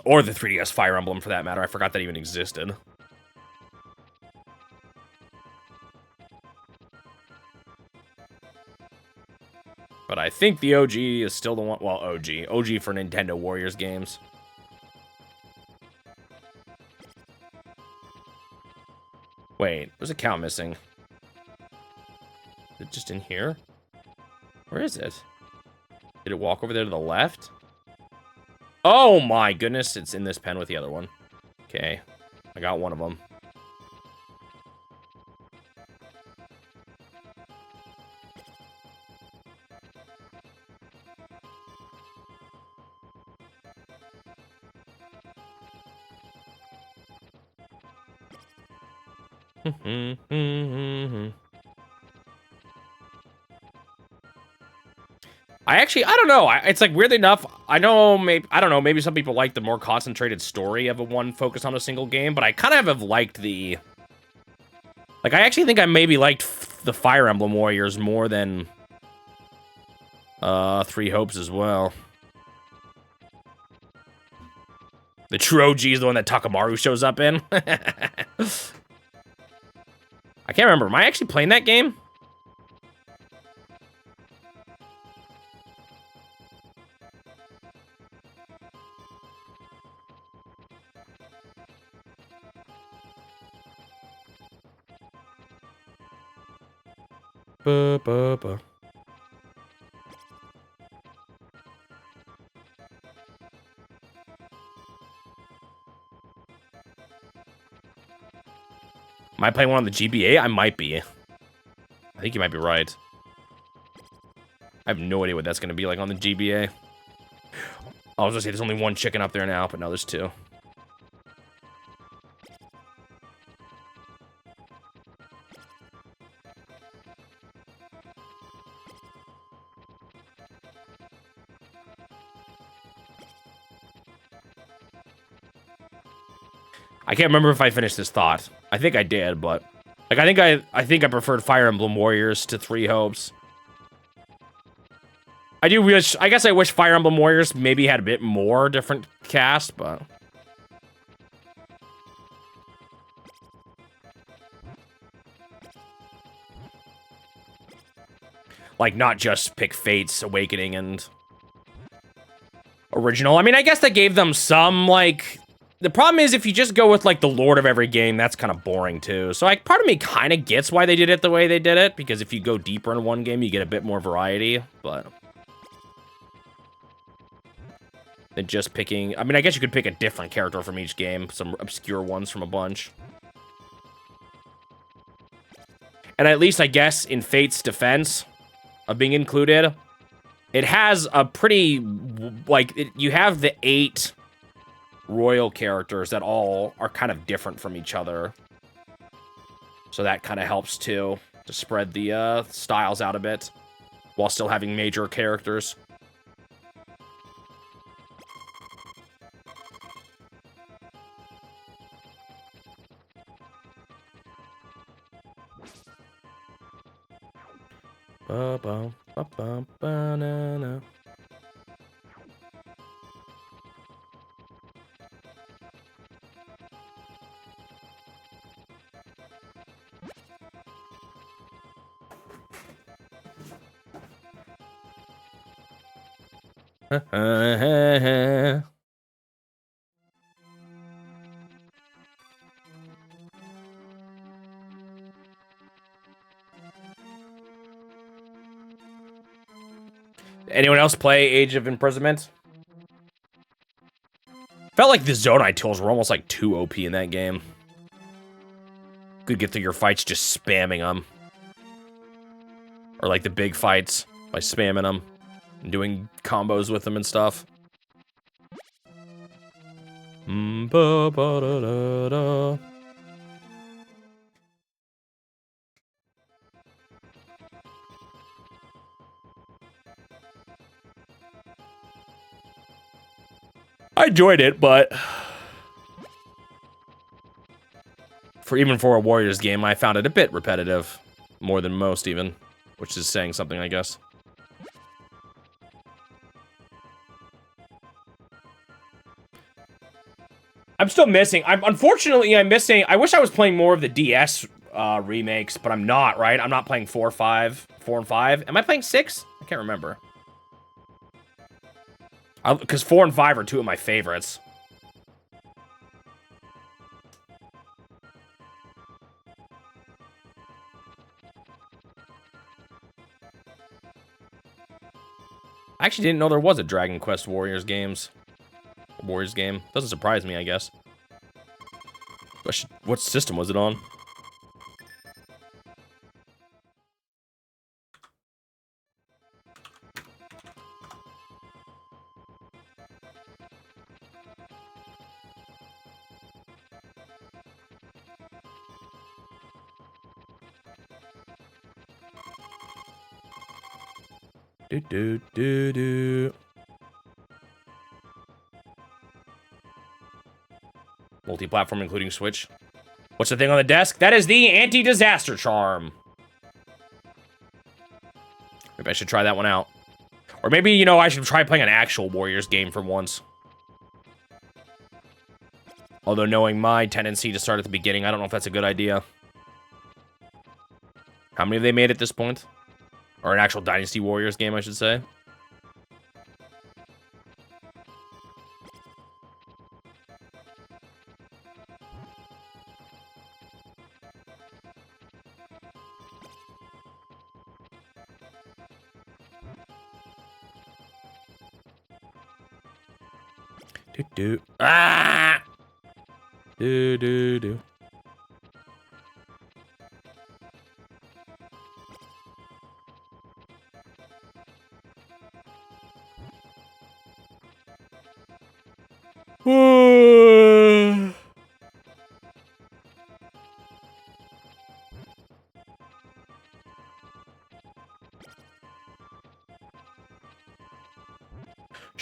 Or the 3DS Fire Emblem, for that matter. I forgot that even existed. But I think the OG is still the one... Well, OG. OG for Nintendo Warriors games. Wait, there's a cow missing. Is it just in here? Where is it? Did it walk over there to the left? Oh my goodness, it's in this pen with the other one. Okay, I got one of them. I don't know. It's like weird enough. I know, I don't know. Maybe some people like the more concentrated story of a one focused on a single game, but I kind of have liked the. Like, I actually think I maybe liked the Fire Emblem Warriors more than Three Hopes as well. The true OG is the one that Takamaru shows up in. I can't remember. Am I actually playing that game? Am I playing one on the GBA? I might be. I think you might be right. I have no idea what that's going to be like on the GBA. I was going to say there's only one chicken up there now, but no, there's two. I can't remember if I finished this thought. I think I did, but like I think I preferred Fire Emblem Warriors to Three Hopes. I do wish, I guess I wish Fire Emblem Warriors maybe had a bit more different cast, but like not just pick Fates, Awakening, and Original. I mean, I guess that gave them some like. The problem is if you just go with like the Lord of every game, that's kind of boring too. So like part of me kind of gets why they did it the way they did it, because if you go deeper in one game, you get a bit more variety, but than just picking, I mean, I guess you could pick a different character from each game, some obscure ones from a bunch. And at least I guess in Fate's defense of being included, it has a pretty like you have the 8 royal characters that all are kind of different from each other. So that kind of helps too, to spread the styles out a bit, while still having major characters. Ba-bum-ba-bum-ba-na-na. Anyone else play Age of Imprisonment? Felt like the Zonai tools were almost like too OP in that game. Could get through your fights just spamming them. Or like the big fights by spamming them. And doing combos with them and stuff. Ba-ba-da-da-da. I enjoyed it, but even for a Warriors game, I found it a bit repetitive. More than most, even. Which is saying something, I guess. I'm still missing. Unfortunately, I'm missing. I wish I was playing more of the DS remakes, but I'm not, right? I'm not playing 4 and 5. Am I playing 6? I can't remember. Because 4 and 5 are two of my favorites. I actually didn't know there was a Dragon Quest Warriors game. Doesn't surprise me, I guess. What system was it on? Do. Multi-platform, including Switch. What's the thing on the desk? That is the anti-disaster charm. Maybe I should try that one out. Or maybe, you know, I should try playing an actual Warriors game for once. Although knowing my tendency to start at the beginning, I don't know if that's a good idea. How many have they made at this point? Or an actual Dynasty Warriors game, I should say. Do. Ah! Do.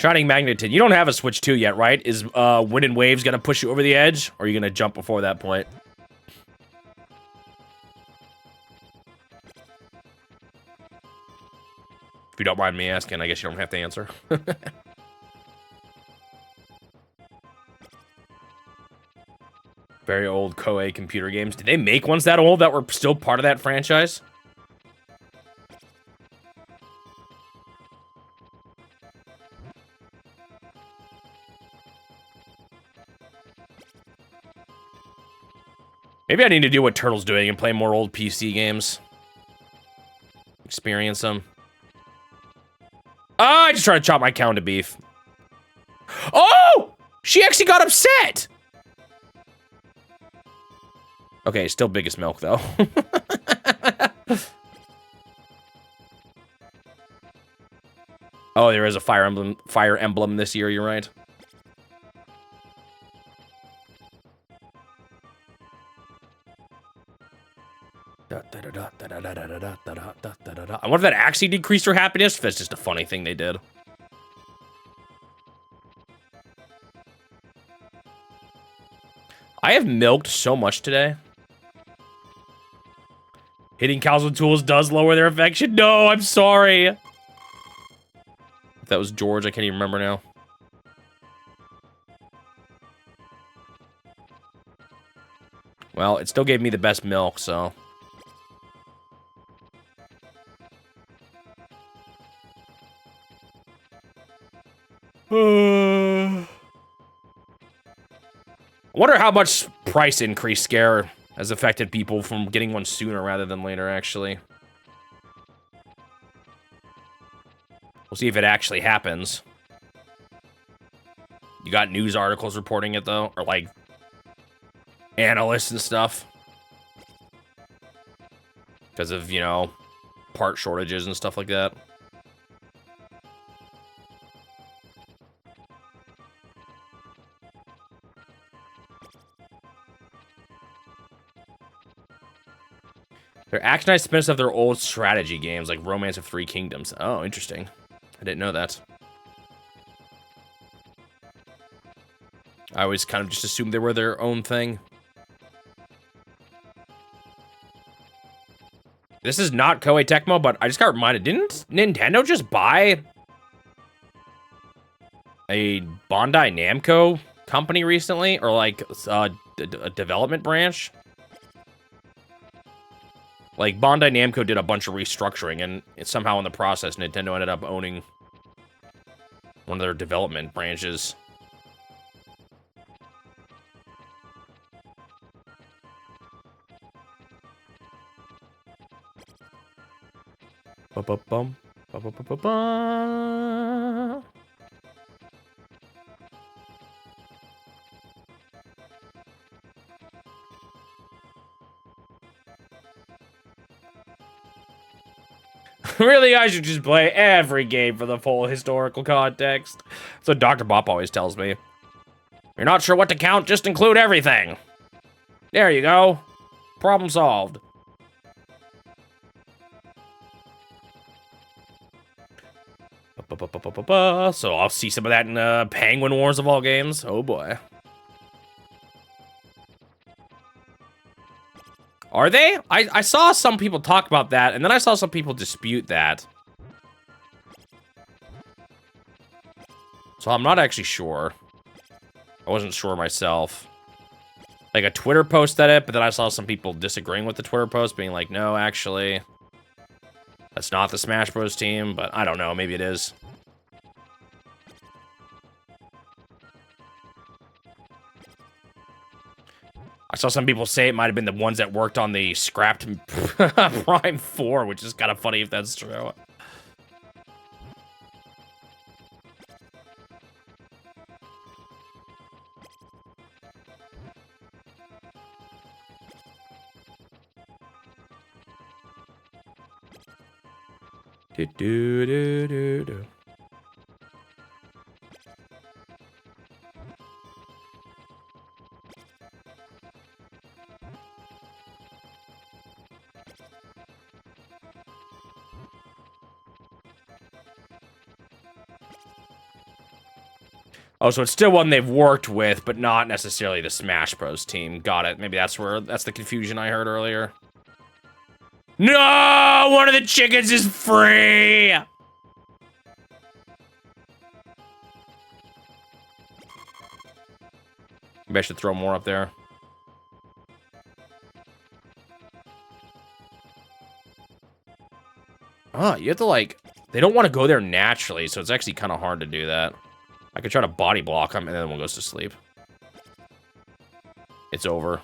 Shining Magneton. You don't have a Switch 2 yet, right? Is Wind and Waves gonna push you over the edge? Or are you gonna jump before that point? If you don't mind me asking, I guess you don't have to answer. Very old Koei computer games. Did they make ones that old that were still part of that franchise? Maybe I need to do what Turtle's doing and play more old PC games. Experience them. Oh, I just tried to chop my cow into beef. Oh! She actually got upset! Okay, still biggest milk, though. Oh, there is a Fire Emblem this year, you're right. I wonder if that actually decreased her happiness, if that's just a funny thing they did. I have milked so much today. Hitting cows with tools does lower their affection. No, I'm sorry. If that was George, I can't even remember now. Well, it still gave me the best milk, so. I wonder how much price increase scare has affected people from getting one sooner rather than later, actually. We'll see if it actually happens. You got news articles reporting it, though? Or, like, analysts and stuff? Because of, you know, part shortages and stuff like that. They're actionized spin-offs of their old strategy games, like Romance of Three Kingdoms. Oh, interesting. I didn't know that. I always kind of just assumed they were their own thing. This is not Koei Tecmo, but I just got reminded, didn't Nintendo just buy a Bandai Namco company recently? Or like a development branch? Like, Bandai Namco did a bunch of restructuring, and somehow in the process, Nintendo ended up owning one of their development branches. Ba-ba-bum. Ba-ba-ba-ba-ba. Really, I should just play every game for the full historical context. That's what Dr. Bop always tells me. You're not sure what to count, just include everything. There you go. Problem solved. So I'll see some of that in Penguin Wars of all games. Oh boy. Are they? I saw some people talk about that, and then I saw some people dispute that. So I'm not actually sure. I wasn't sure myself. Like, a Twitter post said it, but then I saw some people disagreeing with the Twitter post, being like, no, actually, that's not the Smash Bros. Team, but I don't know, maybe it is. I saw some people say it might have been the ones that worked on the scrapped Prime 4, which is kind of funny if that's true. Do do do do do. Oh, so it's still one they've worked with, but not necessarily the Smash Bros. Team. Got it. Maybe that's the confusion I heard earlier. No! One of the chickens is free! Maybe I should throw more up there. Oh, you have to, like... They don't want to go there naturally, so it's actually kind of hard to do that. I could try to body block him, and then one goes to sleep. It's over.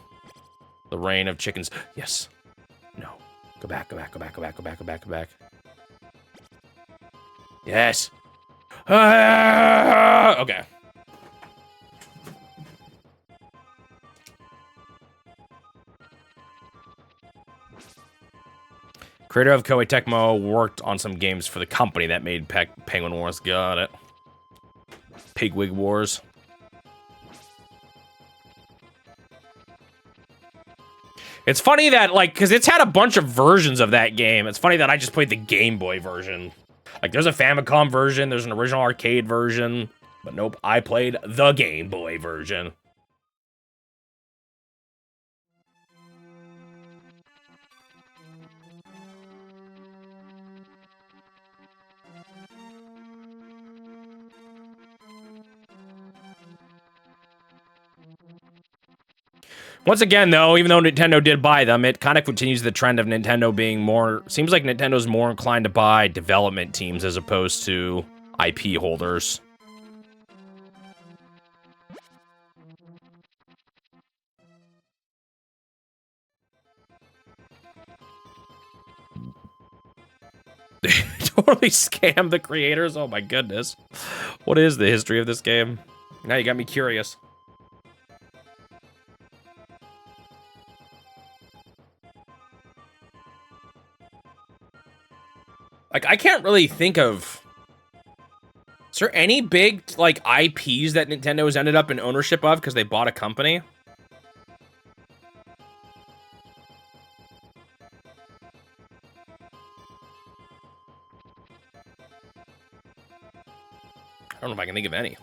The reign of chickens. Yes. No. Go back, go back, go back, go back, go back, go back, go back. Yes. Okay. Creator of Koei Tecmo worked on some games for the company that made Penguin Wars. Got it. Pigwig Wars. It's funny that, like, because it's had a bunch of versions of that game. It's funny that I just played the Game Boy version. Like, there's a Famicom version, there's an original arcade version. But nope, I played the Game Boy version. Once again, though, even though Nintendo did buy them, it kind of continues the trend of Nintendo being more... Seems like Nintendo's more inclined to buy development teams as opposed to IP holders. They totally scammed the creators? Oh my goodness. What is the history of this game? Now you got me curious. Like, I can't really think of... Is there any big, like, IPs that Nintendo has ended up in ownership of because they bought a company? I don't know if I can think of any.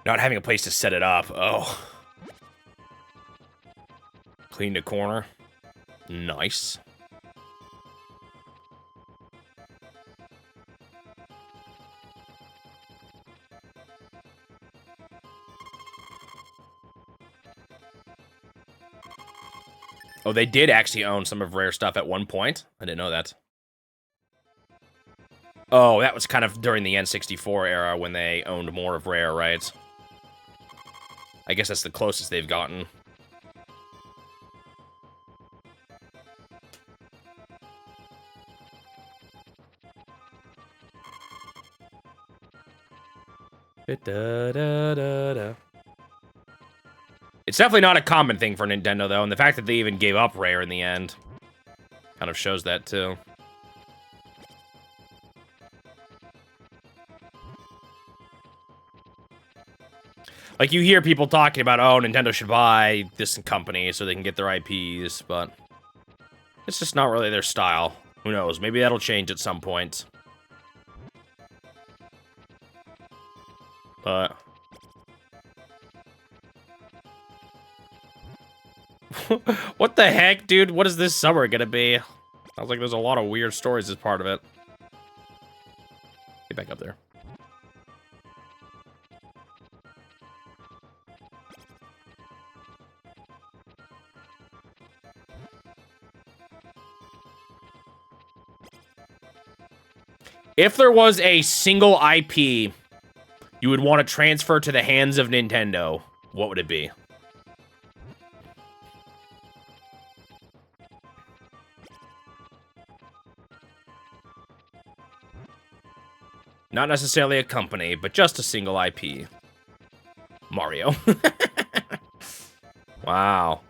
Not having a place to set it up. Oh. Cleaned a corner. Nice. Oh, they did actually own some of Rare stuff at one point? I didn't know that. Oh, that was kind of during the N64 era when they owned more of Rare, right? I guess that's the closest they've gotten. It's definitely not a common thing for Nintendo, though, and the fact that they even gave up Rare in the end kind of shows that, too. Like, you hear people talking about, oh, Nintendo should buy this company so they can get their IPs, but it's just not really their style. Who knows? Maybe that'll change at some point. But... what the heck, dude? What is this summer gonna be? Sounds like there's a lot of weird stories as part of it. Get back up there. If there was a single IP you would want to transfer to the hands of Nintendo, what would it be? Not necessarily a company, but just a single IP. Mario. Wow.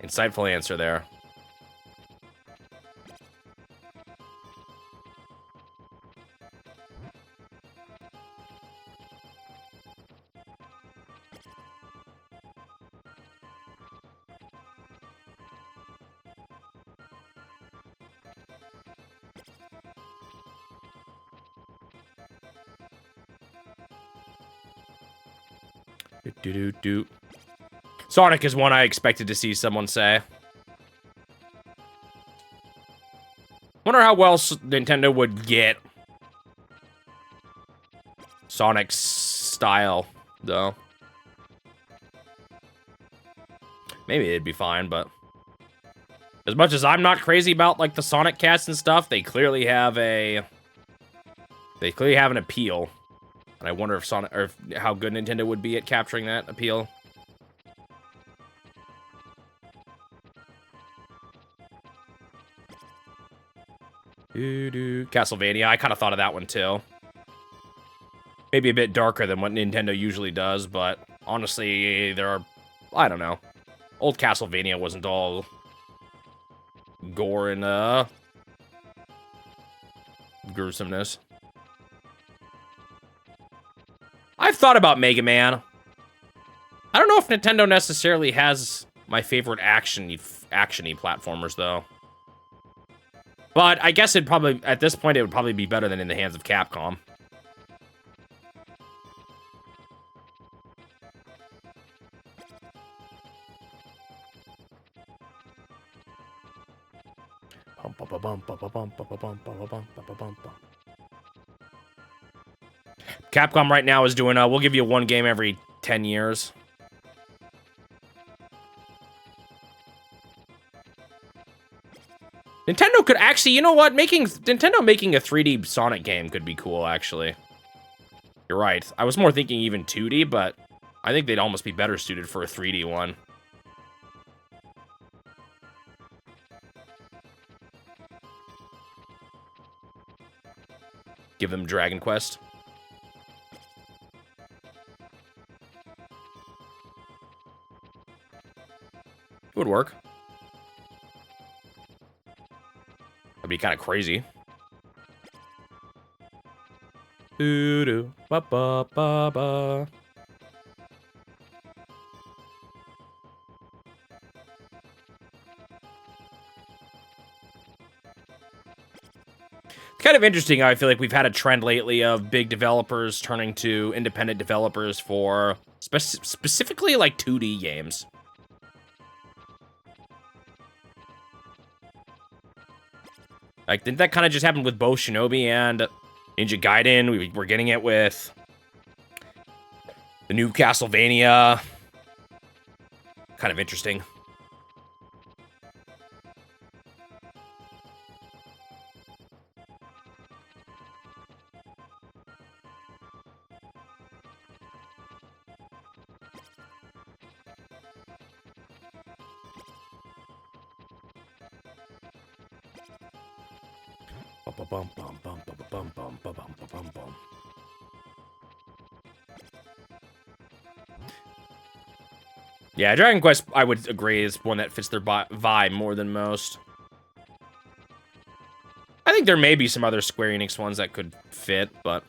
Insightful answer there. Do. Sonic is one I expected to see someone say. Wonder how well Nintendo would get Sonic's style, though. Maybe it'd be fine, but as much as I'm not crazy about like the Sonic cast and stuff, they clearly have an appeal. And I wonder if how good Nintendo would be at capturing that appeal. Castlevania, I kind of thought of that one too. Maybe a bit darker than what Nintendo usually does, but honestly, I don't know. Old Castlevania wasn't all gore and gruesomeness. I've thought about Mega Man. I don't know if Nintendo necessarily has my favorite actiony platformers, though. But I guess at this point, it would probably be better than in the hands of Capcom. Capcom right now is doing, we'll give you one game every 10 years. Nintendo could actually, you know what? Nintendo making a 3D Sonic game could be cool, actually. You're right. I was more thinking even 2D, but I think they'd almost be better suited for a 3D one. Give them Dragon Quest. It would work. That'd be kind of crazy. Doo-doo, ba-ba-ba-ba. It's kind of interesting how I feel like we've had a trend lately of big developers turning to independent developers for specifically like 2D games. Like, didn't that kind of just happen with both Shinobi and Ninja Gaiden? We're getting it with the new Castlevania. Kind of interesting. Yeah, Dragon Quest, I would agree, is one that fits their vibe more than most. I think there may be some other Square Enix ones that could fit, but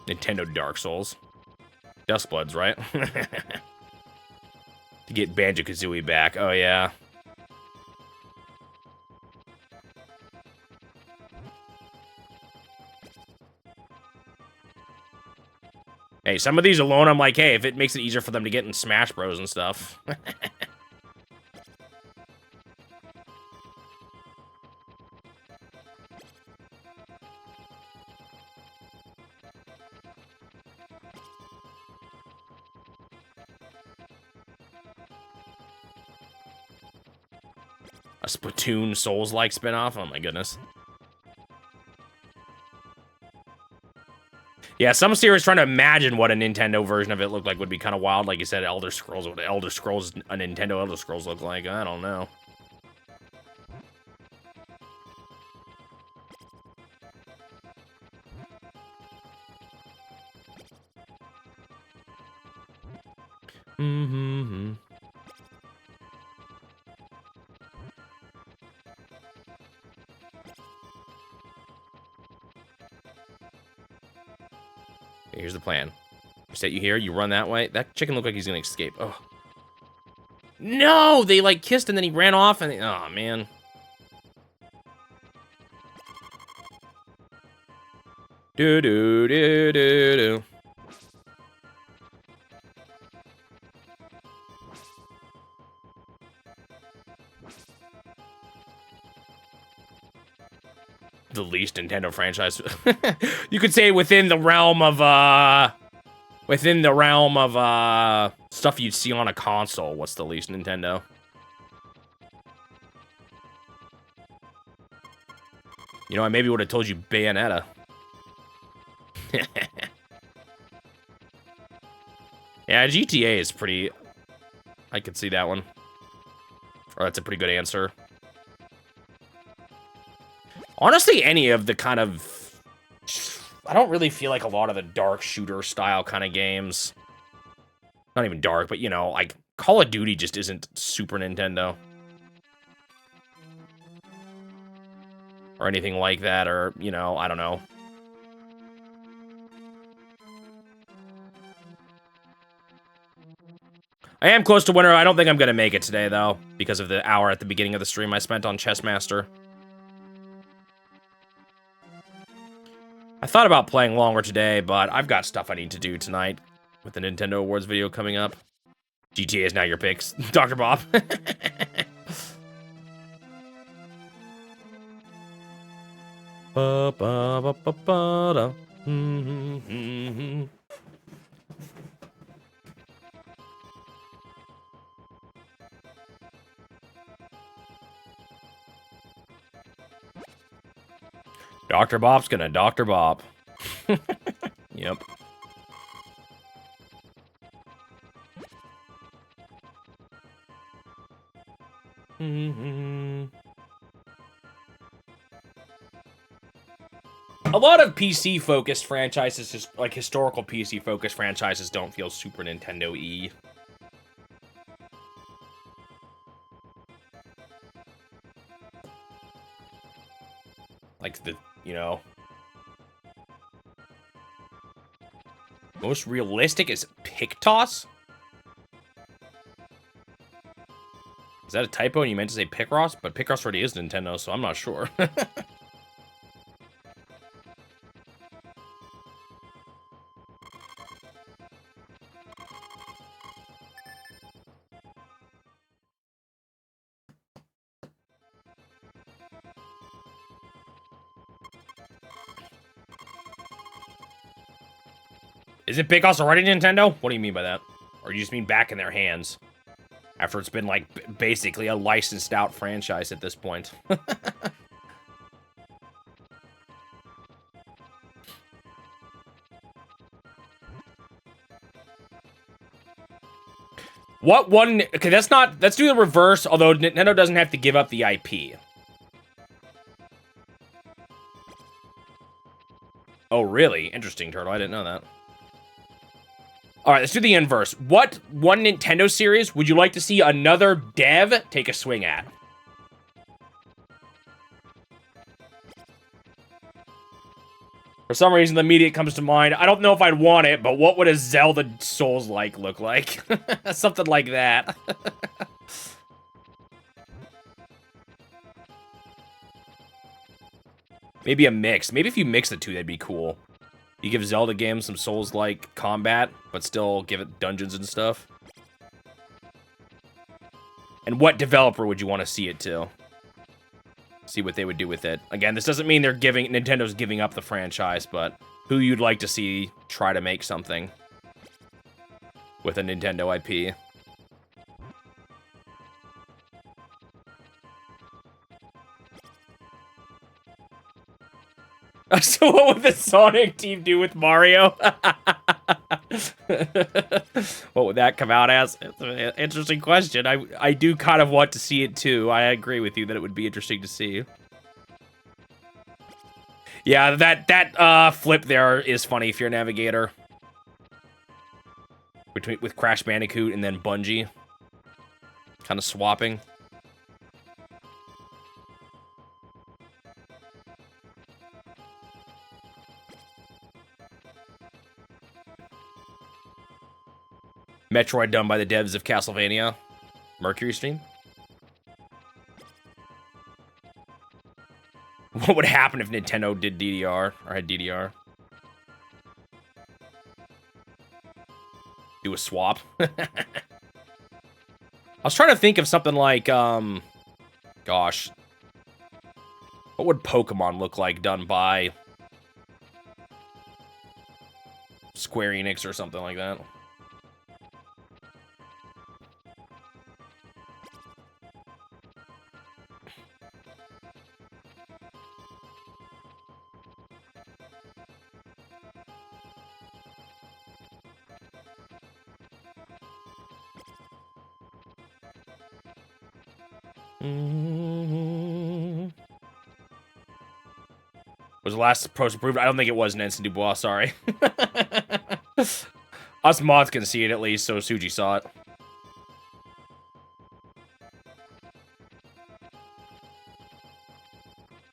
Nintendo Dark Souls. Dustbloods, right? To get Banjo-Kazooie back. Oh, yeah. Hey, some of these alone, I'm like, hey, if it makes it easier for them to get in Smash Bros. And stuff. A Splatoon Souls-like spinoff? Oh my goodness. Yeah, some series trying to imagine what a Nintendo version of it looked like would be kind of wild. Like you said, Elder Scrolls. What a Nintendo Elder Scrolls look like? I don't know. Mm-hmm. Here's the plan. You set you here, you run that way. That chicken looked like he's gonna escape. Oh. No! They, like, kissed and then he ran off and... Oh, man. Do-do-do-do-do. The least Nintendo franchise. You could say within the realm of stuff you'd see on a console. What's the least Nintendo? You know, I maybe would have told you Bayonetta. Yeah, GTA is pretty... I could see that one. Or that's a pretty good answer. Honestly, any of the kind of... I don't really feel like a lot of the dark shooter style kind of games. Not even dark, but, you know, like, Call of Duty just isn't Super Nintendo. Or anything like that, or, you know, I don't know. I am close to winter. I don't think I'm going to make it today, though, because of the hour at the beginning of the stream I spent on Chess Master. I thought about playing longer today, but I've got stuff I need to do tonight with the Nintendo Awards video coming up. GTA is now your picks. Dr. Bob. Dr. Bob's gonna Dr. Bob. Yep. A lot of PC-focused franchises, just like historical PC-focused franchises, don't feel Super Nintendo-y. Like the, you know... Most realistic is Picross? Is that a typo and you meant to say Picross? But Picross already is Nintendo, so I'm not sure. Isn't Picross already Nintendo? What do you mean by that? Or do you just mean back in their hands? After it's been, like, basically a licensed out franchise at this point. What one... Okay, that's not... Let's do the reverse, although Nintendo doesn't have to give up the IP. Oh, really? Interesting, Turtle. I didn't know that. All right, let's do the inverse. What one Nintendo series would you like to see another dev take a swing at? For some reason, the immediate comes to mind. I don't know if I'd want it, but what would a Zelda Souls-like look like? Something like that. Maybe a mix. Maybe if you mix the two, that'd be cool. You give Zelda games some Souls-like combat, but still give it dungeons and stuff. And what developer would you want to see it to? See what they would do with it. Again, this doesn't mean Nintendo's giving up the franchise, but who you'd like to see try to make something with a Nintendo IP. So what would the Sonic team do with Mario? What would that come out as? It's an interesting question. I do kind of want to see it too. I agree with you that it would be interesting to see. Yeah, that flip there is funny if you're a navigator. With Crash Bandicoot and then Bungie. Kind of swapping. Metroid done by the devs of Castlevania. Mercury Stream. What would happen if Nintendo did DDR, or had DDR? Do a swap. I was trying to think of something like, gosh. What What would Pokemon look like done by Square Enix or something like that? Was the last post approved? I don't think it was Nancy Dubois, sorry. Us mods can see it at least, so Suji saw it.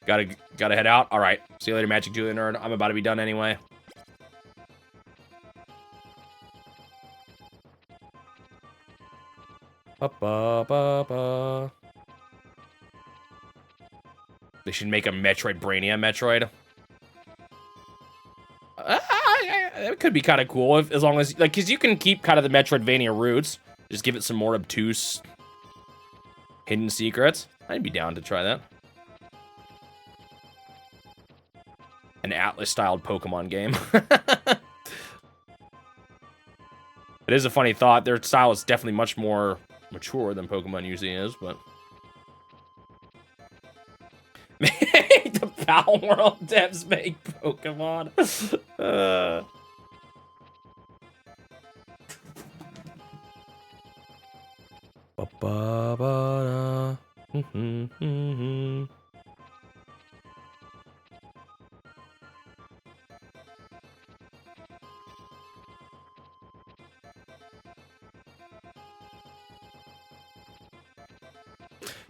Gotta head out. All right. See you later, Magic Julia Nerd. I'm about to be done anyway. Ba-ba-ba-ba. They should make a Metroid Brainia Metroid. It could be kind of cool as long as, like, because you can keep kind of the Metroidvania roots. Just give it some more obtuse hidden secrets. I'd be down to try that. An Atlas-styled Pokemon game. It is a funny thought. Their style is definitely much more mature than Pokemon usually is, but... The Pal World devs make Pokemon.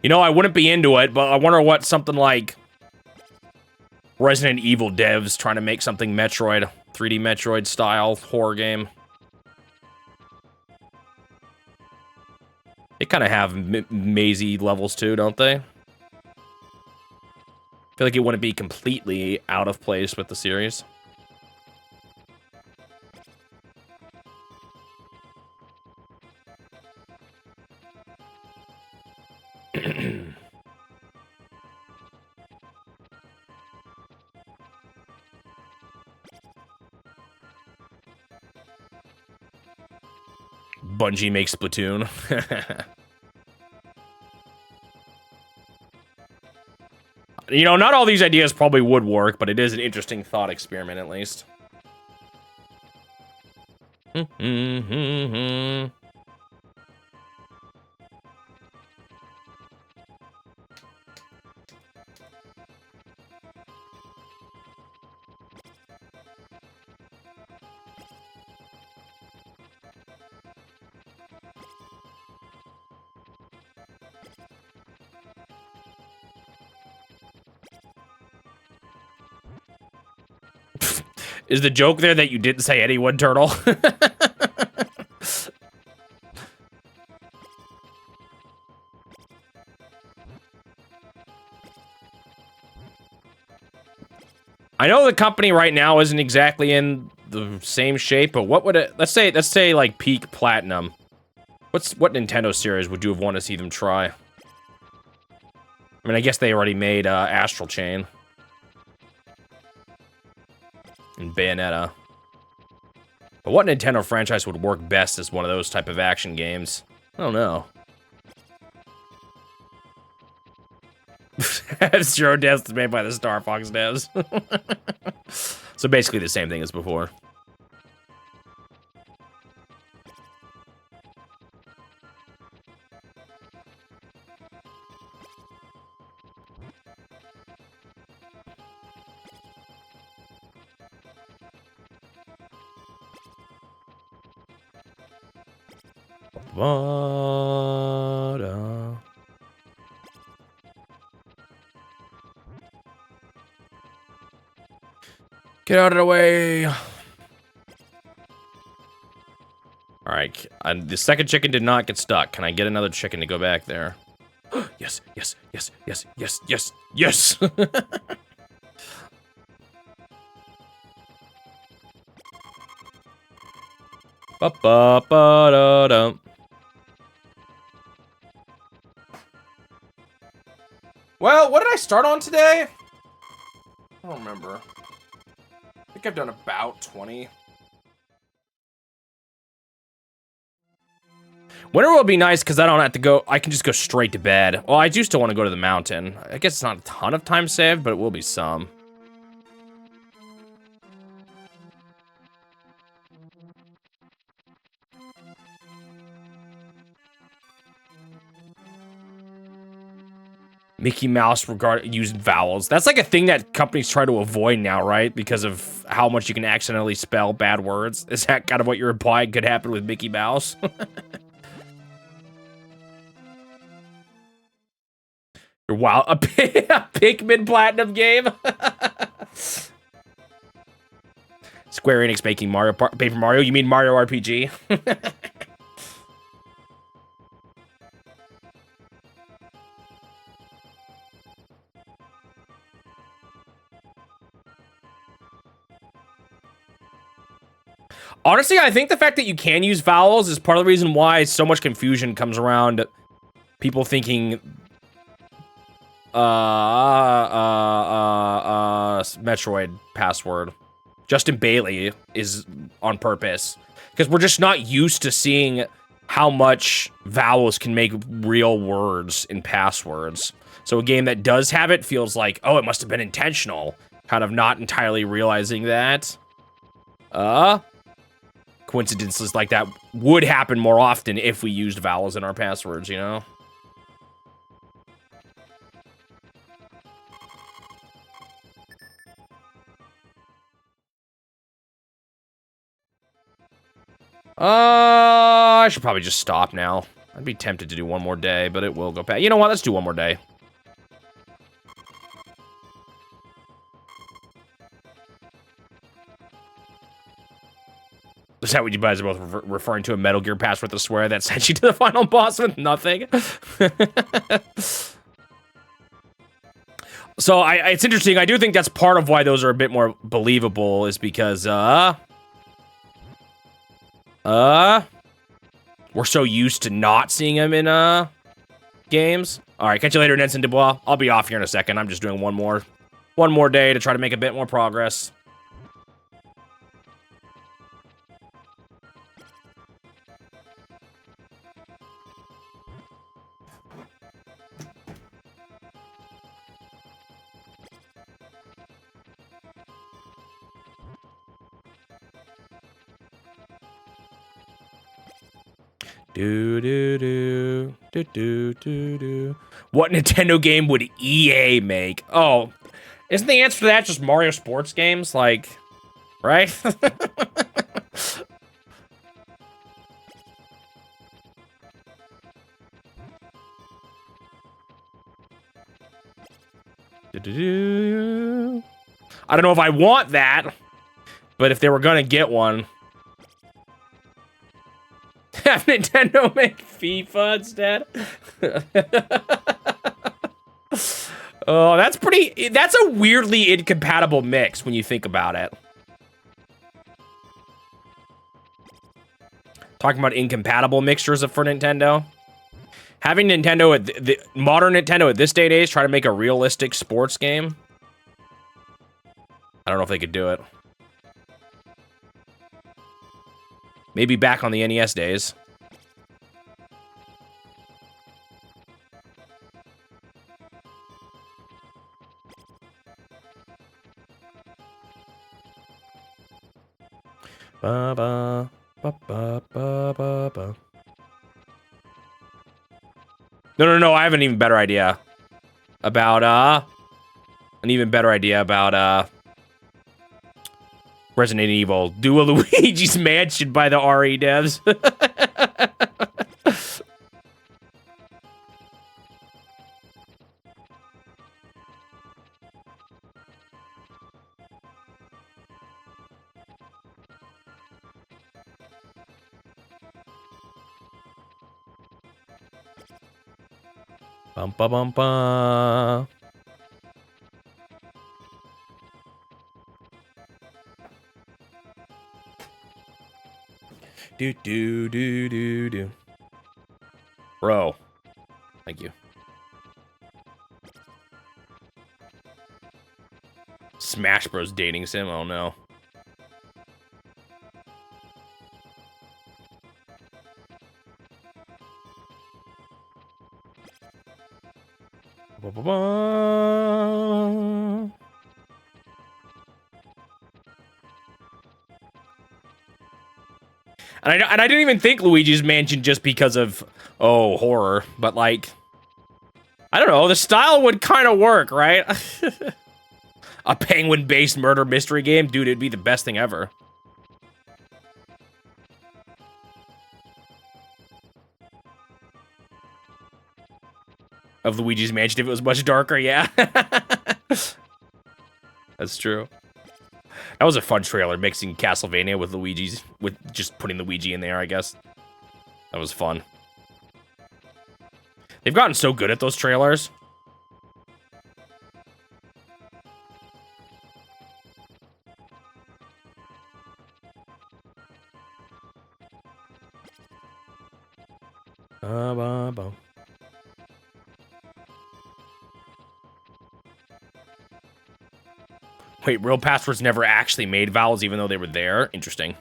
You know, I wouldn't be into it, but I wonder what something like Resident Evil devs trying to make something Metroid, 3D Metroid style horror game. They kind of have mazy levels too, don't they? I feel like it wouldn't be completely out of place with the series. Bungie makes Splatoon. You know, not all these ideas probably would work, but it is an interesting thought experiment, at least. Is the joke there that you didn't say anyone, Turtle? I know the company right now isn't exactly in the same shape, but what would it, let's say like peak platinum. What Nintendo series would you have wanted to see them try? I mean, I guess they already made Astral Chain. And Bayonetta. But what Nintendo franchise would work best as one of those type of action games? I don't know. Zero Deaths is made by the Star Fox devs. So basically the same thing as before. Get out of the way. All right, the second chicken did not get stuck. Can I get another chicken to go back there? Yes, yes, yes, yes, yes, yes, yes. Ba-ba-ba-da-dum. Well, what did I start on today? I don't remember. I think I've done about 20. Winter will be nice because I don't have to go. I can just go straight to bed. Well, I do still want to go to the mountain. I guess it's not a ton of time saved, but it will be some. Mickey Mouse used vowels. That's like a thing that companies try to avoid now, right? Because of how much you can accidentally spell bad words. Is that kind of what you're implying could happen with Mickey Mouse? Wow, a Pikmin Platinum game? Square Enix making Paper Mario? You mean Mario RPG? Honestly, I think the fact that you can use vowels is part of the reason why so much confusion comes around people thinking Metroid password. Justin Bailey is on purpose. Because we're just not used to seeing how much vowels can make real words in passwords. So a game that does have it feels like, oh, it must have been intentional. Kind of not entirely realizing that. Coincidences like that would happen more often if we used vowels in our passwords, you know? I should probably just stop now. I'd be tempted to do one more day, but it will go past. You know what? Let's do one more day. Is that what you guys are both referring to? A Metal Gear password to swear that sent you to the final boss with nothing? So it's interesting. I do think that's part of why those are a bit more believable is because, we're so used to not seeing them in, games. All right, catch you later, Nelson Dubois. I'll be off here in a second. I'm just doing one more day to try to make a bit more progress. What Nintendo game would EA make? Oh, isn't the answer to that just Mario sports games? Like, right? I don't know if I want that, but if they were gonna get one, have Nintendo make FIFA instead. Oh, that's a weirdly incompatible mix when you think about it. Talking about incompatible mixtures for Nintendo. Having Nintendo at the modern Nintendo at this day and age try to make a realistic sports game. I don't know if they could do it. Maybe back on the NES days. Ba ba ba ba ba ba ba. No, I have an even better idea about Resident Evil. Do a Luigi's Mansion by the RE devs. Bum ba bum ba. Do. Bro. Thank you. Smash Bros. Dating sim? Oh no. And I didn't even think Luigi's Mansion just because of, oh, horror. But, like, I don't know. The style would kind of work, right? A penguin-based murder mystery game? Dude, it'd be the best thing ever. Of Luigi's Mansion if it was much darker, yeah. That's true. That was a fun trailer, mixing Castlevania with Luigi's, with just putting Luigi in there, I guess. That was fun. They've gotten so good at those trailers. Wait, real passwords never actually made vowels even though they were there? Interesting.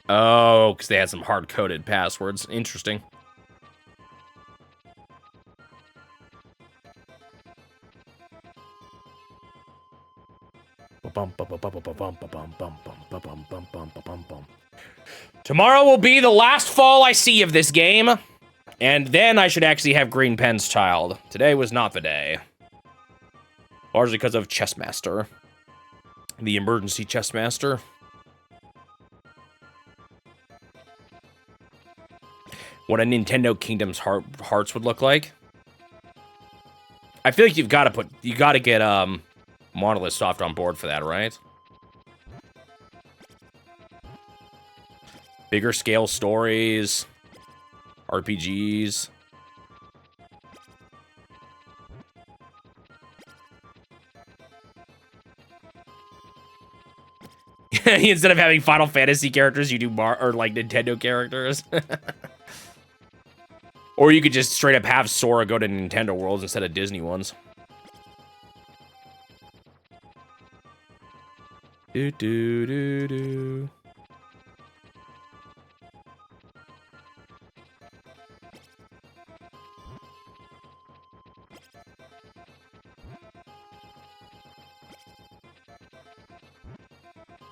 Oh, because they had some hard-coded passwords. Interesting. Tomorrow will be the last fall I see of this game. And then I should actually have Green Pen's child. Today was not the day. Largely because of Chessmaster. The emergency Chessmaster. What a Nintendo Kingdom's Hearts would look like. I feel like you gotta get Monolith Soft on board for that, right? Bigger scale stories. RPGs. Instead of having Final Fantasy characters, you do like Nintendo characters. Or you could just straight up have Sora go to Nintendo worlds instead of Disney ones. Do do do do.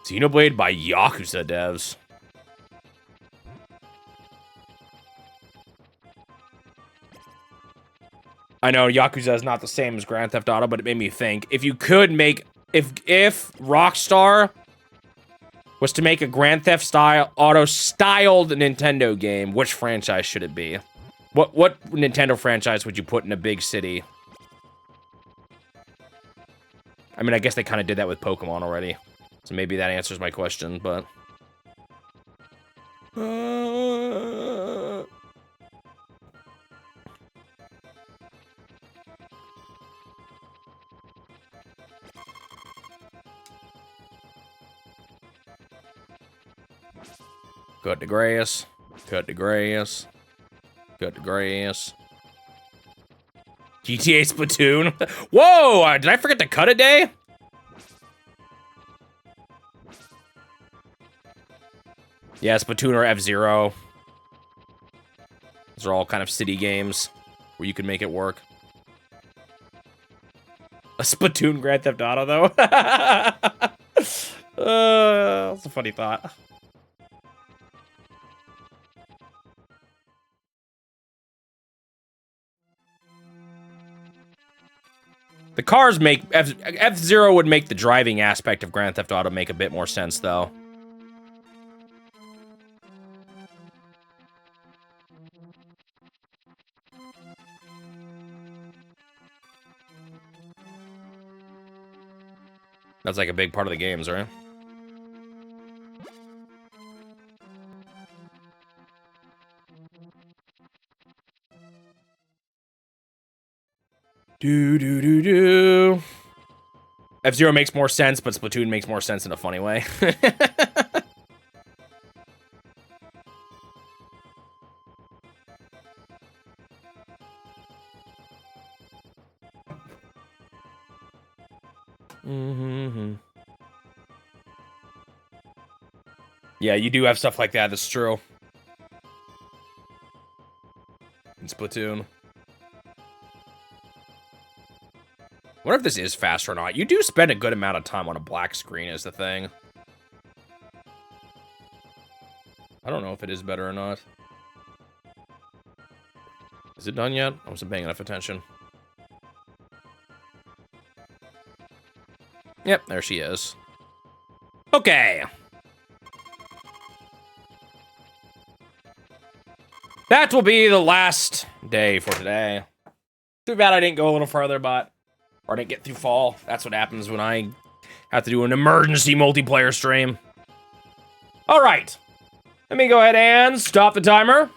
Xenoblade by Yakuza devs. I know Yakuza is not the same as Grand Theft Auto, but it made me think. If you could make... If Rockstar was to make a Grand Theft Auto-styled Nintendo game, which franchise should it be? What Nintendo franchise would you put in a big city? I mean, I guess they kind of did that with Pokemon already. So maybe that answers my question, but... Cut the grass. Cut the grass. Cut the grass. GTA Splatoon. Whoa! Did I forget to cut a day? Yeah, Splatoon or F-Zero. Those are all kind of city games where you can make it work. A Splatoon Grand Theft Auto, though? That's a funny thought. The cars make... F-Zero would make the driving aspect of Grand Theft Auto make a bit more sense, though. That's like a big part of the games, right? Do. F-Zero makes more sense, but Splatoon makes more sense in a funny way. Yeah, you do have stuff like that. That's true. In Splatoon. I wonder if this is fast or not. You do spend a good amount of time on a black screen is the thing. I don't know if it is better or not. Is it done yet? I wasn't paying enough attention. Yep, there she is. Okay. That will be the last day for today. Too bad I didn't go a little further, but... Or I didn't get through fall. That's what happens when I have to do an emergency multiplayer stream. Alright. Let me go ahead and stop the timer.